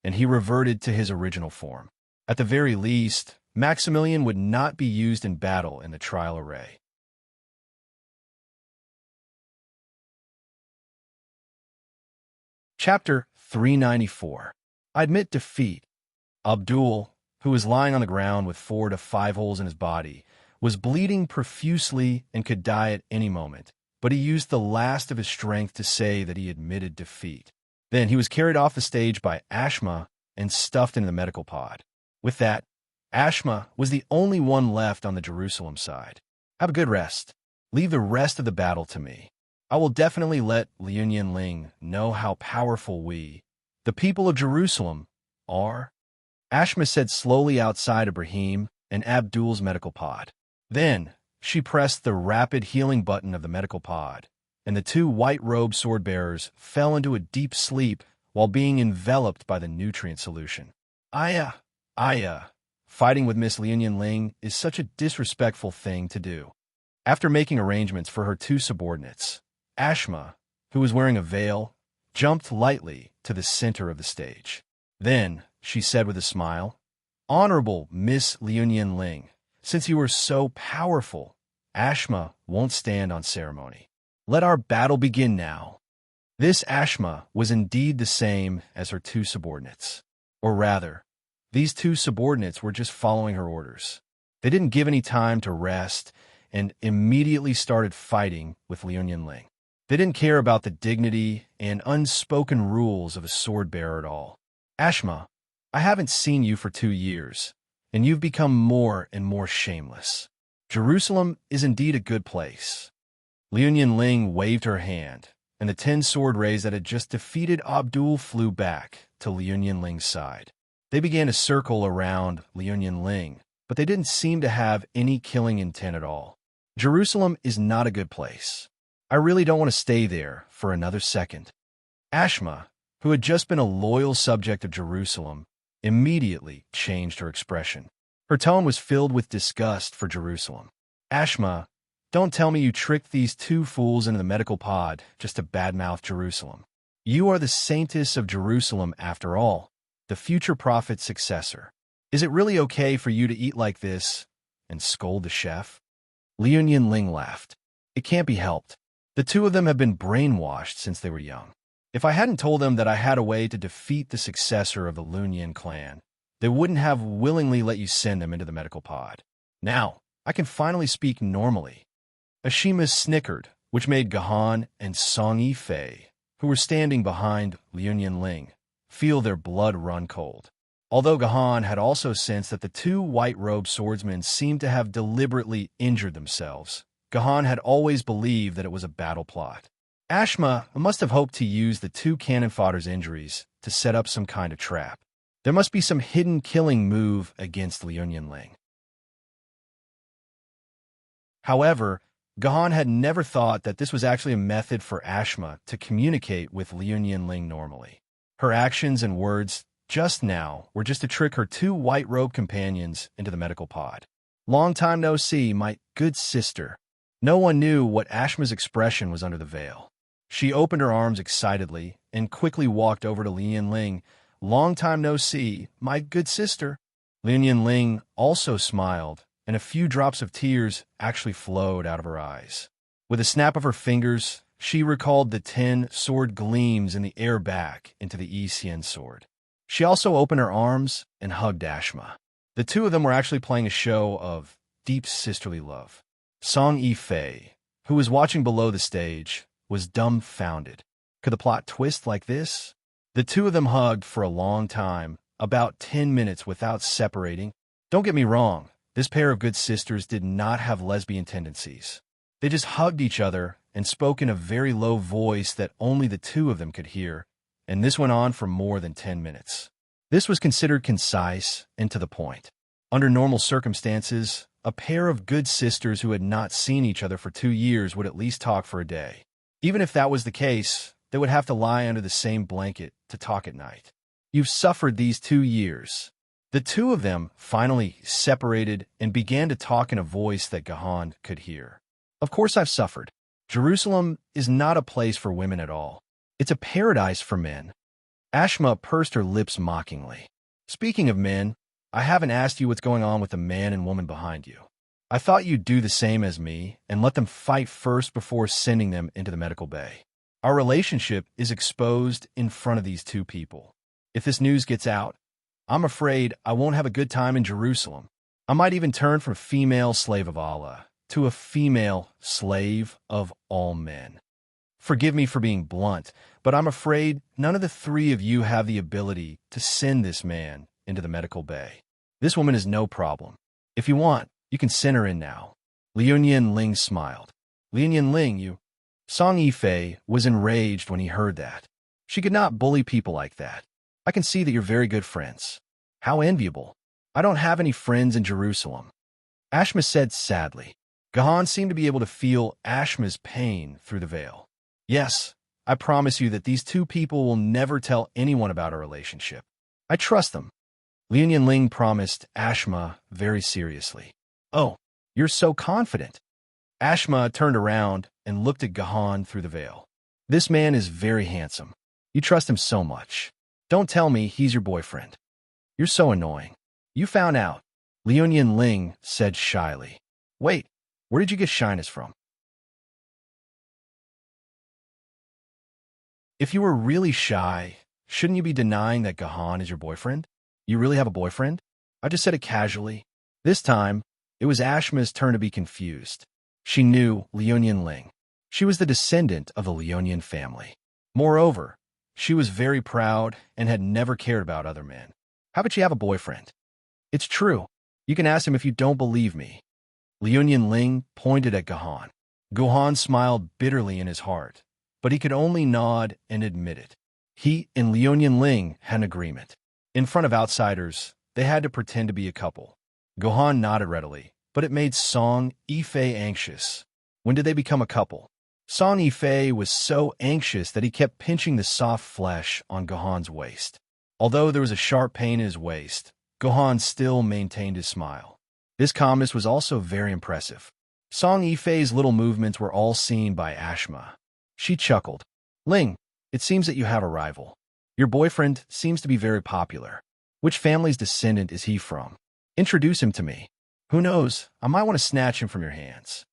and he reverted to his original form. At the very least, Maximilian would not be used in battle in the trial array. Chapter 394. I admit defeat. Abdul, who was lying on the ground with 4 to 5 holes in his body, was bleeding profusely and could die at any moment, but he used the last of his strength to say that he admitted defeat. Then he was carried off the stage by Ashma and stuffed into the medical pod. With that, Ashma was the only one left on the Jerusalem side. Have a good rest. Leave the rest of the battle to me. I will definitely let Liu Ling know how powerful we, the people of Jerusalem, are. Ashma said slowly outside Ibrahim and Abdul's medical pod. Then, she pressed the rapid healing button of the medical pod, and the 2 white-robed sword-bearers fell into a deep sleep while being enveloped by the nutrient solution. Aya, fighting with Miss Liu Ling is such a disrespectful thing to do. After making arrangements for her 2 subordinates, Ashma, who was wearing a veil, jumped lightly to the center of the stage. Then, she said with a smile, Honorable Miss Liu Ling, since you are so powerful, Ashma won't stand on ceremony. Let our battle begin now. This Ashma was indeed the same as her 2 subordinates. Or rather, these 2 subordinates were just following her orders. They didn't give any time to rest and immediately started fighting with Liu Ling. They didn't care about the dignity and unspoken rules of a sword-bearer at all. Ashma, I haven't seen you for 2 years, and you've become more and more shameless. Jerusalem is indeed a good place. Liu Ling waved her hand, and the 10 sword rays that had just defeated Abdul flew back to Liu Ling's side. They began to circle around Liu Ling, but they didn't seem to have any killing intent at all. Jerusalem is not a good place. I really don't want to stay there for another second. Ashma, who had just been a loyal subject of Jerusalem, immediately changed her expression. Her tone was filled with disgust for Jerusalem. Ashma, don't tell me you tricked these 2 fools into the medical pod just to badmouth Jerusalem. You are the saintess of Jerusalem after all, the future prophet's successor. Is it really okay for you to eat like this and scold the chef? Liu Ling laughed. It can't be helped. The 2 of them have been brainwashed since they were young. If I hadn't told them that I had a way to defeat the successor of the Lunyan clan, they wouldn't have willingly let you send them into the medical pod. Now, I can finally speak normally. Ashima snickered, which made Gahan and Song Yifei, who were standing behind Liu Ling, feel their blood run cold. Although Gahan had also sensed that the two white-robed swordsmen seemed to have deliberately injured themselves, Gahan had always believed that it was a battle plot. Ashma must have hoped to use the two cannon fodder's injuries to set up some kind of trap. There must be some hidden killing move against Liu Ling. However, Gahan had never thought that this was actually a method for Ashma to communicate with Liu Ling normally. Her actions and words just now were just to trick her two white-robed companions into the medical pod. Long time no see, my good sister. No one knew what Ashma's expression was under the veil. She opened her arms excitedly and quickly walked over to Liu Ling. Long time no see, my good sister. Liu Ling also smiled, and a few drops of tears actually flowed out of her eyes. With a snap of her fingers, she recalled the 10 sword gleams in the air back into the Yi Xian sword. She also opened her arms and hugged Ashma. The two of them were actually playing a show of deep sisterly love. Song Yifei, who was watching below the stage, was dumbfounded. Could the plot twist like this? The two of them hugged for a long time, about 10 minutes without separating. Don't get me wrong, this pair of good sisters did not have lesbian tendencies. They just hugged each other and spoke in a very low voice that only the two of them could hear, and this went on for more than 10 minutes. This was considered concise and to the point. Under normal circumstances, a pair of good sisters who had not seen each other for 2 years would at least talk for a day. Even if that was the case, they would have to lie under the same blanket to talk at night. You've suffered these 2 years. The two of them finally separated and began to talk in a voice that Gahan could hear. Of course I've suffered. Jerusalem is not a place for women at all. It's a paradise for men. Ashma pursed her lips mockingly. Speaking of men, I haven't asked you what's going on with the man and woman behind you. I thought you'd do the same as me and let them fight first before sending them into the medical bay. Our relationship is exposed in front of these two people. If this news gets out, I'm afraid I won't have a good time in Jerusalem. I might even turn from female slave of Allah to a female slave of all men. Forgive me for being blunt, but I'm afraid none of the three of you have the ability to send this man into the medical bay. This woman is no problem. If you want, you can send her in now. Liu Ling smiled. Liu Ling, you... Song Yifei was enraged when he heard that. She could not bully people like that. I can see that you're very good friends. How enviable. I don't have any friends in Jerusalem. Ashma said sadly. Gahan seemed to be able to feel Ashma's pain through the veil. Yes, I promise you that these two people will never tell anyone about our relationship. I trust them. Liu Ling promised Ashma very seriously. Oh, you're so confident. Ashma turned around and looked at Gahan through the veil. This man is very handsome. You trust him so much. Don't tell me he's your boyfriend. You're so annoying. You found out. Liu Ling said shyly. Wait, where did you get shyness from? If you were really shy, shouldn't you be denying that Gahan is your boyfriend? You really have a boyfriend? I just said it casually. This time, it was Ashma's turn to be confused. She knew Liu Ling. She was the descendant of the Liu family. Moreover, she was very proud and had never cared about other men. How about you have a boyfriend? It's true. You can ask him if you don't believe me. Liu Ling pointed at Gahan. Gahan smiled bitterly in his heart, but he could only nod and admit it. He and Liu Ling had an agreement. In front of outsiders, they had to pretend to be a couple. Gahan nodded readily, but it made Song Yifei anxious. When did they become a couple? Song Yifei was so anxious that he kept pinching the soft flesh on Gahan's waist. Although there was a sharp pain in his waist, Gahan still maintained his smile. This calmness was also very impressive. Song Yifei's little movements were all seen by Ashma. She chuckled. Ling, it seems that you have a rival. Your boyfriend seems to be very popular. Which family's descendant is he from? Introduce him to me. Who knows, I might want to snatch him from your hands.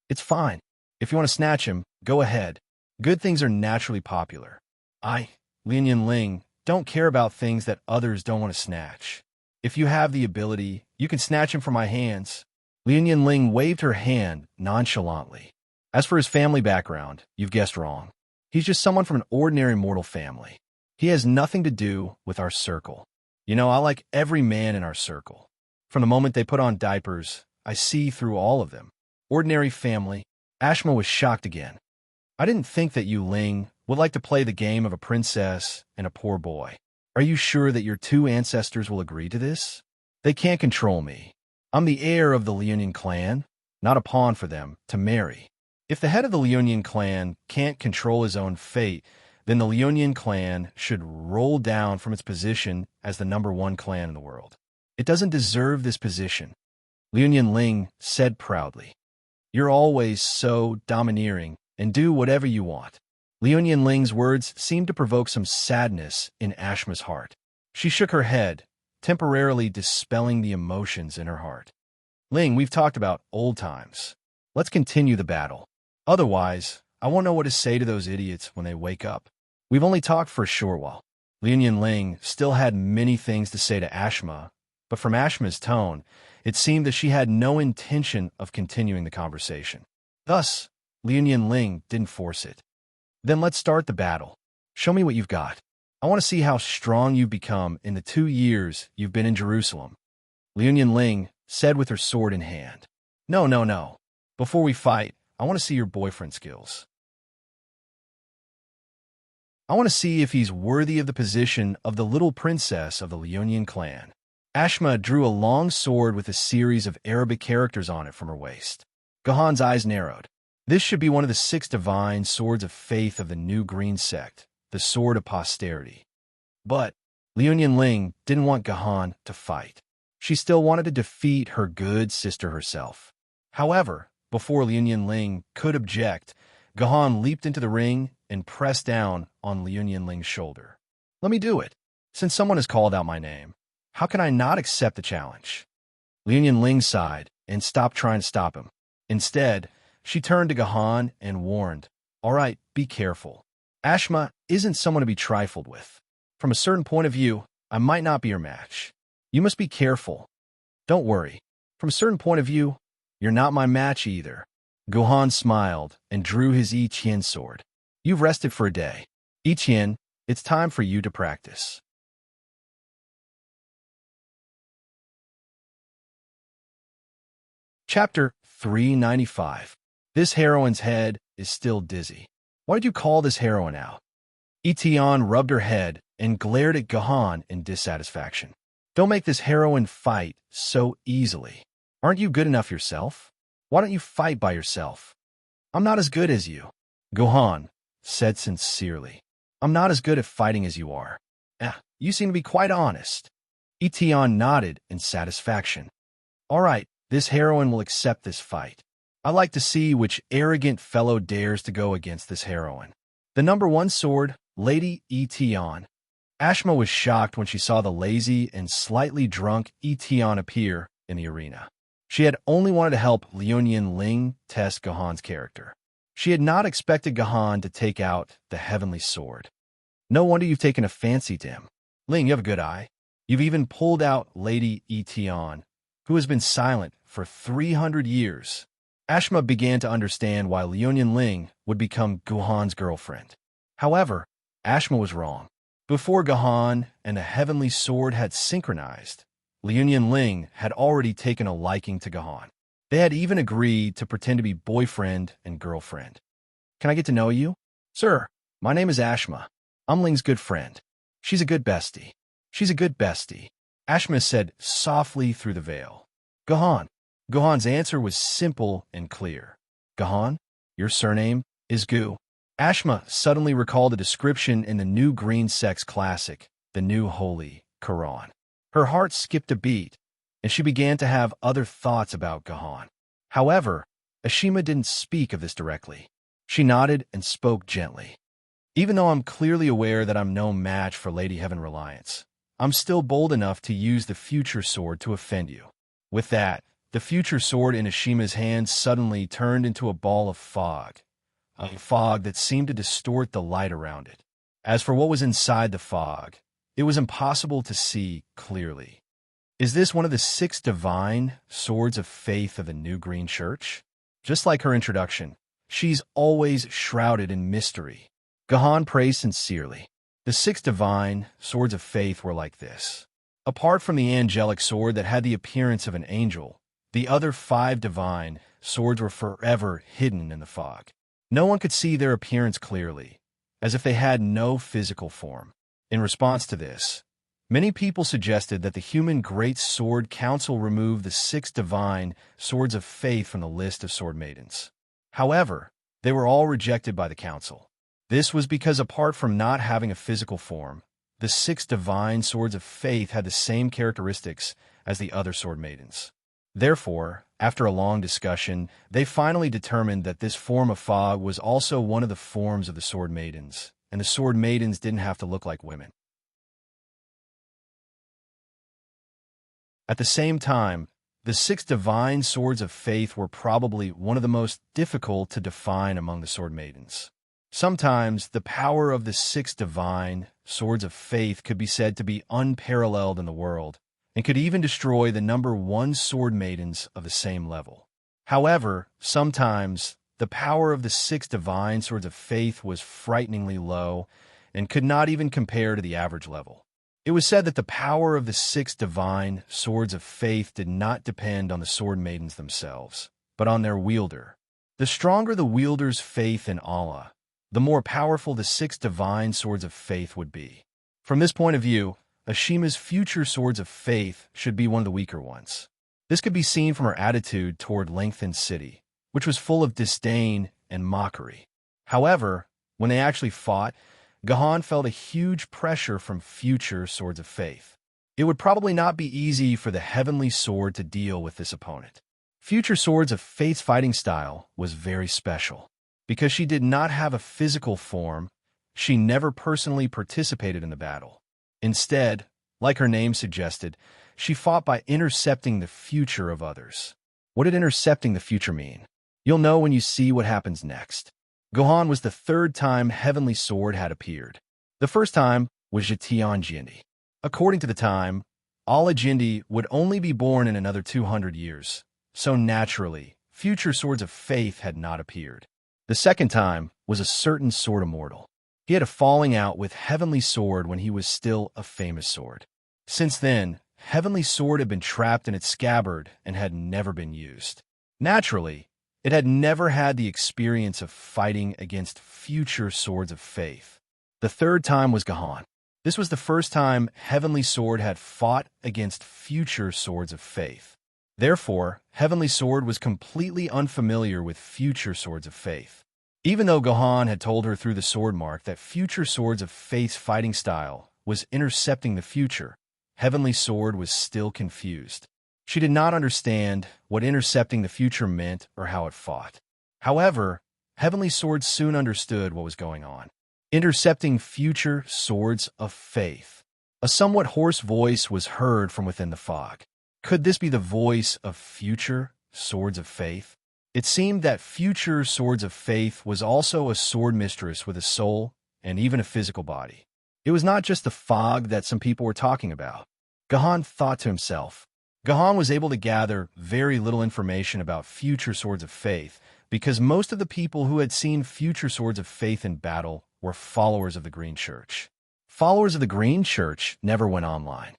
It's fine. If you want to snatch him, go ahead. Good things are naturally popular. Liu Ling, don't care about things that others don't want to snatch. If you have the ability, you can snatch him from my hands. Liu Ling waved her hand nonchalantly. As for his family background, you've guessed wrong. He's just someone from an ordinary mortal family. He has nothing to do with our circle. You know, I like every man in our circle. From the moment they put on diapers, I see through all of them. Ordinary family. Ashma was shocked again. I didn't think that you, Ling, would like to play the game of a princess and a poor boy. Are you sure that your two ancestors will agree to this? They can't control me. I'm the heir of the Liunian clan, not a pawn for them to marry. If the head of the Liunian clan can't control his own fate, then the Liunian clan should roll down from its position as the #1 clan in the world. It doesn't deserve this position, Liunian Ling said proudly. You're always so domineering and do whatever you want. Liunian Ling's words seemed to provoke some sadness in Ashma's heart. She shook her head, temporarily dispelling the emotions in her heart. Ling, we've talked about old times. Let's continue the battle. Otherwise, I won't know what to say to those idiots when they wake up. We've only talked for a short while. Liunian Ling still had many things to say to Ashma, but from Ashma's tone, it seemed that she had no intention of continuing the conversation. Thus, Liunian Ling didn't force it. Then let's start the battle. Show me what you've got. I want to see how strong you've become in the 2 years you've been in Jerusalem. Liunian Ling said with her sword in hand. No. Before we fight, I want to see your boyfriend skills. I want to see if he's worthy of the position of the little princess of the Liunian clan. Ashma drew a long sword with a series of Arabic characters on it from her waist. Gahan's eyes narrowed. This should be one of the 6 divine swords of faith of the new green sect, the sword of posterity. But Liunian Ling didn't want Gahan to fight. She still wanted to defeat her good sister herself. However, before Liunian Ling could object, Gahan leaped into the ring and pressed down on Liunian Ling's shoulder. Let me do it. Since someone has called out my name, how can I not accept the challenge? Liunian Ling sighed and stopped trying to stop him. Instead, she turned to Gahan and warned, All right, be careful. Ashma isn't someone to be trifled with. From a certain point of view, I might not be your match. You must be careful. Don't worry. From a certain point of view, you're not my match either. Gahan smiled and drew his I Chien sword. You've rested for a day. I Chien, it's time for you to practice. Chapter 395. This heroine's head is still dizzy. Why did you call this heroine out? Etienne rubbed her head and glared at Gahan in dissatisfaction. Don't make this heroine fight so easily. Aren't you good enough yourself? Why don't you fight by yourself? I'm not as good as you, Gahan said sincerely. I'm not as good at fighting as you are. You seem to be quite honest. Etienne nodded in satisfaction. All right, this heroine will accept this fight. I like to see which arrogant fellow dares to go against this heroine. The #1 sword, Lady Etienne. Ashma was shocked when she saw the lazy and slightly drunk Etienne appear in the arena. She had only wanted to help Liunian Ling test Gahan's character. She had not expected Gahan to take out the heavenly sword. No wonder you've taken a fancy to him. Ling, you have a good eye. You've even pulled out Lady Etienne, who has been silent for 300 years. Ashma began to understand why Liunian Ling would become Gahan's girlfriend. However, Ashma was wrong. Before Gahan and the heavenly sword had synchronized, Liunian Ling had already taken a liking to Gahan. They had even agreed to pretend to be boyfriend and girlfriend. Can I get to know you? Sir, my name is Ashma. I'm Ling's good friend. She's a good bestie. She's a good bestie, Ashma said softly through the veil. Gahan. Gahan's answer was simple and clear. Gahan, your surname is Gu. Ashma suddenly recalled a description in the new green sex classic, the new holy Quran. Her heart skipped a beat, and she began to have other thoughts about Gahan. However, Ashima didn't speak of this directly. She nodded and spoke gently. Even though I'm clearly aware that I'm no match for Lady Heaven Reliance, I'm still bold enough to use the future sword to offend you. With that, the future sword in Ashima's hand suddenly turned into a ball of fog, a fog that seemed to distort the light around it. As for what was inside the fog, it was impossible to see clearly. Is this one of the 6 divine swords of faith of the New Green Church? Just like her introduction, she's always shrouded in mystery. Gahan praised sincerely. The 6 divine swords of faith were like this. Apart from the angelic sword that had the appearance of an angel, the other 5 divine swords were forever hidden in the fog. No one could see their appearance clearly, as if they had no physical form. In response to this, many people suggested that the human great sword council remove the 6 divine swords of faith from the list of sword maidens. However, they were all rejected by the council. This was because apart from not having a physical form, the 6 divine swords of faith had the same characteristics as the other sword maidens. Therefore, after a long discussion, they finally determined that this form of fog was also one of the forms of the sword maidens, and the sword maidens didn't have to look like women. At the same time, the 6 divine swords of faith were probably one of the most difficult to define among the sword maidens. Sometimes, the power of the 6 divine swords of faith could be said to be unparalleled in the world, and could even destroy the number 1 sword maidens of the same level. However, sometimes, the power of the 6 divine swords of faith was frighteningly low, and could not even compare to the average level. It was said that the power of the 6 divine swords of faith did not depend on the sword maidens themselves, but on their wielder. The stronger the wielder's faith in Allah, the more powerful the 6 divine swords of faith would be. From this point of view, Ashima's future swords of faith should be one of the weaker ones. This could be seen from her attitude toward Lengthened City, which was full of disdain and mockery. However, when they actually fought, Gahan felt a huge pressure from future swords of faith. It would probably not be easy for the heavenly sword to deal with this opponent. Future swords of faith's fighting style was very special. Because she did not have a physical form, she never personally participated in the battle. Instead, like her name suggested, she fought by intercepting the future of others. What did intercepting the future mean? You'll know when you see what happens next. Gohan was the 3rd time Heavenly Sword had appeared. The first time was Jitian Jindi. According to the time, Allah Jindi would only be born in another 200 years, so naturally, future swords of faith had not appeared. The second time was a certain sword immortal. He had a falling out with Heavenly Sword when he was still a famous sword. Since then, Heavenly Sword had been trapped in its scabbard and had never been used. Naturally, it had never had the experience of fighting against future swords of faith. The third time was Gahan. This was the first time Heavenly Sword had fought against future swords of faith. Therefore, Heavenly Sword was completely unfamiliar with future swords of faith. Even though Gohan had told her through the sword mark that future swords of faith's fighting style was intercepting the future, Heavenly Sword was still confused. She did not understand what intercepting the future meant or how it fought. However, Heavenly Sword soon understood what was going on. Intercepting future swords of faith. A somewhat hoarse voice was heard from within the fog. Could this be the voice of future swords of faith? It seemed that future swords of faith was also a sword mistress with a soul and even a physical body. It was not just the fog that some people were talking about. Gahan thought to himself. Gahan was able to gather very little information about future swords of faith because most of the people who had seen future swords of faith in battle were followers of the Green Church. Followers of the Green Church never went online.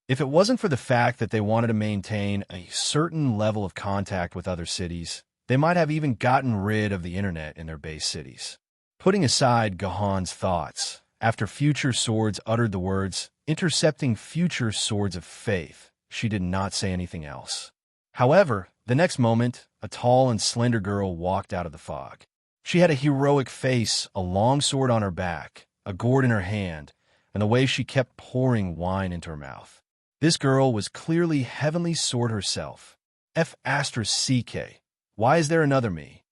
If it wasn't for the fact that they wanted to maintain a certain level of contact with other cities, they might have even gotten rid of the internet in their base cities. Putting aside Gahan's thoughts, after Future Swords uttered the words, intercepting future swords of faith, she did not say anything else. However, the next moment, a tall and slender girl walked out of the fog. She had a heroic face, a long sword on her back, a gourd in her hand, and the way she kept pouring wine into her mouth. This girl was clearly Heavenly Sword herself. F***CK. Why is there another me?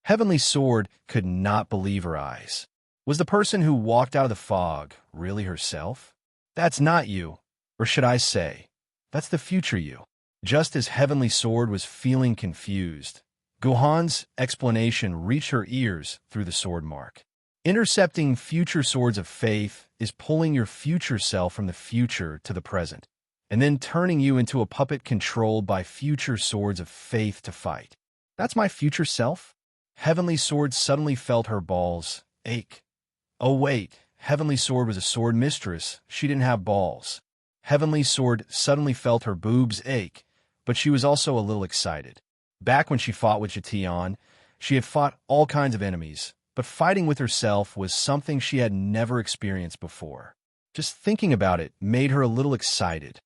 Heavenly Sword could not believe her eyes. Was the person who walked out of the fog really herself? That's not you, or should I say, that's the future you. Just as Heavenly Sword was feeling confused, Gohan's explanation reached her ears through the sword mark. Intercepting future swords of faith is pulling your future self from the future to the present, and then turning you into a puppet controlled by future swords of faith to fight. That's my future self? Heavenly Sword suddenly felt her balls ache. Oh wait, Heavenly Sword was a sword mistress. She didn't have balls. Heavenly Sword suddenly felt her boobs ache, but she was also a little excited. Back when she fought with Jatian, she had fought all kinds of enemies, but fighting with herself was something she had never experienced before. Just thinking about it made her a little excited.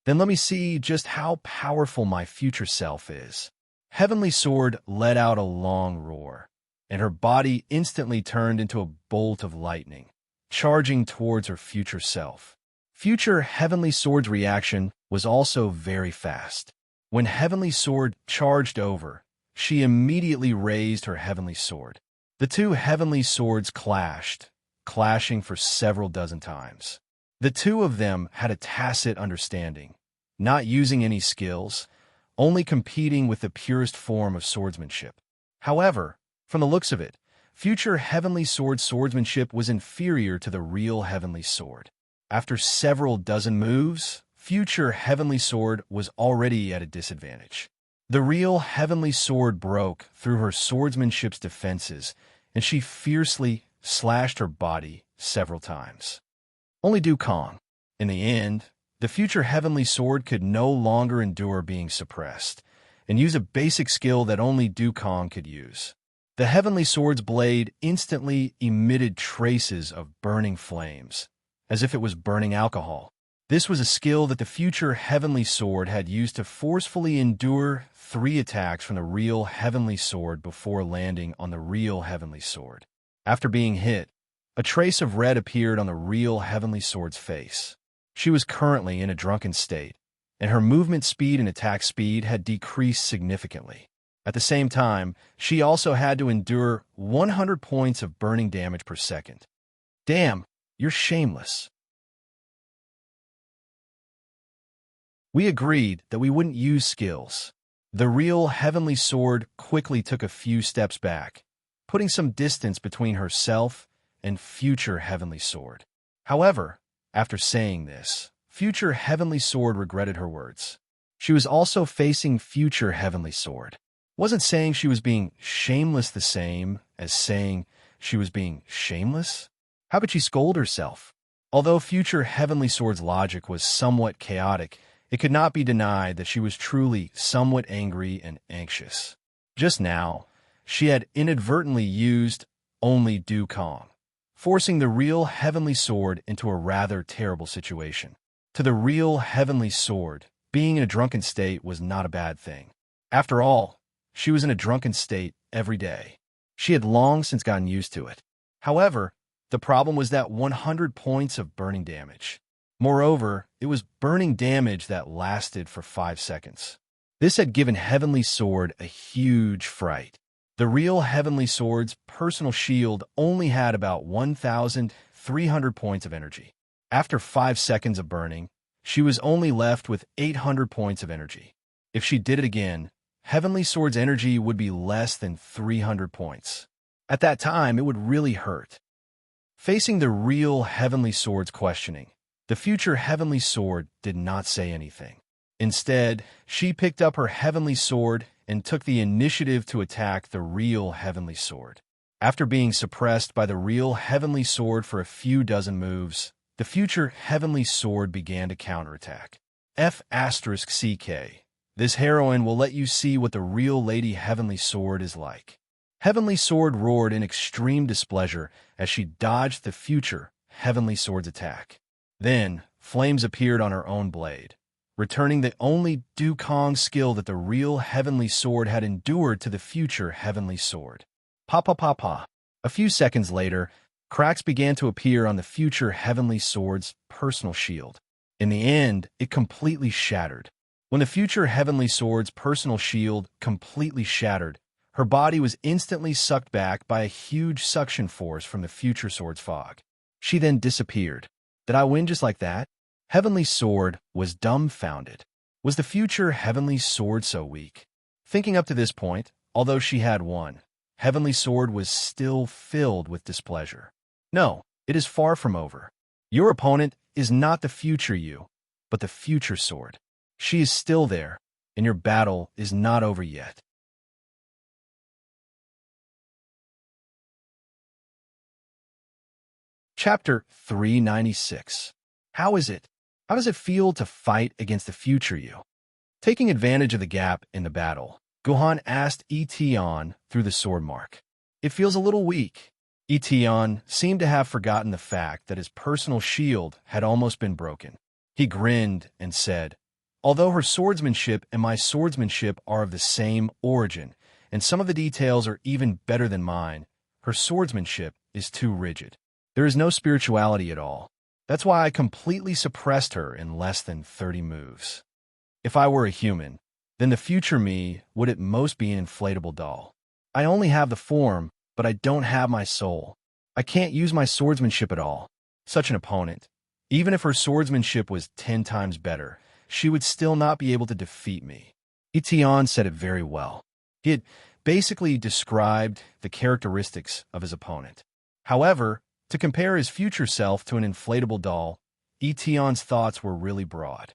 Then let me see just how powerful my future self is. Heavenly Sword let out a long roar, and her body instantly turned into a bolt of lightning, charging towards her future self. Future Heavenly Sword's reaction was also very fast. When Heavenly Sword charged over, she immediately raised her Heavenly Sword. The two Heavenly Swords clashed, clashing for several dozen times. The two of them had a tacit understanding, not using any skills, only competing with the purest form of swordsmanship. However, from the looks of it, future Heavenly Sword's swordsmanship was inferior to the real Heavenly Sword. After several dozen moves, future Heavenly Sword was already at a disadvantage. The real Heavenly Sword broke through her swordsmanship's defenses, and she fiercely slashed her body several times. Only Dukong. In the end, the future Heavenly Sword could no longer endure being suppressed, and used a basic skill that only Dukong could use. The Heavenly Sword's blade instantly emitted traces of burning flames, as if it was burning alcohol. This was a skill that the future Heavenly Sword had used to forcefully endure 3 attacks from the real Heavenly Sword before landing on the real Heavenly Sword. After being hit, a trace of red appeared on the real Heavenly Sword's face. She was currently in a drunken state, and her movement speed and attack speed had decreased significantly. At the same time, she also had to endure 100 points of burning damage per second. Damn, you're shameless. We agreed that we wouldn't use skills. The real Heavenly Sword quickly took a few steps back, putting some distance between herself and future Heavenly Sword. However, after saying this, future Heavenly Sword regretted her words. She was also facing future Heavenly Sword. Wasn't saying she was being shameless the same as saying she was being shameless? How could she scold herself? Although future Heavenly Sword's logic was somewhat chaotic, it could not be denied that she was truly somewhat angry and anxious. Just now, she had inadvertently used only Dukong, forcing the real Heavenly Sword into a rather terrible situation. To the real Heavenly Sword, being in a drunken state was not a bad thing. After all, she was in a drunken state every day. She had long since gotten used to it. However, the problem was that 100 points of burning damage. Moreover, it was burning damage that lasted for 5 seconds. This had given Heavenly Sword a huge fright. The real Heavenly Sword's personal shield only had about 1,300 points of energy. After 5 seconds of burning, she was only left with 800 points of energy. If she did it again, Heavenly Sword's energy would be less than 300 points. At that time, it would really hurt. Facing the real Heavenly Sword's questioning, the future Heavenly Sword did not say anything. Instead, she picked up her Heavenly Sword and took the initiative to attack the real Heavenly Sword. After being suppressed by the real Heavenly Sword for a few dozen moves, the future Heavenly Sword began to counterattack. F***CK. This heroine will let you see what the real Lady Heavenly Sword is like. Heavenly Sword roared in extreme displeasure as she dodged the future Heavenly Sword's attack. Then, flames appeared on her own blade, returning the only Dukong skill that the real Heavenly Sword had endured to the future Heavenly Sword. Pa. A few seconds later, cracks began to appear on the future Heavenly Sword's personal shield. In the end, it completely shattered. When the future Heavenly Sword's personal shield completely shattered, her body was instantly sucked back by a huge suction force from the future sword's fog. She then disappeared. Did I win just like that? Heavenly Sword was dumbfounded. Was the future Heavenly Sword so weak? Thinking up to this point, although she had won, Heavenly Sword was still filled with displeasure. No, it is far from over. Your opponent is not the future you, but the future sword. She is still there, and your battle is not over yet. Chapter 396. How is it? How does it feel to fight against the future you? Taking advantage of the gap in the battle, Gohan asked Etion through the sword mark. It feels a little weak. Etion seemed to have forgotten the fact that his personal shield had almost been broken. He grinned and said, although her swordsmanship and my swordsmanship are of the same origin, and some of the details are even better than mine, her swordsmanship is too rigid. There is no spirituality at all. That's why I completely suppressed her in less than 30 moves. If I were a human, then the future me would at most be an inflatable doll. I only have the form, but I don't have my soul. I can't use my swordsmanship at all. Such an opponent, even if her swordsmanship was 10 times better, she would still not be able to defeat me. Etion said it very well. He had basically described the characteristics of his opponent. However, to compare his future self to an inflatable doll, Etion's thoughts were really broad.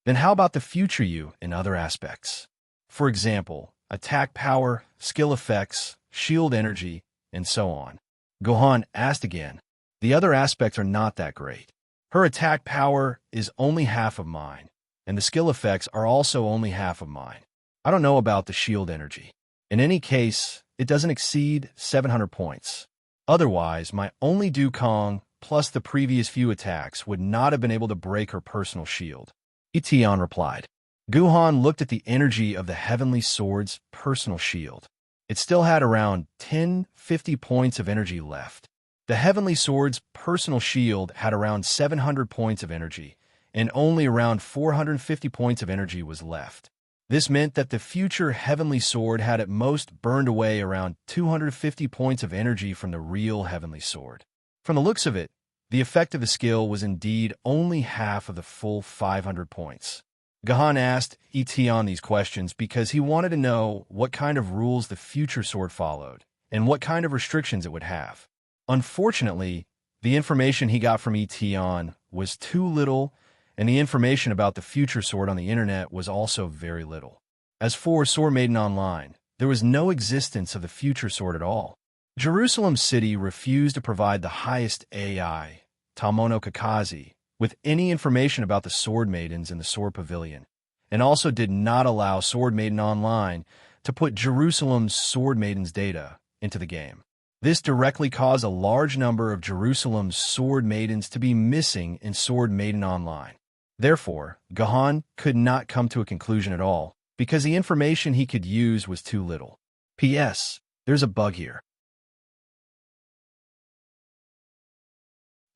Then how about the future you in other aspects? For example, attack power, skill effects, shield energy, and so on. Gohan asked again. The other aspects are not that great. Her attack power is only half of mine, and the skill effects are also only half of mine. I don't know about the shield energy. In any case, it doesn't exceed 700 points. Otherwise, my only Dukong plus the previous few attacks would not have been able to break her personal shield. Etion replied. Gohan looked at the energy of the Heavenly Sword's personal shield. It still had around 50 points of energy left. The Heavenly Sword's personal shield had around 700 points of energy, and only around 450 points of energy was left. This meant that the future Heavenly Sword had at most burned away around 250 points of energy from the real Heavenly Sword. From the looks of it, the effect of the skill was indeed only half of the full 500 points. Gohan asked Etion these questions because he wanted to know what kind of rules the future sword followed and what kind of restrictions it would have. Unfortunately, the information he got from Etion was too little, and the information about the future sword on the internet was also very little. As for Sword Maiden Online, there was no existence of the future sword at all. Jerusalem City refused to provide the highest AI, Tamono Kakazi, with any information about the Sword Maidens in the Sword Pavilion, and also did not allow Sword Maiden Online to put Jerusalem's Sword Maidens data into the game. This directly caused a large number of Jerusalem's Sword Maidens to be missing in Sword Maiden Online. Therefore, Gohan could not come to a conclusion at all, because the information he could use was too little. P.S. There's a bug here.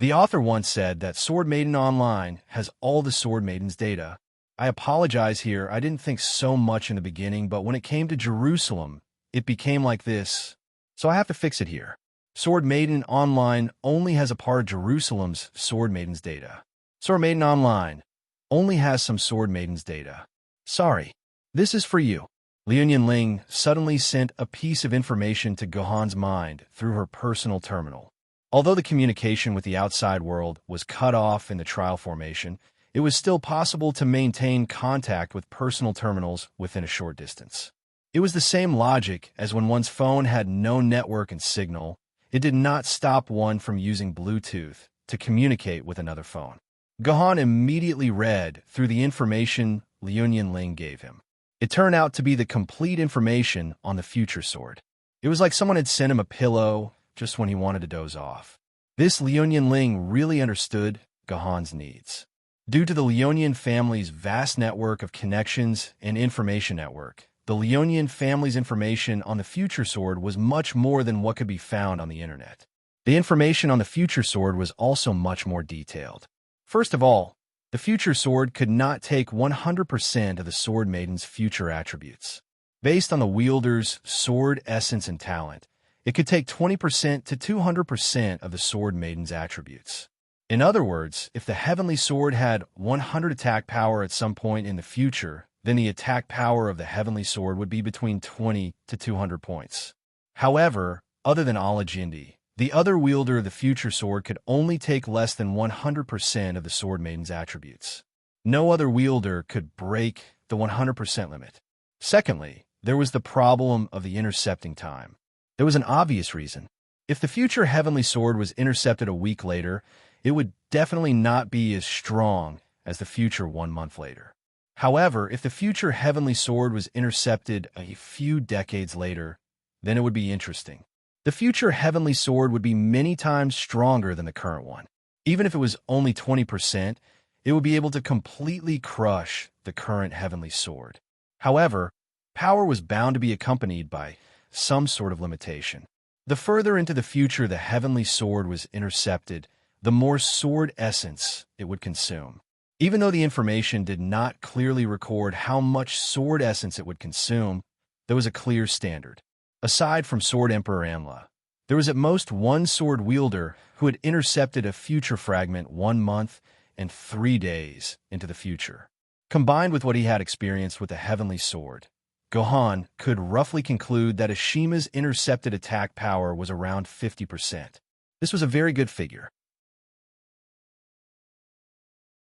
The author once said that Sword Maiden Online has all the Sword Maiden's data. I apologize here, I didn't think so much in the beginning, but when it came to Jerusalem, it became like this, so I have to fix it here. Sword Maiden Online only has a part of Jerusalem's Sword Maiden's data. Sword Maiden Online only has some Sword Maiden's data. Sorry, this is for you. Liu Ling suddenly sent a piece of information to Gohan's mind through her personal terminal. Although the communication with the outside world was cut off in the trial formation, it was still possible to maintain contact with personal terminals within a short distance. It was the same logic as when one's phone had no network and signal. It did not stop one from using Bluetooth to communicate with another phone. Gohan immediately read through the information Liu Ling gave him. It turned out to be the complete information on the future sword. It was like someone had sent him a pillow just when he wanted to doze off. This Liu Ling really understood Gohan's needs. Due to the Liu family's vast network of connections and information network, the Liu family's information on the future sword was much more than what could be found on the internet. The information on the future sword was also much more detailed. First of all, the future sword could not take 100% of the Sword Maiden's future attributes. Based on the wielder's sword essence and talent, it could take 20% to 200% of the Sword Maiden's attributes. In other words, if the Heavenly Sword had 100 attack power at some point in the future, then the attack power of the Heavenly Sword would be between 20 to 200 points. However, other than Alajindi, the other wielder of the future sword could only take less than 100% of the Sword Maiden's attributes. No other wielder could break the 100% limit. Secondly, there was the problem of the intercepting time. There was an obvious reason. If the future Heavenly Sword was intercepted a week later, it would definitely not be as strong as the future 1 month later. However, if the future Heavenly Sword was intercepted a few decades later, then it would be interesting. The future Heavenly Sword would be many times stronger than the current one. Even if it was only 20%, it would be able to completely crush the current Heavenly Sword. However, power was bound to be accompanied by some sort of limitation. The further into the future the Heavenly Sword was intercepted, the more sword essence it would consume. Even though the information did not clearly record how much sword essence it would consume, there was a clear standard. Aside from Sword Emperor Anla, there was at most one sword wielder who had intercepted a future fragment 1 month and 3 days into the future. Combined with what he had experienced with the Heavenly Sword, Gohan could roughly conclude that Ashima's intercepted attack power was around 50%. This was a very good figure.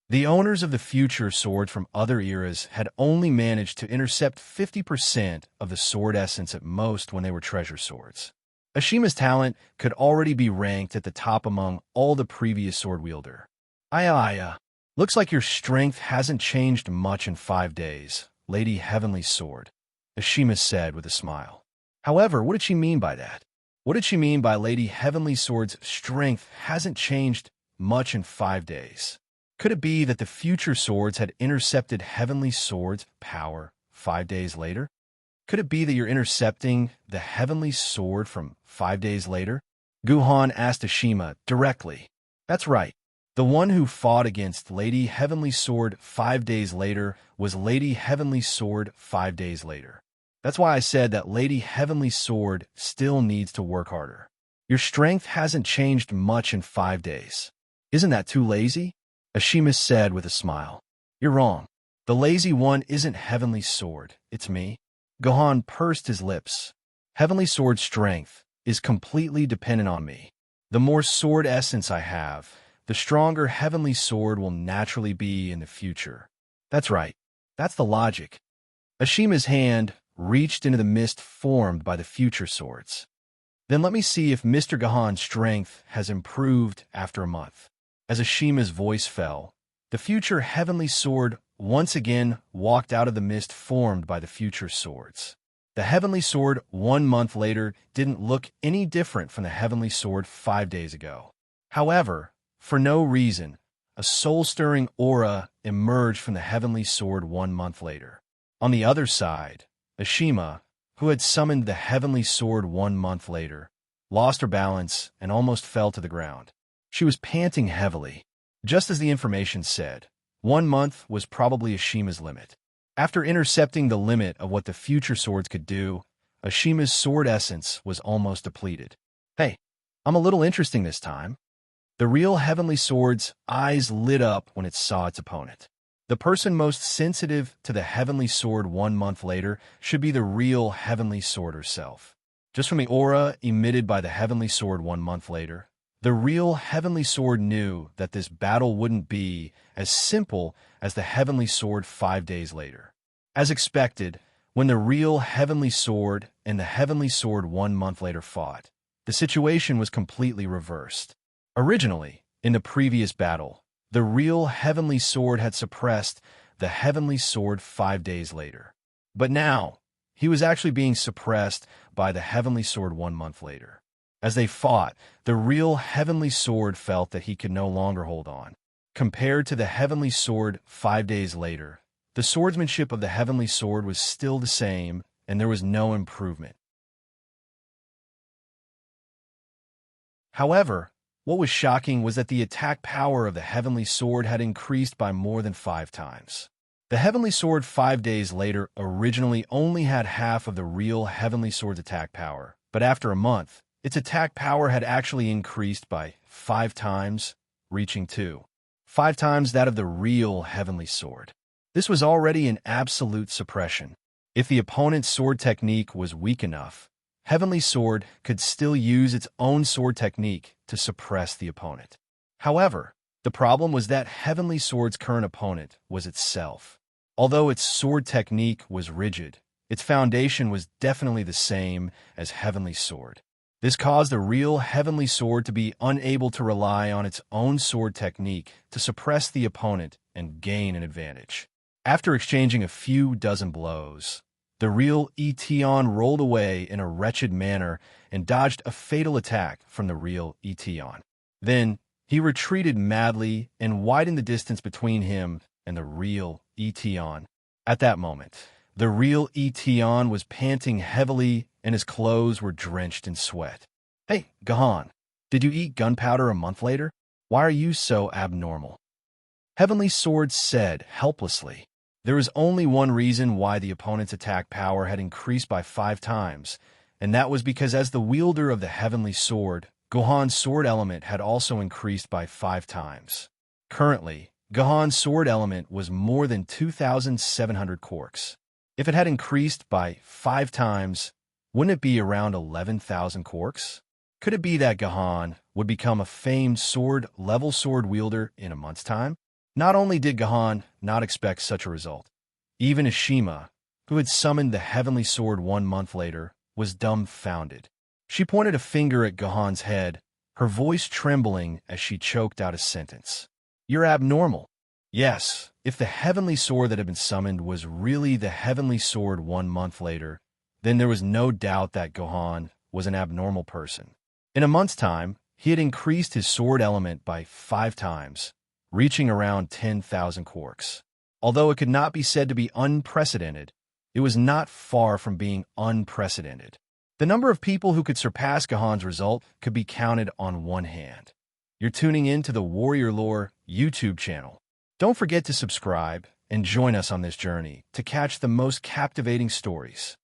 The owners of the future swords from other eras had only managed to intercept 50% of the sword essence at most when they were treasure swords. Ashima's talent could already be ranked at the top among all the previous sword wielder. Aya, looks like your strength hasn't changed much in 5 days, Lady Heavenly Sword, Ashima said with a smile. However, what did she mean by that? What did she mean by Lady Heavenly Sword's strength hasn't changed much in 5 days? Could it be that the future swords had intercepted Heavenly Sword's power 5 days later? Could it be that you're intercepting the Heavenly Sword from 5 days later? Gohan asked Ashima directly. That's right. The one who fought against Lady Heavenly Sword 5 days later was Lady Heavenly Sword 5 days later. That's why I said that Lady Heavenly Sword still needs to work harder. Your strength hasn't changed much in 5 days. Isn't that too lazy? Ashima said with a smile. You're wrong. The lazy one isn't Heavenly Sword, it's me. Gohan pursed his lips. Heavenly Sword's strength is completely dependent on me. The more sword essence I have, the stronger Heavenly Sword will naturally be in the future. That's right. That's the logic. Ashima's hand reached into the mist formed by the future swords. Then let me see if Mr. Gohan's strength has improved after a month. As Ashima's voice fell, the future Heavenly Sword once again walked out of the mist formed by the future swords. The Heavenly Sword 1 month later didn't look any different from the Heavenly Sword 5 days ago. However, for no reason, a soul-stirring aura emerged from the Heavenly Sword 1 month later. On the other side, Ashima, who had summoned the Heavenly Sword 1 month later, lost her balance and almost fell to the ground. She was panting heavily. Just as the information said, 1 month was probably Ashima's limit. After intercepting the limit of what the future swords could do, Ashima's sword essence was almost depleted. Hey, I'm a little interesting this time. The real Heavenly Sword's eyes lit up when it saw its opponent. The person most sensitive to the Heavenly Sword 1 month later should be the real Heavenly Sword herself. Just from the aura emitted by the Heavenly Sword 1 month later, the real Heavenly Sword knew that this battle wouldn't be as simple as the Heavenly Sword 5 days later. As expected, when the real Heavenly Sword and the Heavenly Sword 1 month later fought, the situation was completely reversed. Originally, in the previous battle, the real Heavenly Sword had suppressed the Heavenly Sword 5 days later. But now, he was actually being suppressed by the Heavenly Sword 1 month later. As they fought, the real Heavenly Sword felt that he could no longer hold on. Compared to the Heavenly Sword 5 days later, the swordsmanship of the Heavenly Sword was still the same, and there was no improvement. However, what was shocking was that the attack power of the Heavenly Sword had increased by more than 5 times. The Heavenly Sword 5 days later originally only had half of the real Heavenly Sword's attack power, but after a month, its attack power had actually increased by 5 times, reaching 5 times that of the real Heavenly Sword. This was already an absolute suppression. If the opponent's sword technique was weak enough, Heavenly Sword could still use its own sword technique to suppress the opponent. However, the problem was that Heavenly Sword's current opponent was itself. Although its sword technique was rigid, its foundation was definitely the same as Heavenly Sword. This caused the real heavenly sword to be unable to rely on its own sword technique to suppress the opponent and gain an advantage. After exchanging a few dozen blows, the real Etion rolled away in a wretched manner and dodged a fatal attack from the real Etion. Then, he retreated madly and widened the distance between him and the real Etion. At that moment, the real Etion was panting heavily and his clothes were drenched in sweat. "Hey, Gahan, did you eat gunpowder a month later? Why are you so abnormal?" Heavenly Sword said helplessly. There was only one reason why the opponent's attack power had increased by 5 times, and that was because as the wielder of the Heavenly Sword, Gohan's sword element had also increased by 5 times. Currently, Gohan's sword element was more than 2,700 quarks. If it had increased by 5 times, wouldn't it be around 11,000 quarks? Could it be that Gahan would become a famed sword-level sword wielder in a month's time? Not only did Gahan not expect such a result, even Ishima, who had summoned the Heavenly Sword 1 month later, was dumbfounded. She pointed a finger at Gahan's head, her voice trembling as she choked out a sentence. "You're abnormal." Yes, if the Heavenly Sword that had been summoned was really the Heavenly Sword 1 month later, then there was no doubt that Gohan was an abnormal person. In a month's time, he had increased his sword element by 5 times, reaching around 10,000 quarks. Although it could not be said to be unprecedented, it was not far from being unprecedented. The number of people who could surpass Gahan's result could be counted on one hand. You're tuning in to the Warrior Lore YouTube channel. Don't forget to subscribe and join us on this journey to catch the most captivating stories.